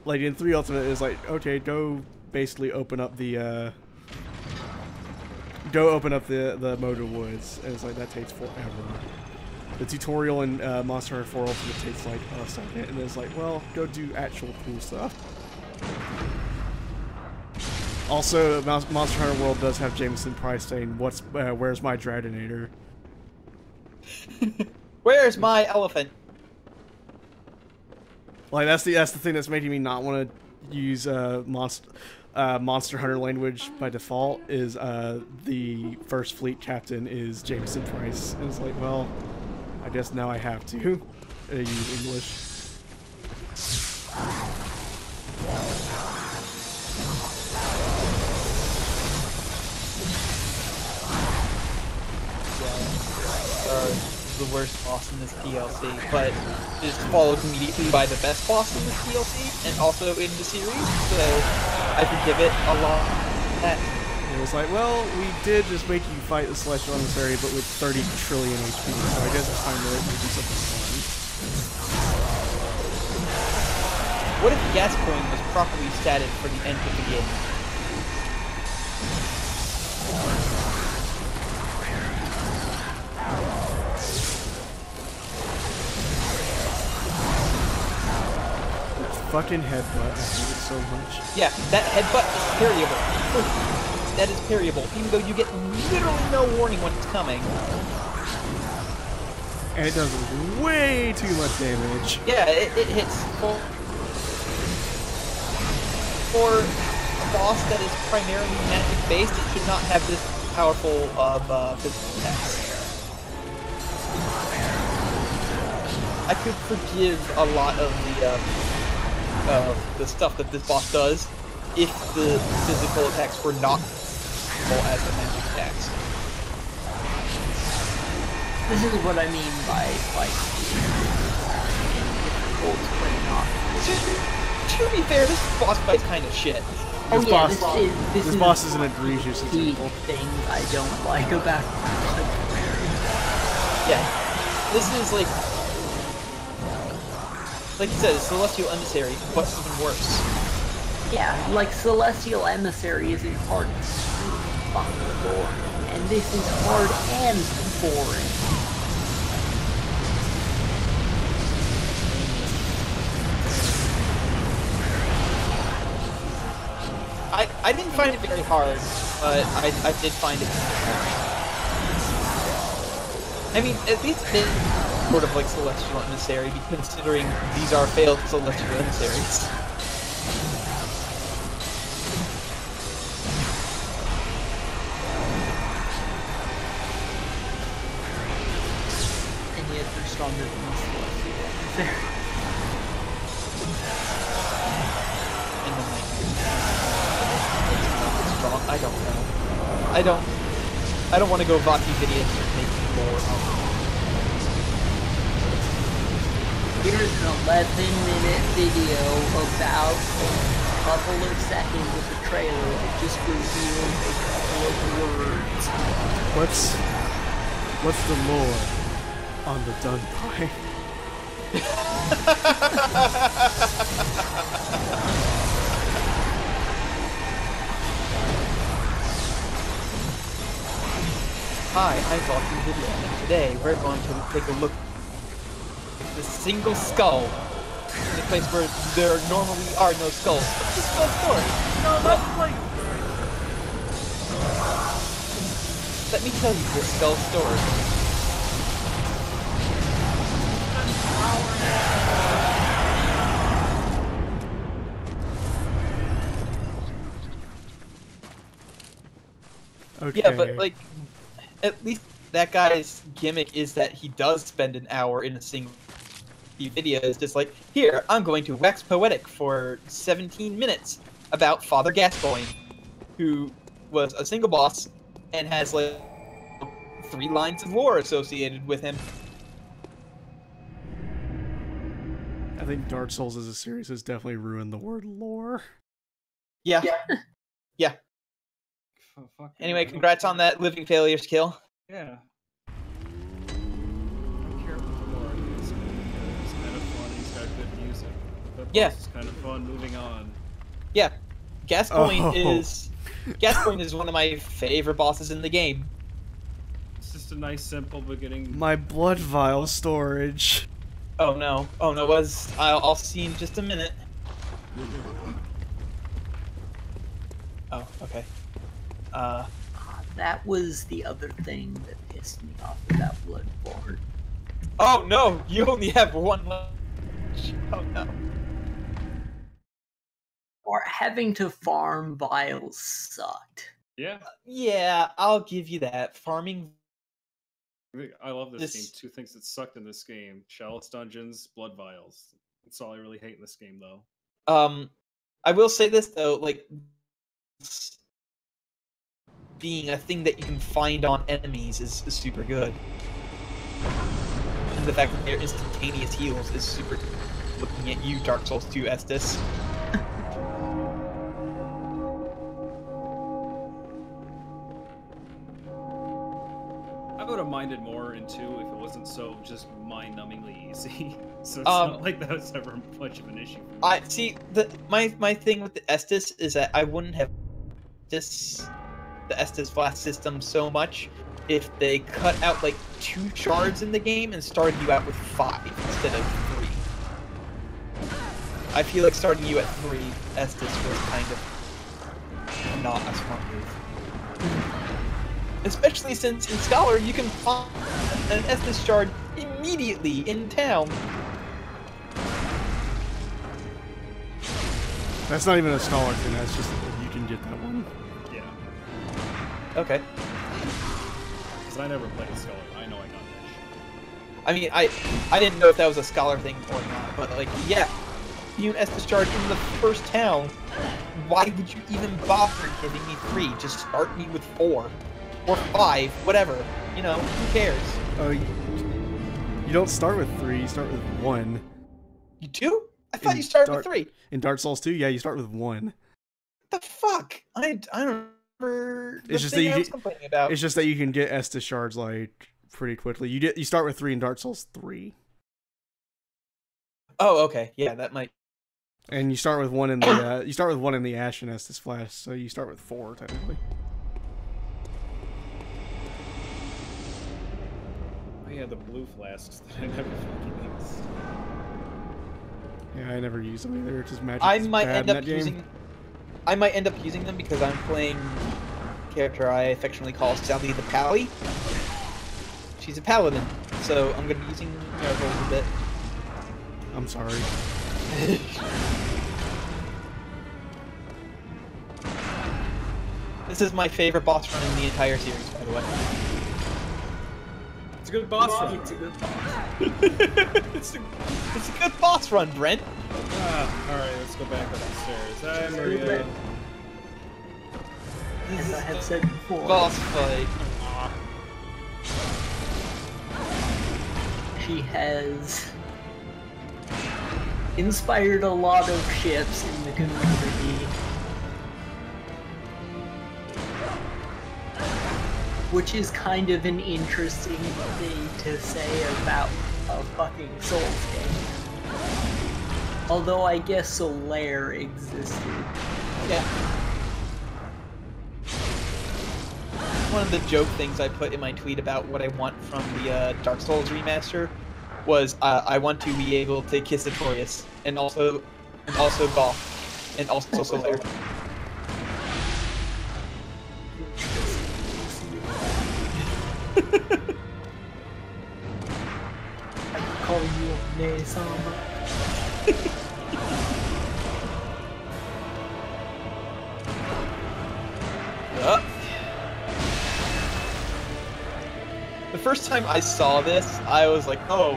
in 3 Ultimate is like, okay, go basically open up the Motor Woods, and it's like that takes forever. The tutorial in Monster Hunter 4 Ultimate takes like a second, and it's like, well, go do actual cool stuff. Also, Monster Hunter World does have Jameson Price saying, "Where's my Dragonator?" Where's my elephant? Like that's the thing that's making me not want to use Monster Hunter language by default. Is the first fleet captain is Jameson Price, and it's like, well, I guess now I have to use English. The worst boss in this DLC, but is followed immediately by the best boss in this DLC, and also in the series, so I forgive it a lot. It was like, well, we did just make you fight the Celestial Emissary, but with 30 trillion HP, so I guess it's time to do something fun. What if Gascoigne was properly statted for the end of the game? Fucking headbutt, I hate it so much. Yeah, that headbutt is parryable. That is parryable, even though you get literally no warning when it's coming. And it does way too much damage. Yeah, it hits for a boss that is primarily magic based. It should not have this powerful of physical attacks. I could forgive a lot of the stuff that this boss does if the physical attacks were not as the magic attacks. This is what I mean by like difficult but not. To be fair, this boss fight's kind of shit. This boss is an egregious example. Things I don't like about it. Yeah, this is like you said, it's Celestial Emissary, but even worse. Yeah, like Celestial Emissary isn't hard, it's really fucking boring. And this is hard and boring. I didn't find it very hard, but I did find it boring. I mean, at least it's sort of like Celestial Emissary, considering these are failed Celestial Emissaries. And yet they're stronger than the Celestial Emissary. And then like, strong? I don't know. I don't want to go Vati videos and make more. Here's an 11-minute video about a couple of seconds of the trailer that just reveals a couple of words. What's the lore on the Dun Pie? Hi, I'm Vati Video, and today we're going to take a look the single skull in a place where there normally are no skulls. What's the skull story? No, that's like... Let me tell you the skull story. Okay. Yeah, but like, at least that guy's gimmick is that he does spend an hour in a single video. It's just like, here, I'm going to wax poetic for 17 minutes about Father Gascoigne, who was a single boss and has like 3 lines of lore associated with him. think Dark Souls as a series has definitely ruined the word lore. Yeah. Yeah. Anyway, congrats on that Living Failures kill. Yeah. I don't care about the lore. It's kind of fun. He's got good music. The boss is kind of fun. Moving on. Yeah. Gascoigne is one of my favorite bosses in the game. It's just a nice, simple beginning. My blood vial storage. Oh no! Oh no! I'll see in just a minute. Oh, okay. That was the other thing that pissed me off about Bloodborne. Oh no! You only have one left. Oh no. Or having to farm vials sucked. Yeah. Yeah, I'll give you that. Farming. I love this game. Two things that sucked in this game: Chalice Dungeons, Blood Vials. That's all I really hate in this game, though. I will say this though, like being a thing that you can find on enemies is super good, and the fact that they're instantaneous heals is super. Looking at you, Dark Souls 2 Estes. I would have minded more in 2 if it wasn't so just mind-numbingly easy. So it's not like that was ever much of an issue for me. I see my thing with the Estes is that I wouldn't have the Estes Flask system so much if they cut out like 2 shards in the game and started you out with 5 instead of 3. I feel like starting you at 3 Estes was kind of not a smart move. Especially since in Scholar you can find an Estus shard immediately in town. That's not even a Scholar thing, that's just you can get that one. Yeah. Okay. Because I never played a Scholar, I know I got that shit. I mean, I didn't know if that was a Scholar thing or not, but like, yeah. You an Estus shard in the first town, why would you even bother giving me 3? Just start me with 4. Or 5, whatever. You know, who cares? Oh, you don't start with 3, you start with 1. You do? I thought you started with 3. In Dark Souls 2, yeah, you start with 1. What the fuck? I don't remember the It's just thing that I was complaining about. It's just that you can get Estus shards like pretty quickly. You start with 3 in Dark Souls 3. Oh, okay. Yeah, that might. And you start with 1 in the Ashen Estus Flask, so you start with 4 technically. Yeah, the blue flasks that I never fucking used. Yeah, I never use them either. It's just magic. I might end up using them because I'm playing a character I affectionately call Sally the Pally. She's a paladin, so I'm gonna be using miracles a bit. I'm sorry. This is my favorite boss run in the entire series, by the way. It's a good boss run. It's a good boss. it's a good boss run, Brent. Alright, let's go back up the stairs. Hi, Maria. As I have said before. Boss fight. She has inspired a lot of ships in the community. Which is kind of an interesting thing to say about a fucking Souls game. Although I guess Solaire existed. Yeah. One of the joke things I put in my tweet about what I want from the Dark Souls remaster was I want to be able to kiss Artorias and also Golf and also Solaire. I could call you Ne-sama. The first time I saw this, I was like, oh,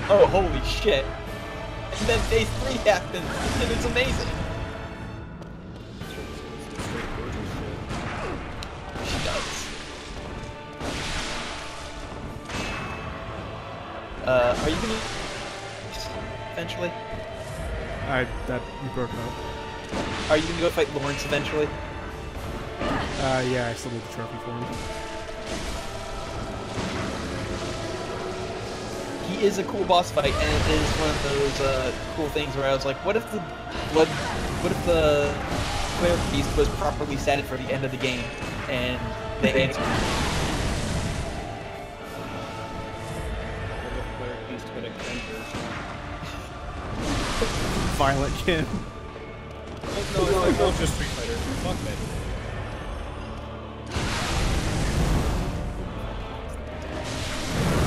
holy shit. And then phase 3 happens, and it's amazing. She does. Are you gonna eventually? You broke up. Are you gonna go fight Lawrence eventually? Yeah, I still need the trophy for him. He is a cool boss fight, and it is one of those cool things where I was like, what if the Cleric Beast was properly statted for the end of the game, and they answered. Violent Ken. No, it's not just Street Fighter. Fuck that.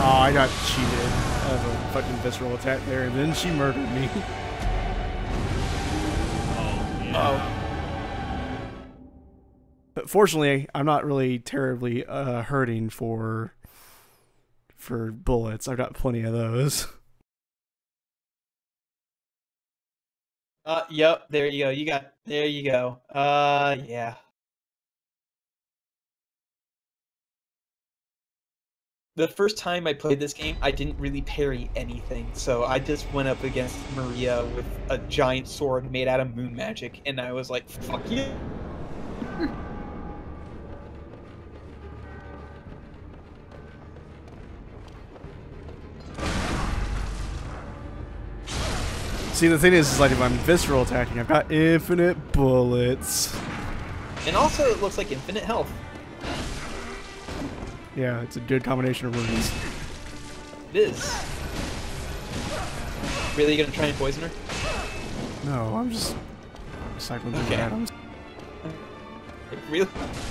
Oh, I got cheated. I have a fucking visceral attack there, and then she murdered me. But fortunately, I'm not really terribly hurting for bullets. I've got plenty of those. Yep, there you go. There you go. Yeah. The first time I played this game, I didn't really parry anything, so I just went up against Maria with a giant sword made out of moon magic, and I was like, fuck you. See, the thing is like if I'm visceral attacking, I've got infinite bullets. And also, it looks like infinite health. Yeah, it's a good combination of runes. It is. Really gonna try and poison her? No, I'm just cycling through atoms. Really?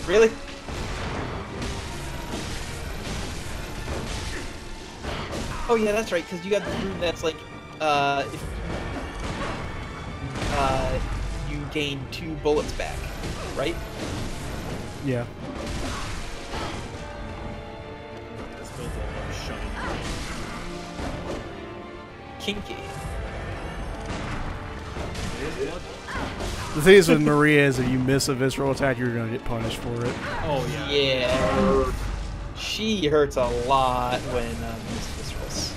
Really? Oh yeah, that's right, because you got the rune that's like, if you gain 2 bullets back, right? Yeah. Kinky. The thing is with Maria is if you miss a visceral attack, you're gonna get punished for it. Oh yeah. Yeah. She hurts a lot when missed viscerals.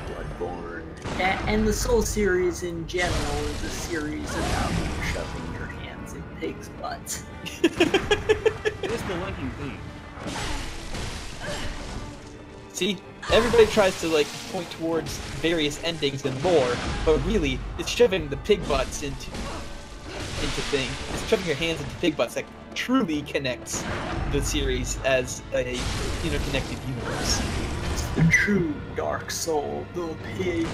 Bloodborne. And the Soul series in general is a series about shoving your hands in pigs' butts. It is the linking theme. See, everybody tries to like point towards various endings and lore, but really, it's shoving the pig butts into thing. It's shoving your hands into pig butts that truly connects the series as a interconnected universe. It's the true Dark Soul, the pig.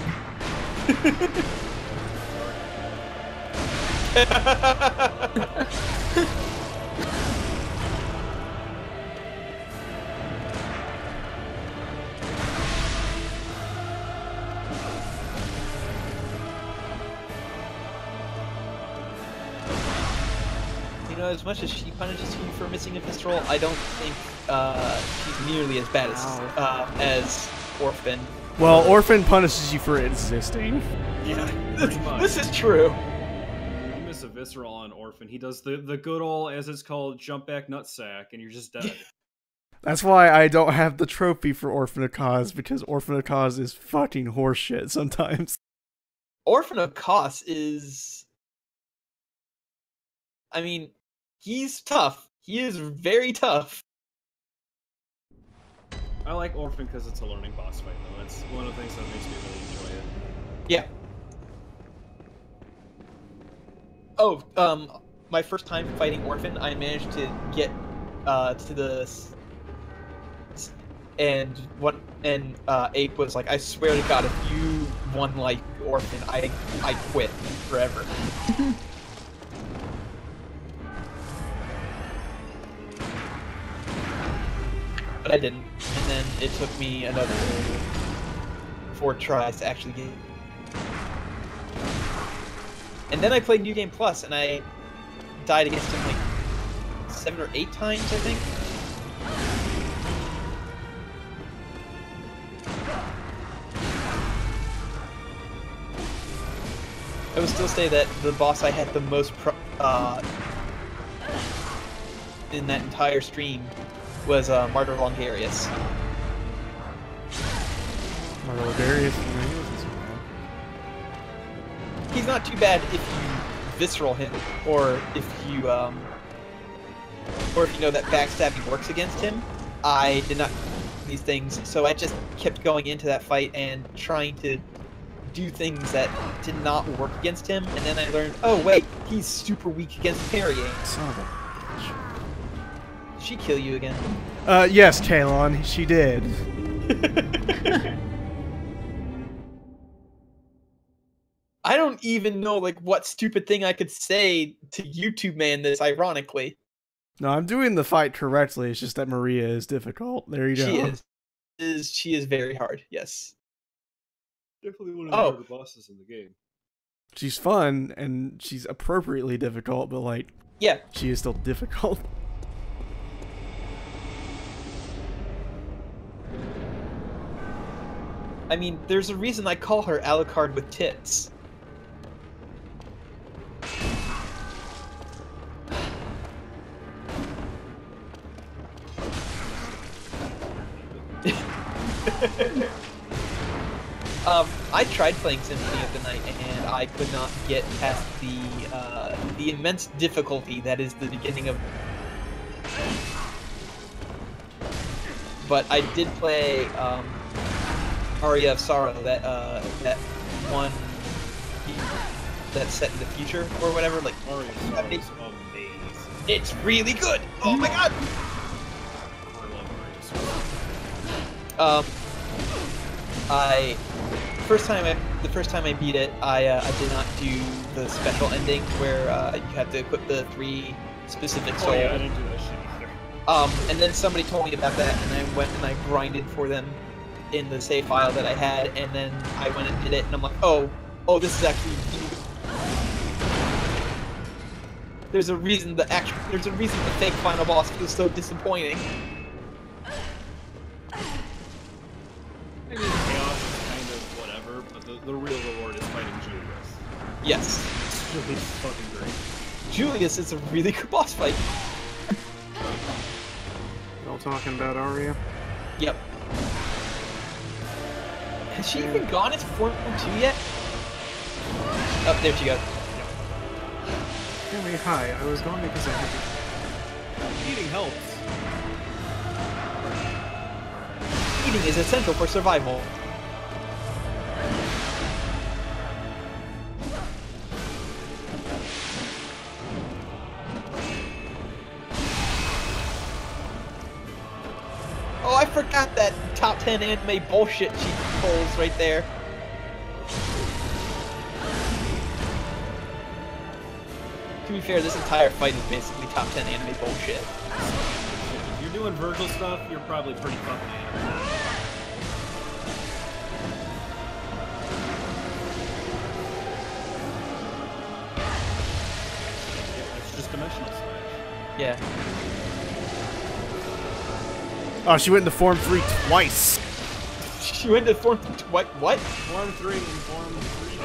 As much as she punishes you for missing a visceral, I don't think she's nearly as bad as Orphan. Well, Orphan punishes you for existing. Yeah, this is true. You miss a visceral on Orphan, he does the good old, as it's called, jump back nutsack, and you're just dead. That's why I don't have the trophy for Orphan of Cause, because Orphan of Cause is fucking horseshit sometimes. Orphan of Cause is... I mean... He's tough. He is very tough. I like Orphan because it's a learning boss fight, though. That's one of the things that makes me really enjoy it. Yeah. Oh, my first time fighting Orphan, I managed to get to the... And Ape was like, I swear to God, if you won like Orphan, I quit forever. But I didn't, and then it took me another 4 tries to actually get. And then I played New Game Plus, and I died against him like 7 or 8 times, I think. I would still say that the boss I had the most in that entire stream was Martyr Longarius. Although Darius, he wasn't so bad. He's not too bad if you visceral him, or if you know that backstabbing works against him. I did not do these things, so I just kept going into that fight and trying to do things that did not work against him, and then I learned, oh wait, he's super weak against parrying. Son of a bitch. Did she kill you again? Yes, Kalon, she did. I don't even know like what stupid thing I could say to YouTube man this ironically. No, I'm doing the fight correctly. It's just that Maria is difficult. There you go. She is very hard. Yes. Definitely one of the harder bosses in the game. She's fun and she's appropriately difficult, but like, yeah, she is still difficult. I mean, there's a reason I call her Alucard with tits. I tried playing Symphony of the Night and I could not get past the immense difficulty that is the beginning of. But I did play Aria of Sorrow, that one that's set in the future or whatever. Like Aria of Sorrow is amazing. It's really good. Oh my god. The first time I beat it, I did not do the special ending where you have to equip the 3 specific souls. Oh yeah, I didn't do that shit either. And then somebody told me about that, and I went and I grinded for them in the save file that I had, and then I went and did it, and I'm like, oh, this is actually. There's a reason the fake final boss feels so disappointing. Chaos is kind of whatever, but the real reward is fighting Julius. Yes. It's really fucking great. Julius is a really good boss fight. Y'all talking about Aria? Yep. Has she even gone into Form 2 yet? Oh, there she goes. Anyway, hi. I was going because I had Eating helps. Eating is essential for survival. Oh, I forgot that top 10 anime bullshit she pulls right there. To be fair, this entire fight is basically top 10 anime bullshit. If you're doing Virgil stuff, you're probably pretty fucking anime. It's just dimensional slash. Yeah. Oh, she went into Form 3 twice. She went into Form 3 twice? What? Form 3 and Form 3.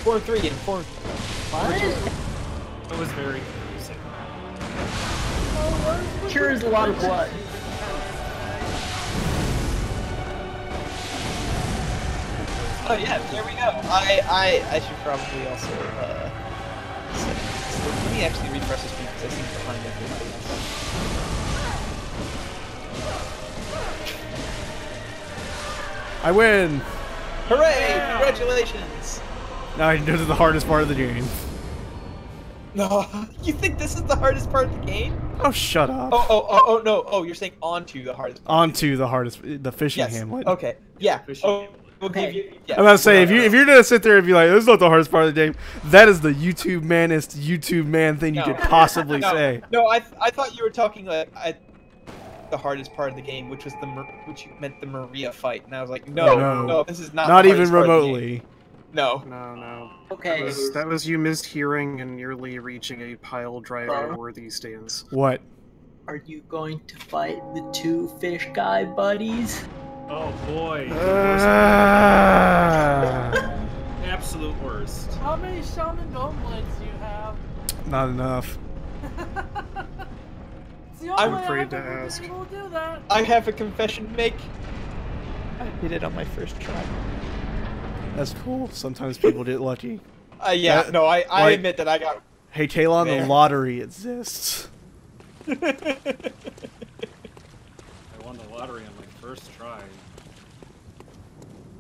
Form 3 and Form 5? It was very confusing. Sure is a lot of blood. Oh yeah, there we go. I should probably also let me actually refresh this because I seem behind everybody else. I win! Hooray! Yeah. Congratulations! Now I can go to the hardest part of the game. No, you think this is the hardest part of the game? Oh, shut up. Oh, no. Oh, you're saying onto the hardest part. Onto the hardest, the fishing hamlet. Okay, yeah. We'll give you, yeah. I'm about to say, if you're gonna sit there and be like, "This is not the hardest part of the game," that is the YouTube manest YouTube man thing you could possibly say. No, I thought you were talking like the hardest part of the game, which was which meant the Maria fight, and I was like, no, this is not. Not the even remotely. No. No. Okay. That was you mishearing and nearly reaching a pile driver worthy stance. What? Are you going to fight the 2 fish guy buddies? Oh boy. Absolute worst. How many shaman goblins do you have? Not enough. It's the only I'm way afraid I've to ever been ask. able to do that. I have a confession to make. I did it on my first try. That's cool. Sometimes people get lucky. Yeah, That- no, I like- admit that I got... Hey, Talon, There. the lottery exists. I won the lottery on my first try.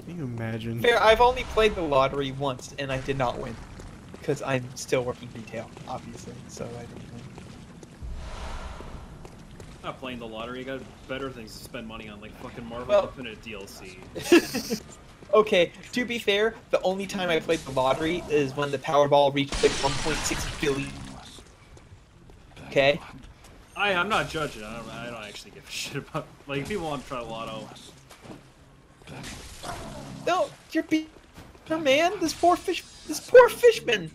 Can you imagine? Fair, I've only played the lottery once, and I did not win. Because I'm still working retail, obviously, so I didn't win. Not playing the lottery, you got better things to spend money on, like fucking Marvel Well- Infinite DLC. Okay, to be fair, the only time I played the lottery is when the Powerball reached like 1.6 billion. Okay? I'm not judging. I don't actually give a shit about. Like, people want to try lotto. No, you're being... No, man, this poor fishman!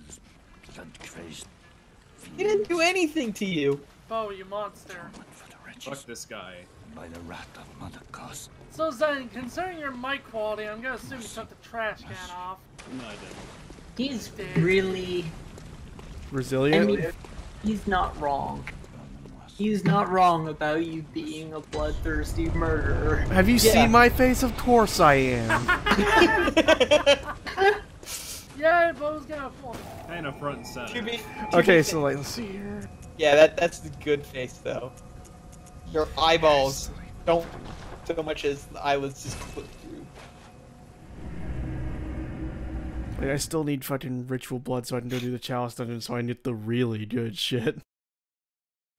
He didn't do anything to you. Bo, you monster. Fuck this guy. By the rat of Mother Goss. So Zen, considering your mic quality, I'm gonna assume you took the trash can off. No, I didn't. He's really. Resilient? I mean, he's not wrong. He's not wrong about you being a bloodthirsty murderer. Have you seen my face? Of course I am. Yeah, Bo's gonna pull. Kind of front and center. Okay, so like, let's see here. Yeah, that's the good face, though. Your eyeballs don't so much as I was just clipped through. Like, I still need fucking ritual blood so I can go do the chalice dungeon so I can get the really good shit.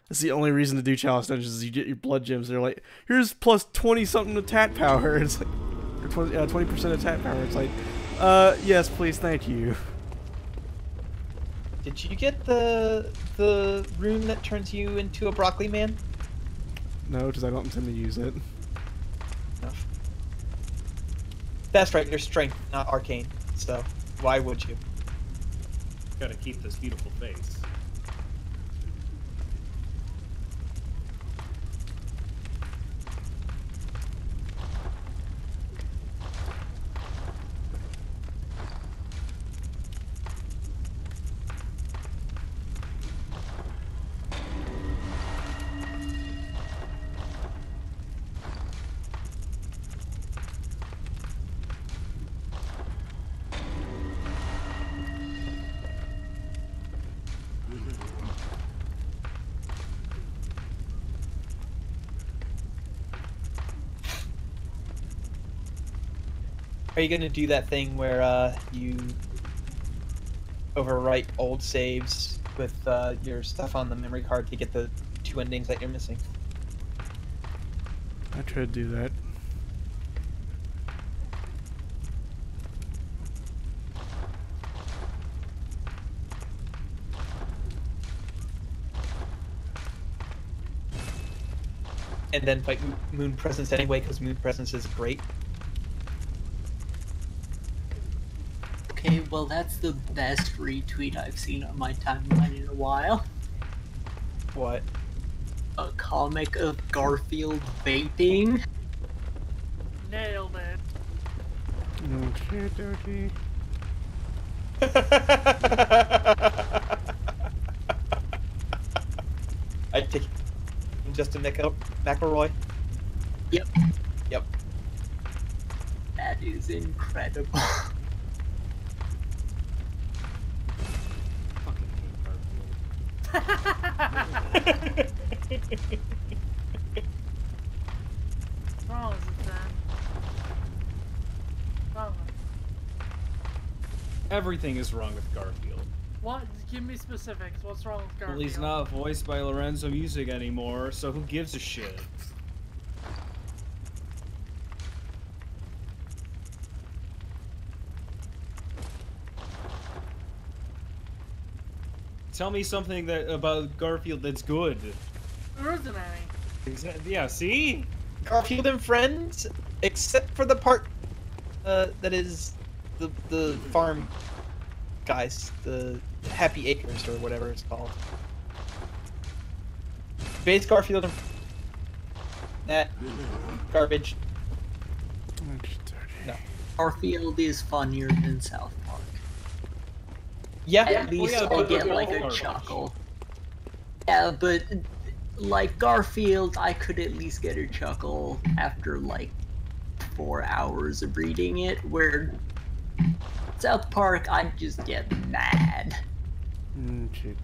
That's the only reason to do chalice dungeons is you get your blood gems. They're like, here's plus 20 something attack power. It's like, or 20% attack power. It's like, yes, please, thank you. Did you get the rune that turns you into a broccoli man? No, because I don't intend to use it. No. That's right, you're strength, not arcane. So, why would you? Gotta keep this beautiful face. Are you gonna do that thing where you overwrite old saves with your stuff on the memory card to get the 2 endings that you're missing? I tried to do that. And then fight Moon Presence anyway, because Moon Presence is great. Okay, well that's the best retweet I've seen on my timeline in a while. What? A comic of Garfield vaping. Nailed it. Okay, dokie. I take Justin McElroy. Yep. Yep. That is incredible. What's wrong with it, then? Wrong with it. Everything is wrong with Garfield. What? Give me specifics. What's wrong with Garfield? Well, he's not voiced by Lorenzo Music anymore, so who gives a shit? Tell me something about Garfield that's good. There isn't any. Yeah, see? Garfield and Friends, except for the part that is the farm guys, the Happy Acres or whatever it's called. Base Garfield and that garbage. No. Garfield is funnier than South Park. Yeah, At least I get like a chuckle. Yeah, but like Garfield, I could at least get a chuckle after like 4 hours of reading it, where South Park, I just get mad. Okay.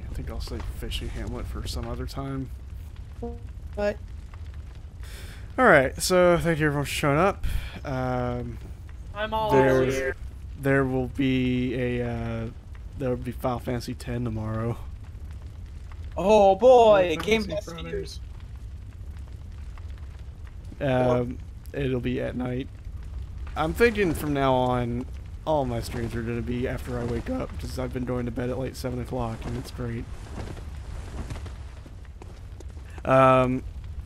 I think I'll save Fishing Hamlet for some other time. What? Alright, so thank you everyone for showing up. I'm all here. There will be Final Fantasy X tomorrow. Oh boy, Game Pass Fridays. It'll be at night. I'm thinking from now on, all my streams are going to be after I wake up, because I've been going to bed at like 7 o'clock, and it's great.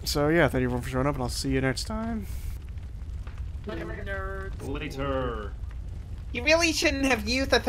So yeah, thank you everyone for showing up, and I'll see you next time. Nerds. Later. You really shouldn't have used the